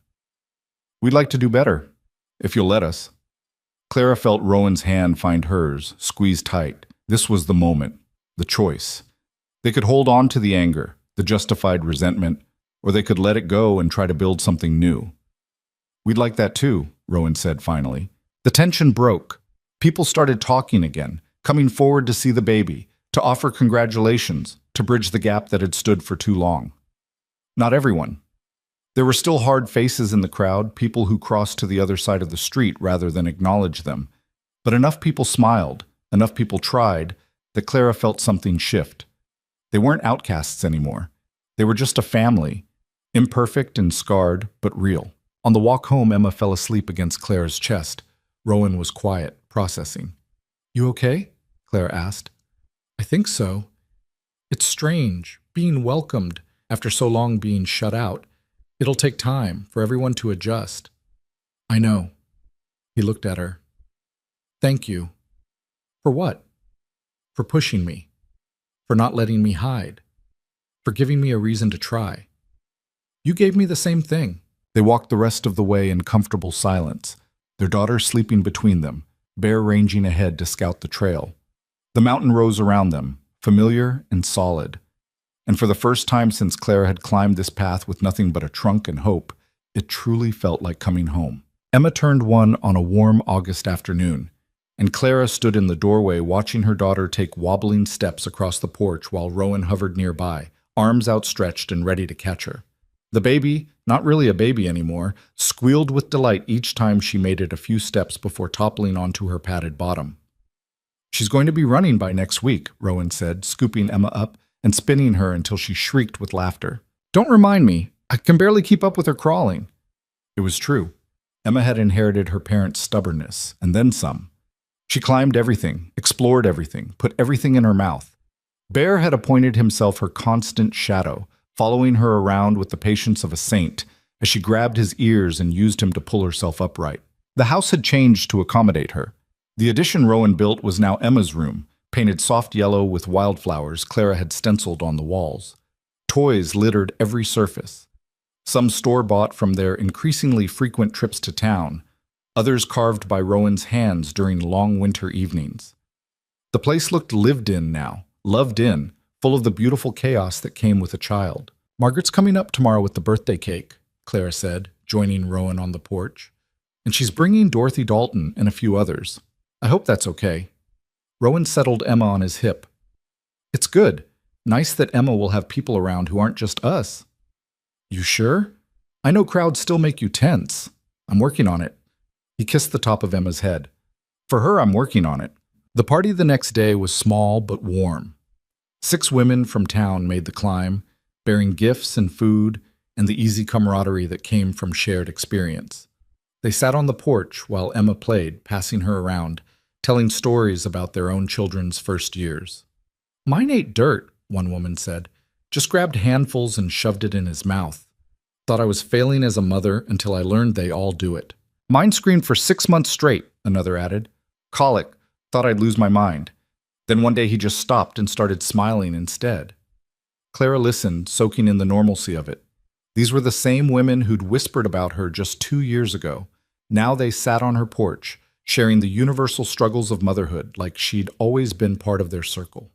We'd like to do better, if you'll let us." Clara felt Rowan's hand find hers, squeezed tight. This was the moment, the choice. They could hold on to the anger, the justified resentment, or they could let it go and try to build something new. "We'd like that too," Rowan said finally. The tension broke. People started talking again, coming forward to see the baby, to offer congratulations, to bridge the gap that had stood for too long. Not everyone. There were still hard faces in the crowd, people who crossed to the other side of the street rather than acknowledge them. But enough people smiled, enough people tried, that Clara felt something shift. They weren't outcasts anymore. They were just a family, imperfect and scarred, but real. On the walk home, Emma fell asleep against Claire's chest. Rowan was quiet, processing. "You okay?" Claire asked. "I think so. It's strange, being welcomed after so long being shut out. It'll take time for everyone to adjust." "I know." He looked at her. "Thank you." "For what?" "For pushing me. For not letting me hide. For giving me a reason to try. You gave me the same thing." They walked the rest of the way in comfortable silence, their daughter sleeping between them, Bear ranging ahead to scout the trail. The mountain rose around them, familiar and solid. And for the first time since Claire had climbed this path with nothing but a trunk and hope, it truly felt like coming home. Emma turned one on a warm August afternoon, and Clara stood in the doorway watching her daughter take wobbling steps across the porch while Rowan hovered nearby, arms outstretched and ready to catch her. The baby, not really a baby anymore, squealed with delight each time she made it a few steps before toppling onto her padded bottom. "She's going to be running by next week," Rowan said, scooping Emma up and spinning her until she shrieked with laughter. "Don't remind me. I can barely keep up with her crawling." It was true. Emma had inherited her parents' stubbornness, and then some. She climbed everything, explored everything, put everything in her mouth. Bear had appointed himself her constant shadow, following her around with the patience of a saint as she grabbed his ears and used him to pull herself upright. The house had changed to accommodate her. The addition Rowan built was now Emma's room, painted soft yellow with wildflowers Clara had stenciled on the walls. Toys littered every surface. Some store-bought from their increasingly frequent trips to town, others carved by Rowan's hands during long winter evenings. The place looked lived in now, loved in, full of the beautiful chaos that came with a child. "Margaret's coming up tomorrow with the birthday cake," Clara said, joining Rowan on the porch. "And she's bringing Dorothy Dalton and a few others. I hope that's okay." Rowan settled Emma on his hip. "It's good. Nice that Emma will have people around who aren't just us." "You sure? I know crowds still make you tense. I'm working on it." He kissed the top of Emma's head. "For her, I'm working on it." The party the next day was small but warm. 6 women from town made the climb, bearing gifts and food and the easy camaraderie that came from shared experience. They sat on the porch while Emma played, passing her around, telling stories about their own children's first years. "Mine ate dirt," one woman said. "Just grabbed handfuls and shoved it in his mouth. Thought I was failing as a mother until I learned they all do it." "Mine screamed for 6 months straight," another added. "Colic. Thought I'd lose my mind. Then one day he just stopped and started smiling instead." Clara listened, soaking in the normalcy of it. These were the same women who'd whispered about her just 2 years ago. Now they sat on her porch, sharing the universal struggles of motherhood like she'd always been part of their circle.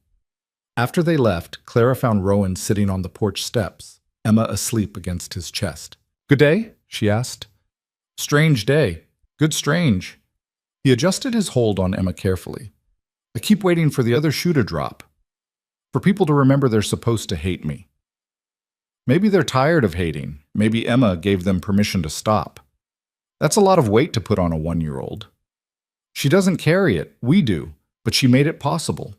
After they left, Clara found Rowan sitting on the porch steps, Emma asleep against his chest. "Good day?" she asked. "Strange day. Good strange." He adjusted his hold on Emma carefully. "I keep waiting for the other shoe to drop. For people to remember they're supposed to hate me. Maybe they're tired of hating. Maybe Emma gave them permission to stop. That's a lot of weight to put on a 1-year-old. She doesn't carry it. We do. But she made it possible."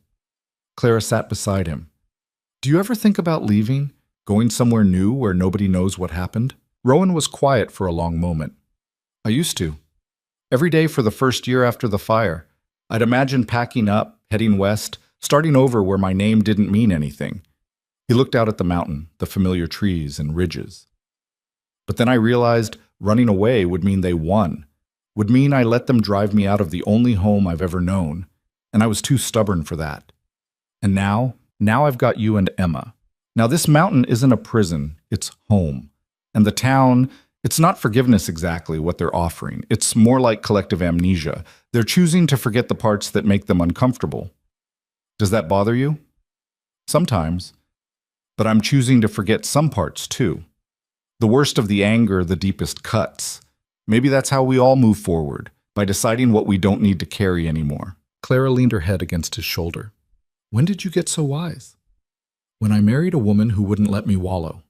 Clara sat beside him. "Do you ever think about leaving? Going somewhere new where nobody knows what happened?" Rowan was quiet for a long moment. "I used to. Every day for the first year after the fire. I'd imagine packing up, heading west, starting over where my name didn't mean anything." He looked out at the mountain, the familiar trees and ridges. "But then I realized running away would mean they won, would mean I let them drive me out of the only home I've ever known, and I was too stubborn for that. And now I've got you and Emma. Now this mountain isn't a prison, it's home. And the town, it's not forgiveness exactly what they're offering. It's more like collective amnesia. They're choosing to forget the parts that make them uncomfortable. Does that bother you? Sometimes. But I'm choosing to forget some parts too. The worst of the anger, the deepest cuts. Maybe that's how we all move forward, by deciding what we don't need to carry anymore." Clara leaned her head against his shoulder. "When did you get so wise?" "When I married a woman who wouldn't let me wallow."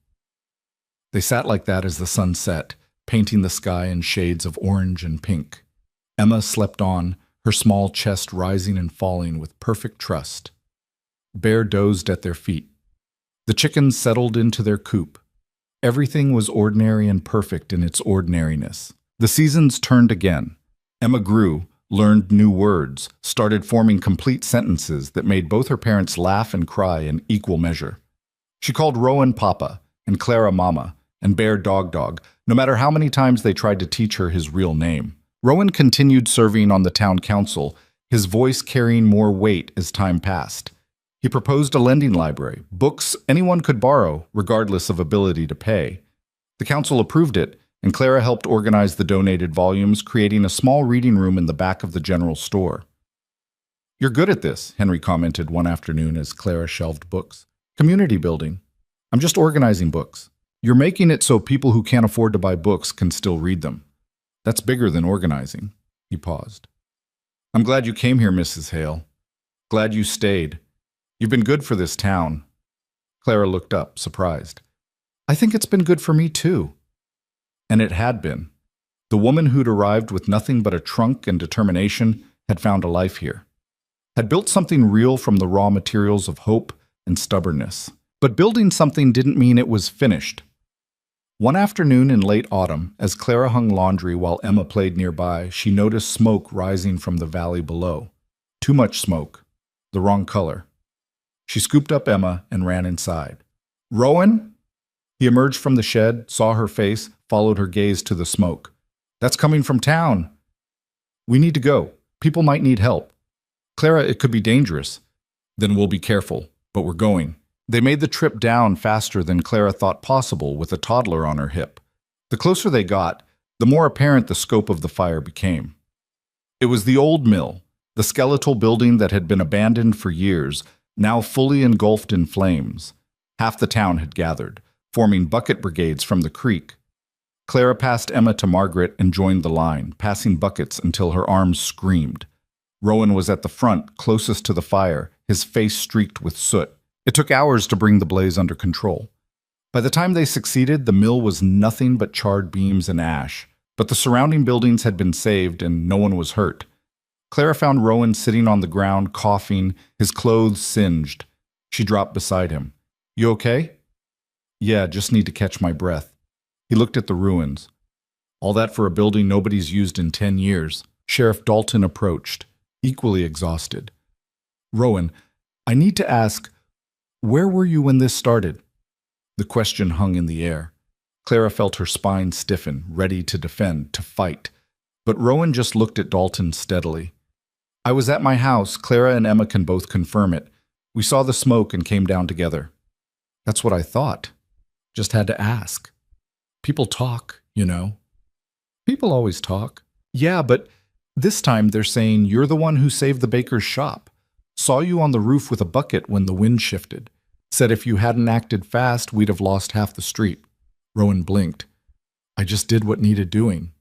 They sat like that as the sun set, painting the sky in shades of orange and pink. Emma slept on, her small chest rising and falling with perfect trust. Bear dozed at their feet, The chickens settled into their coop. Everything was ordinary and perfect in its ordinariness. The seasons turned again. Emma grew, learned new words, started forming complete sentences that made both her parents laugh and cry in equal measure. She called Rowan Papa and Clara Mama and Bear Dog, no matter how many times they tried to teach her his real name. Rowan continued serving on the town council, his voice carrying more weight as time passed. He proposed a lending library, books anyone could borrow, regardless of ability to pay. The council approved it, and Clara helped organize the donated volumes, creating a small reading room in the back of the general store. "You're good at this," Henry commented one afternoon as Clara shelved books. "Community building. I'm just organizing books. You're making it so people who can't afford to buy books can still read them. That's bigger than organizing." He paused. "I'm glad you came here, Mrs. Hale. Glad you stayed. You've been good for this town." Clara looked up, surprised. "I think it's been good for me, too." And it had been. The woman who'd arrived with nothing but a trunk and determination had found a life here. Had built something real from the raw materials of hope and stubbornness. But building something didn't mean it was finished. One afternoon in late autumn, as Clara hung laundry while Emma played nearby, she noticed smoke rising from the valley below. Too much smoke. The wrong color. She scooped up Emma and ran inside. "Rowan?" He emerged from the shed, saw her face, followed her gaze to the smoke. "That's coming from town." "We need to go. People might need help." "Clara, it could be dangerous." "Then we'll be careful, but we're going." They made the trip down faster than Clara thought possible with a toddler on her hip. The closer they got, the more apparent the scope of the fire became. It was the old mill, the skeletal building that had been abandoned for years, now fully engulfed in flames. Half the town had gathered, forming bucket brigades from the creek. Clara passed Emma to Margaret and joined the line, passing buckets until her arms screamed. Rowan was at the front, closest to the fire, his face streaked with soot. It took hours to bring the blaze under control. By the time they succeeded, the mill was nothing but charred beams and ash, but the surrounding buildings had been saved and no one was hurt. Clara found Rowan sitting on the ground, coughing, his clothes singed. She dropped beside him. "You okay?" "Yeah, just need to catch my breath." He looked at the ruins. "All that for a building nobody's used in 10 years. Sheriff Dalton approached, equally exhausted. "Rowan, I need to ask, where were you when this started?" The question hung in the air. Clara felt her spine stiffen, ready to defend, to fight. But Rowan just looked at Dalton steadily. "I was at my house. Clara and Emma can both confirm it. We saw the smoke and came down together." "That's what I thought. Just had to ask. People talk, you know." "People always talk." "Yeah, but this time they're saying you're the one who saved the baker's shop. Saw you on the roof with a bucket when the wind shifted. Said if you hadn't acted fast, we'd have lost half the street." Rowan blinked. "I just did what needed doing."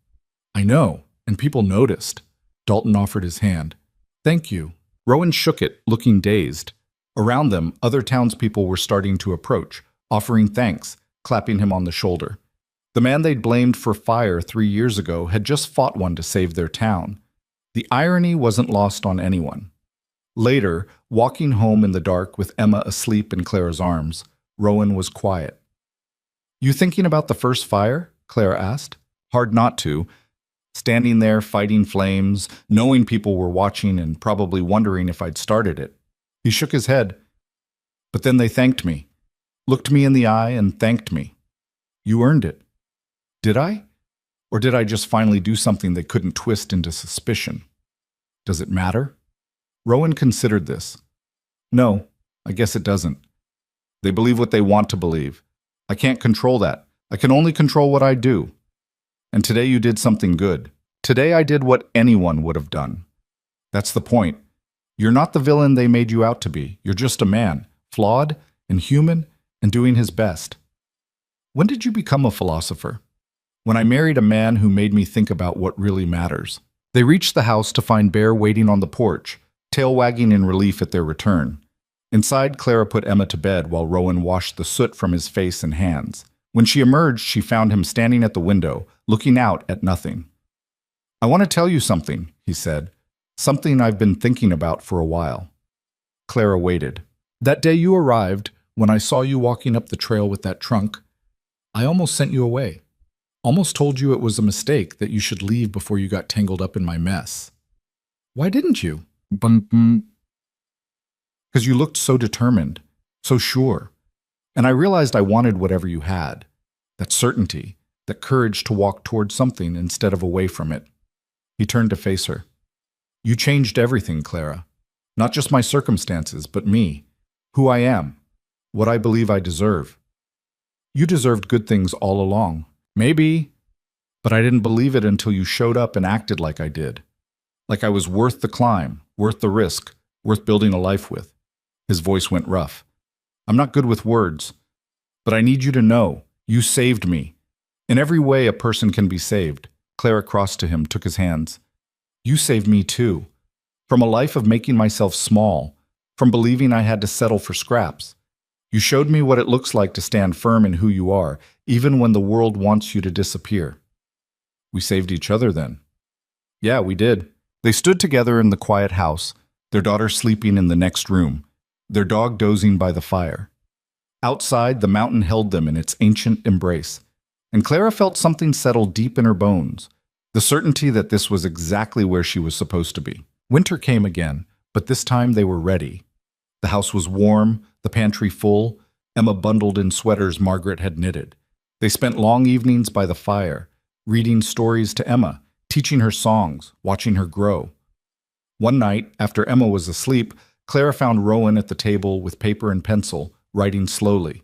"I know, and people noticed." Dalton offered his hand. "Thank you." Rowan shook it, looking dazed. Around them, other townspeople were starting to approach, offering thanks, clapping him on the shoulder. The man they'd blamed for fire 3 years ago had just fought one to save their town. The irony wasn't lost on anyone. Later, walking home in the dark with Emma asleep in Clara's arms, Rowan was quiet. "You thinking about the first fire?" Clara asked. Hard not to. Standing there fighting flames, knowing people were watching and probably wondering if I'd started it. He shook his head. "But then they thanked me. Looked me in the eye and thanked me. You earned it." "Did I? Or did I just finally do something they couldn't twist into suspicion? Does it matter?" Rowan considered this. "No, I guess it doesn't. They believe what they want to believe. I can't control that. I can only control what I do. And today you did something good. Today I did what anyone would have done. That's the point. You're not the villain they made you out to be. You're just a man, flawed and human and doing his best." "When did you become a philosopher?" "When I married a man who made me think about what really matters." They reached the house to find Bear waiting on the porch, tail wagging in relief at their return. Inside, Clara put Emma to bed while Rowan washed the soot from his face and hands. When she emerged, she found him standing at the window, looking out at nothing. "I want to tell you something," he said. "Something I've been thinking about for a while." Clara waited. "That day you arrived, When I saw you walking up the trail with that trunk, I almost sent you away. Almost told you it was a mistake, that you should leave before you got tangled up in my mess. Why didn't you? Because you looked so determined, so sure. And I realized I wanted whatever you had. That certainty, that courage to walk toward something instead of away from it. He turned to face her. You changed everything, Clara. Not just my circumstances, but me. Who I am. What I believe I deserve. You deserved good things all along. Maybe. But I didn't believe it until you showed up and acted like I did. Like I was worth the climb, worth the risk, worth building a life with. His voice went rough. I'm not good with words, but I need you to know, you saved me. In every way a person can be saved. Clara crossed to him, took his hands. You saved me too. From a life of making myself small, from believing I had to settle for scraps. You showed me what it looks like to stand firm in who you are, even when the world wants you to disappear. We saved each other then. Yeah, we did. They stood together in the quiet house, their daughter sleeping in the next room, their dog dozing by the fire. Outside, the mountain held them in its ancient embrace, and Clara felt something settle deep in her bones, the certainty that this was exactly where she was supposed to be. Winter came again, but this time they were ready. The house was warm, the pantry full, Emma bundled in sweaters Margaret had knitted. They spent long evenings by the fire, reading stories to Emma, teaching her songs, watching her grow. One night, after Emma was asleep, Clara found Rowan at the table with paper and pencil, writing slowly.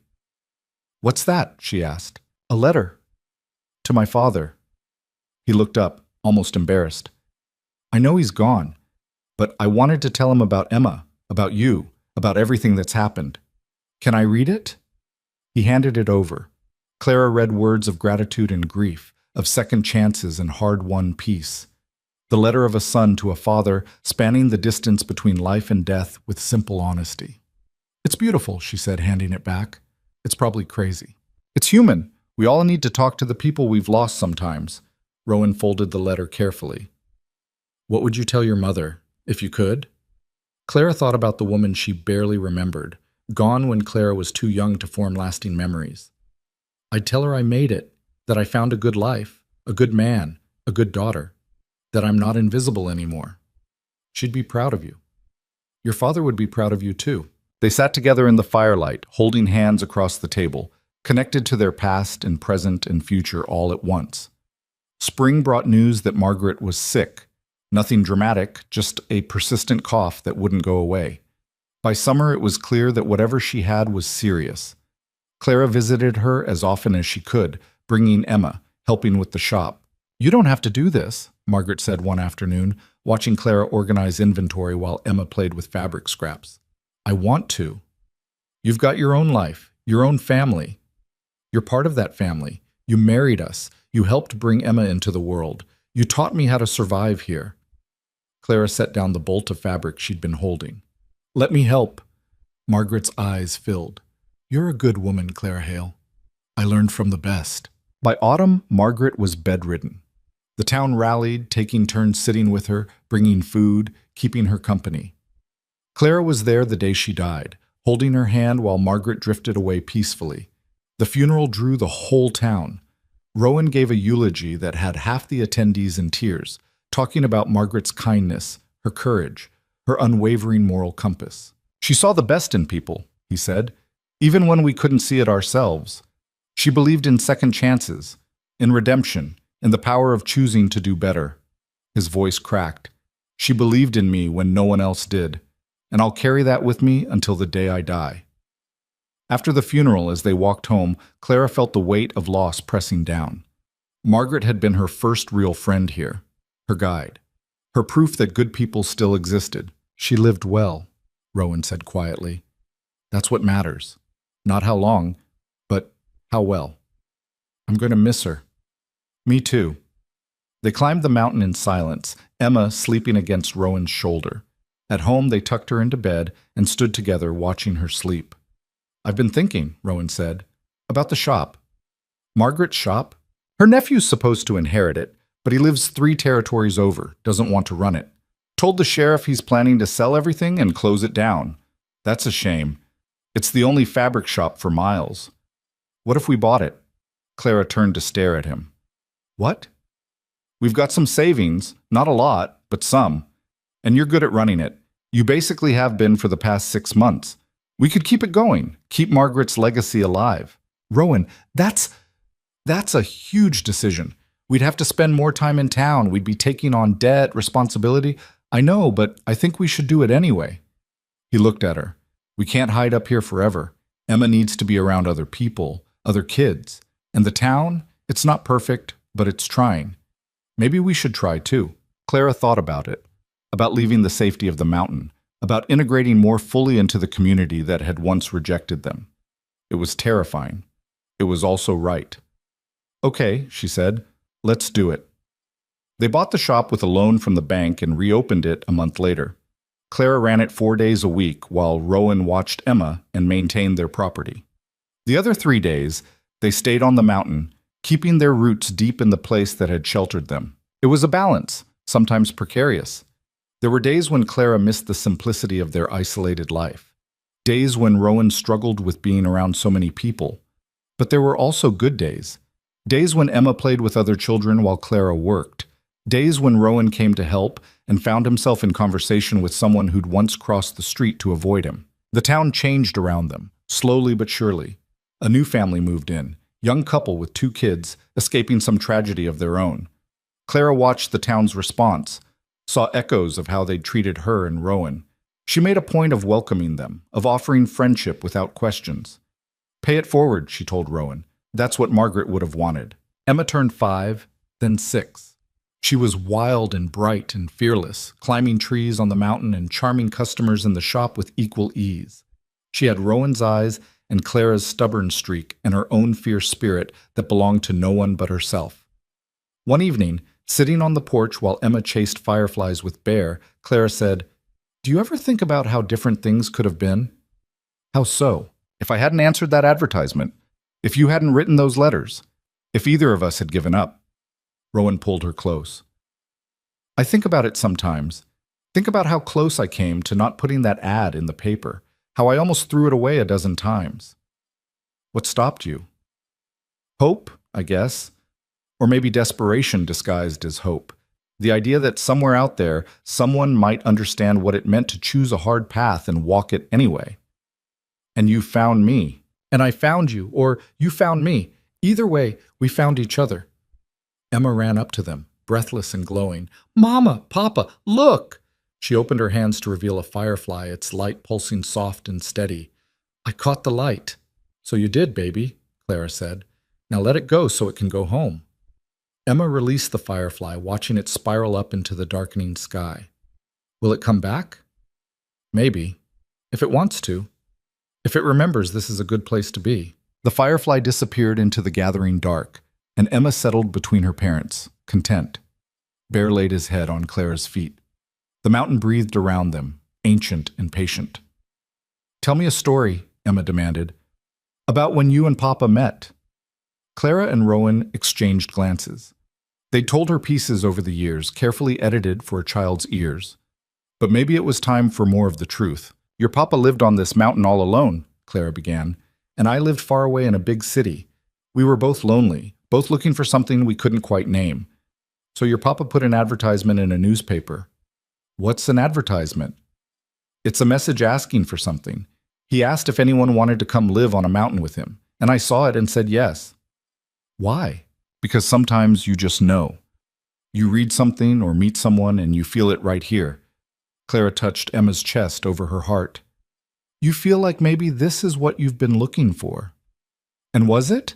What's that? She asked. A letter. To my father. He looked up, almost embarrassed. I know he's gone, but I wanted to tell him about Emma, about you, about everything that's happened. Can I read it? He handed it over. Clara read words of gratitude and grief, of second chances and hard-won peace. The letter of a son to a father, spanning the distance between life and death with simple honesty. It's beautiful, she said, handing it back. It's probably crazy. It's human. We all need to talk to the people we've lost sometimes. Rowan folded the letter carefully. What would you tell your mother, if you could? Clara thought about the woman she barely remembered, gone when Clara was too young to form lasting memories. I'd tell her I made it, that I found a good life, a good man, a good daughter, that I'm not invisible anymore. She'd be proud of you. Your father would be proud of you too. They sat together in the firelight, holding hands across the table, connected to their past and present and future all at once. Spring brought news that Margaret was sick. Nothing dramatic, just a persistent cough that wouldn't go away. By summer, it was clear that whatever she had was serious. Clara visited her as often as she could, bringing Emma, helping with the shop. You don't have to do this, Margaret said one afternoon, watching Clara organize inventory while Emma played with fabric scraps. I want to. You've got your own life, your own family. You're part of that family. You married us. You helped bring Emma into the world. You taught me how to survive here. Clara set down the bolt of fabric she'd been holding. Let me help. Margaret's eyes filled. You're a good woman, Clara Hale. I learned from the best. By autumn, Margaret was bedridden. The town rallied, taking turns sitting with her, bringing food, keeping her company. Clara was there the day she died, holding her hand while Margaret drifted away peacefully. The funeral drew the whole town. Rowan gave a eulogy that had half the attendees in tears, talking about Margaret's kindness, her courage, her unwavering moral compass. She saw the best in people, he said, even when we couldn't see it ourselves. She believed in second chances, in redemption, in the power of choosing to do better. His voice cracked. She believed in me when no one else did, and I'll carry that with me until the day I die. After the funeral, as they walked home, Clara felt the weight of loss pressing down. Margaret had been her first real friend here, her guide, her proof that good people still existed. She lived well, Rowan said quietly. That's what matters. Not how long, but how well. I'm going to miss her. Me too. They climbed the mountain in silence, Emma sleeping against Rowan's shoulder. At home, they tucked her into bed and stood together watching her sleep. I've been thinking, Rowan said, about the shop. Margaret's shop? Her nephew's supposed to inherit it, but he lives 3 territories over, doesn't want to run it. Told the sheriff he's planning to sell everything and close it down. That's a shame. It's the only fabric shop for miles. What if we bought it? Clara turned to stare at him. What? We've got some savings, not a lot, but some. And you're good at running it. You basically have been for the past 6 months. We could keep it going, keep Margaret's legacy alive. Rowan, that's a huge decision. We'd have to spend more time in town. We'd be taking on debt, responsibility. I know, but I think we should do it anyway. He looked at her. We can't hide up here forever. Emma needs to be around other people, other kids. And the town, it's not perfect, but it's trying. Maybe we should try too. Clara thought about it, about leaving the safety of the mountain, about integrating more fully into the community that had once rejected them. It was terrifying. It was also right. Okay, she said, let's do it. They bought the shop with a loan from the bank and reopened it a month later. Clara ran it 4 days a week while Rowan watched Emma and maintained their property. The other 3 days, they stayed on the mountain, keeping their roots deep in the place that had sheltered them. It was a balance, sometimes precarious. There were days when Clara missed the simplicity of their isolated life, days when Rowan struggled with being around so many people. But there were also good days, days when Emma played with other children while Clara worked, days when Rowan came to help and found himself in conversation with someone who'd once crossed the street to avoid him. The town changed around them, slowly but surely. A new family moved in, young couple with 2 kids, escaping some tragedy of their own. Clara watched the town's response, saw echoes of how they'd treated her and Rowan. She made a point of welcoming them, of offering friendship without questions. Pay it forward, she told Rowan. That's what Margaret would have wanted. Emma turned 5, then 6. She was wild and bright and fearless, climbing trees on the mountain and charming customers in the shop with equal ease. She had Rowan's eyes and Clara's stubborn streak and her own fierce spirit that belonged to no one but herself. One evening, sitting on the porch while Emma chased fireflies with Bear, Clara said, "Do you ever think about how different things could have been?" "How so?" "If I hadn't answered that advertisement, if you hadn't written those letters, if either of us had given up." Rowan pulled her close. "I think about it sometimes. Think about how close I came to not putting that ad in the paper, how I almost threw it away a dozen times." "What stopped you?" "Hope, I guess. Or maybe desperation disguised as hope. The idea that somewhere out there, someone might understand what it meant to choose a hard path and walk it anyway. And you found me. And I found you, or you found me. Either way, we found each other." Emma ran up to them, breathless and glowing. "Mama, Papa, look!" She opened her hands to reveal a firefly, its light pulsing soft and steady. "I caught the light." "So you did, baby," Clara said. "Now let it go so it can go home." Emma released the firefly, watching it spiral up into the darkening sky. "Will it come back?" "Maybe. If it wants to. If it remembers this is a good place to be." The firefly disappeared into the gathering dark, and Emma settled between her parents, content. Bear laid his head on Clara's feet. The mountain breathed around them, ancient and patient. "Tell me a story," Emma demanded, "about when you and Papa met." Clara and Rowan exchanged glances. They'd told her pieces over the years, carefully edited for a child's ears. But maybe it was time for more of the truth. "Your Papa lived on this mountain all alone," Clara began, "and I lived far away in a big city. We were both lonely, both looking for something we couldn't quite name. So your Papa put an advertisement in a newspaper." "What's an advertisement?" "It's a message asking for something. He asked if anyone wanted to come live on a mountain with him, and I saw it and said yes." "Why?" "Because sometimes you just know. You read something or meet someone and you feel it right here." Clara touched Emma's chest over her heart. "You feel like maybe this is what you've been looking for." "And was it?"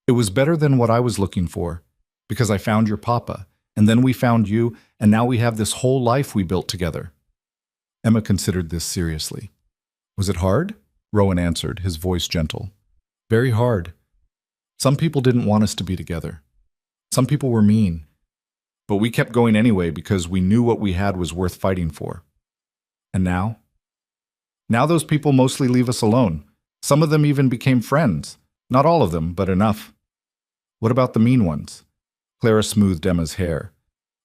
"It was better than what I was looking for, because I found your Papa, and then we found you, and now we have this whole life we built together." Emma considered this seriously. "Was it hard?" Rowan answered, his voice gentle. "Very hard. Some people didn't want us to be together. Some people were mean. But we kept going anyway because we knew what we had was worth fighting for. And now? Now those people mostly leave us alone. Some of them even became friends. Not all of them, but enough." "What about the mean ones?" Clara smoothed Emma's hair.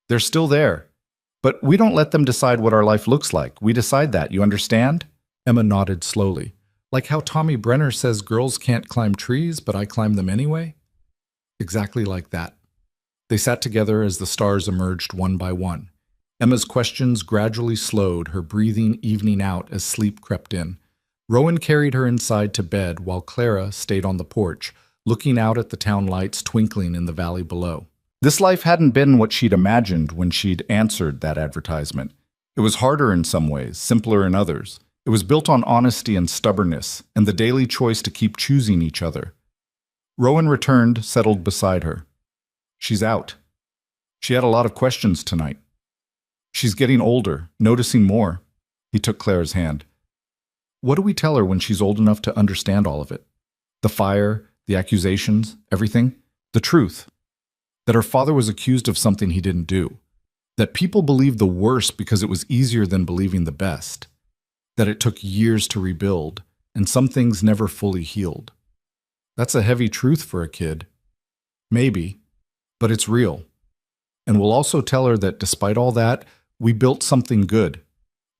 "They're still there. But we don't let them decide what our life looks like. We decide that, you understand?" Emma nodded slowly. Like how Tommy Brenner says girls can't climb trees, but I climb them anyway? Exactly like that. They sat together as the stars emerged one by one. Emma's questions gradually slowed, her breathing evening out as sleep crept in. Rowan carried her inside to bed while Clara stayed on the porch, looking out at the town lights twinkling in the valley below. This life hadn't been what she'd imagined when she'd answered that advertisement. It was harder in some ways, simpler in others. It was built on honesty and stubbornness, and the daily choice to keep choosing each other. Rowan returned, settled beside her. She's out. She had a lot of questions tonight. She's getting older, noticing more. He took Clara's hand. What do we tell her when she's old enough to understand all of it? The fire, the accusations, everything? The truth. That her father was accused of something he didn't do. That people believed the worst because it was easier than believing the best. That it took years to rebuild, and some things never fully healed. That's a heavy truth for a kid. Maybe, but it's real. And we'll also tell her that despite all that, we built something good.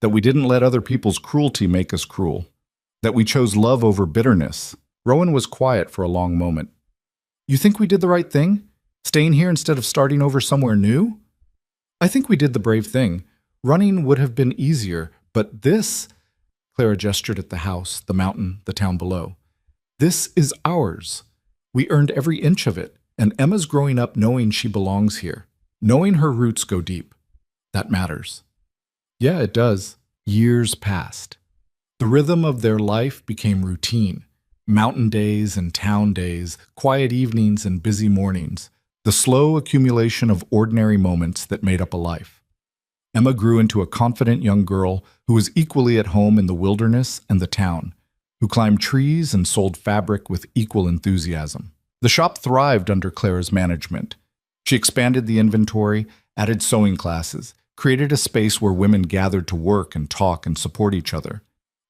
That we didn't let other people's cruelty make us cruel. That we chose love over bitterness. Rowan was quiet for a long moment. You think we did the right thing? Staying here instead of starting over somewhere new? I think we did the brave thing. Running would have been easier, but this... Clara gestured at the house, the mountain, the town below. This is ours. We earned every inch of it, and Emma's growing up knowing she belongs here. Knowing her roots go deep. That matters. Yeah, it does. Years passed. The rhythm of their life became routine. Mountain days and town days, quiet evenings and busy mornings. The slow accumulation of ordinary moments that made up a life. Emma grew into a confident young girl who was equally at home in the wilderness and the town, who climbed trees and sold fabric with equal enthusiasm. The shop thrived under Clara's management. She expanded the inventory, added sewing classes, created a space where women gathered to work and talk and support each other.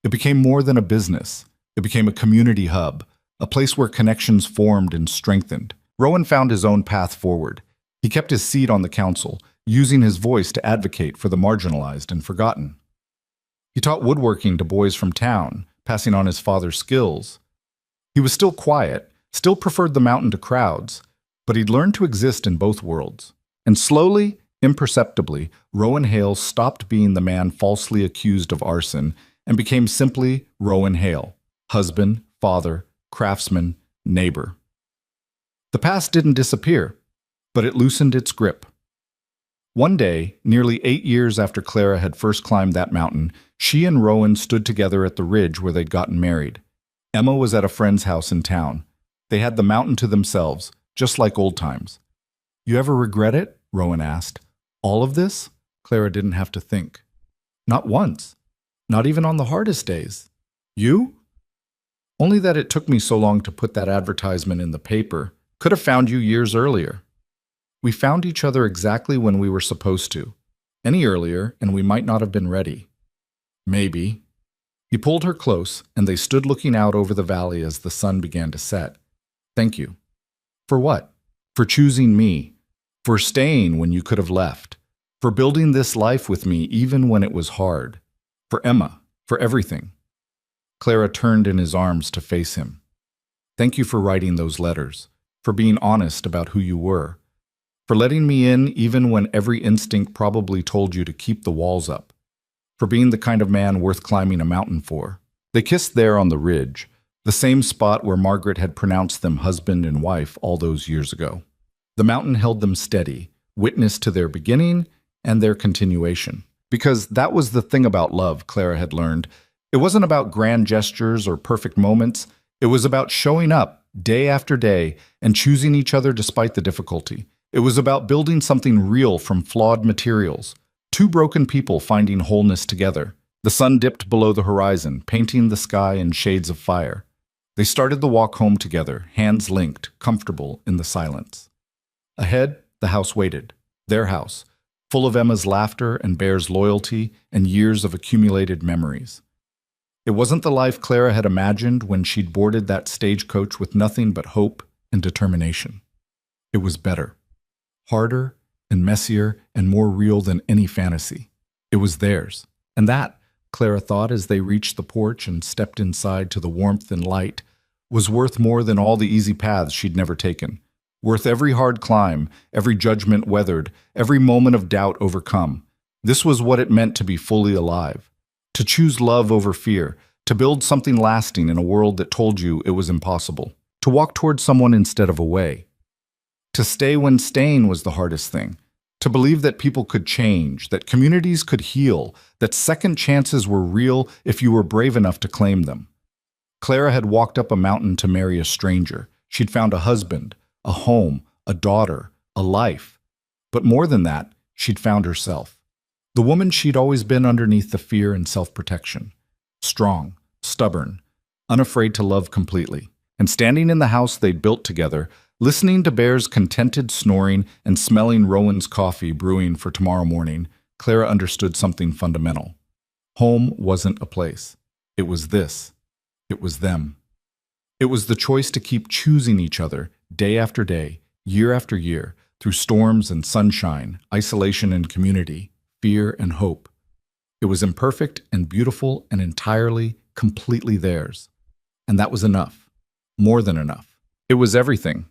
It became more than a business. It became a community hub, a place where connections formed and strengthened. Rowan found his own path forward. He kept his seat on the council, using his voice to advocate for the marginalized and forgotten. He taught woodworking to boys from town, passing on his father's skills. He was still quiet, still preferred the mountain to crowds, but he'd learned to exist in both worlds. And slowly, imperceptibly, Rowan Hale stopped being the man falsely accused of arson and became simply Rowan Hale, husband, father, craftsman, neighbor. The past didn't disappear, but it loosened its grip. One day, nearly 8 years after Clara had first climbed that mountain, she and Rowan stood together at the ridge where they'd gotten married. Emma was at a friend's house in town. They had the mountain to themselves, just like old times. You ever regret it? Rowan asked. All of this? Clara didn't have to think. Not once. Not even on the hardest days. You? Only that it took me so long to put that advertisement in the paper. Could have found you years earlier. We found each other exactly when we were supposed to. Any earlier, and we might not have been ready. Maybe. He pulled her close, and they stood looking out over the valley as the sun began to set. Thank you. For what? For choosing me. For staying when you could have left. For building this life with me even when it was hard. For Emma. For everything. Clara turned in his arms to face him. Thank you for writing those letters. For being honest about who you were. For letting me in even when every instinct probably told you to keep the walls up. For being the kind of man worth climbing a mountain for. They kissed there on the ridge, the same spot where Margaret had pronounced them husband and wife all those years ago. The mountain held them steady, witness to their beginning and their continuation. Because that was the thing about love, Clara had learned. It wasn't about grand gestures or perfect moments. It was about showing up day after day and choosing each other despite the difficulty. It was about building something real from flawed materials. Two broken people finding wholeness together. The sun dipped below the horizon, painting the sky in shades of fire. They started the walk home together, hands linked, comfortable in the silence. Ahead, the house waited. Their house, full of Emma's laughter and Bear's loyalty and years of accumulated memories. It wasn't the life Clara had imagined when she'd boarded that stagecoach with nothing but hope and determination. It was better. Harder and messier and more real than any fantasy. It was theirs. And that Clara thought as they reached the porch and stepped inside to the warmth and light, was worth more than all the easy paths she'd never taken. Worth every hard climb, every judgment weathered, every moment of doubt overcome. This was what it meant to be fully alive. To choose love over fear, to build something lasting in a world that told you it was impossible. To walk toward someone instead of away. To stay when staying was the hardest thing. To believe that people could change, that communities could heal, that second chances were real if you were brave enough to claim them. Clara had walked up a mountain to marry a stranger. She'd found a husband, a home, a daughter, a life. But more than that, she'd found herself. The woman she'd always been underneath the fear and self-protection. Strong, stubborn, unafraid to love completely. And standing in the house they'd built together, listening to Bear's contented snoring and smelling Rowan's coffee brewing for tomorrow morning, Clara understood something fundamental. Home wasn't a place. It was this. It was them. It was the choice to keep choosing each other day after day, year after year, through storms and sunshine, isolation and community, fear and hope. It was imperfect and beautiful and entirely, completely theirs. And that was enough. More than enough. It was everything.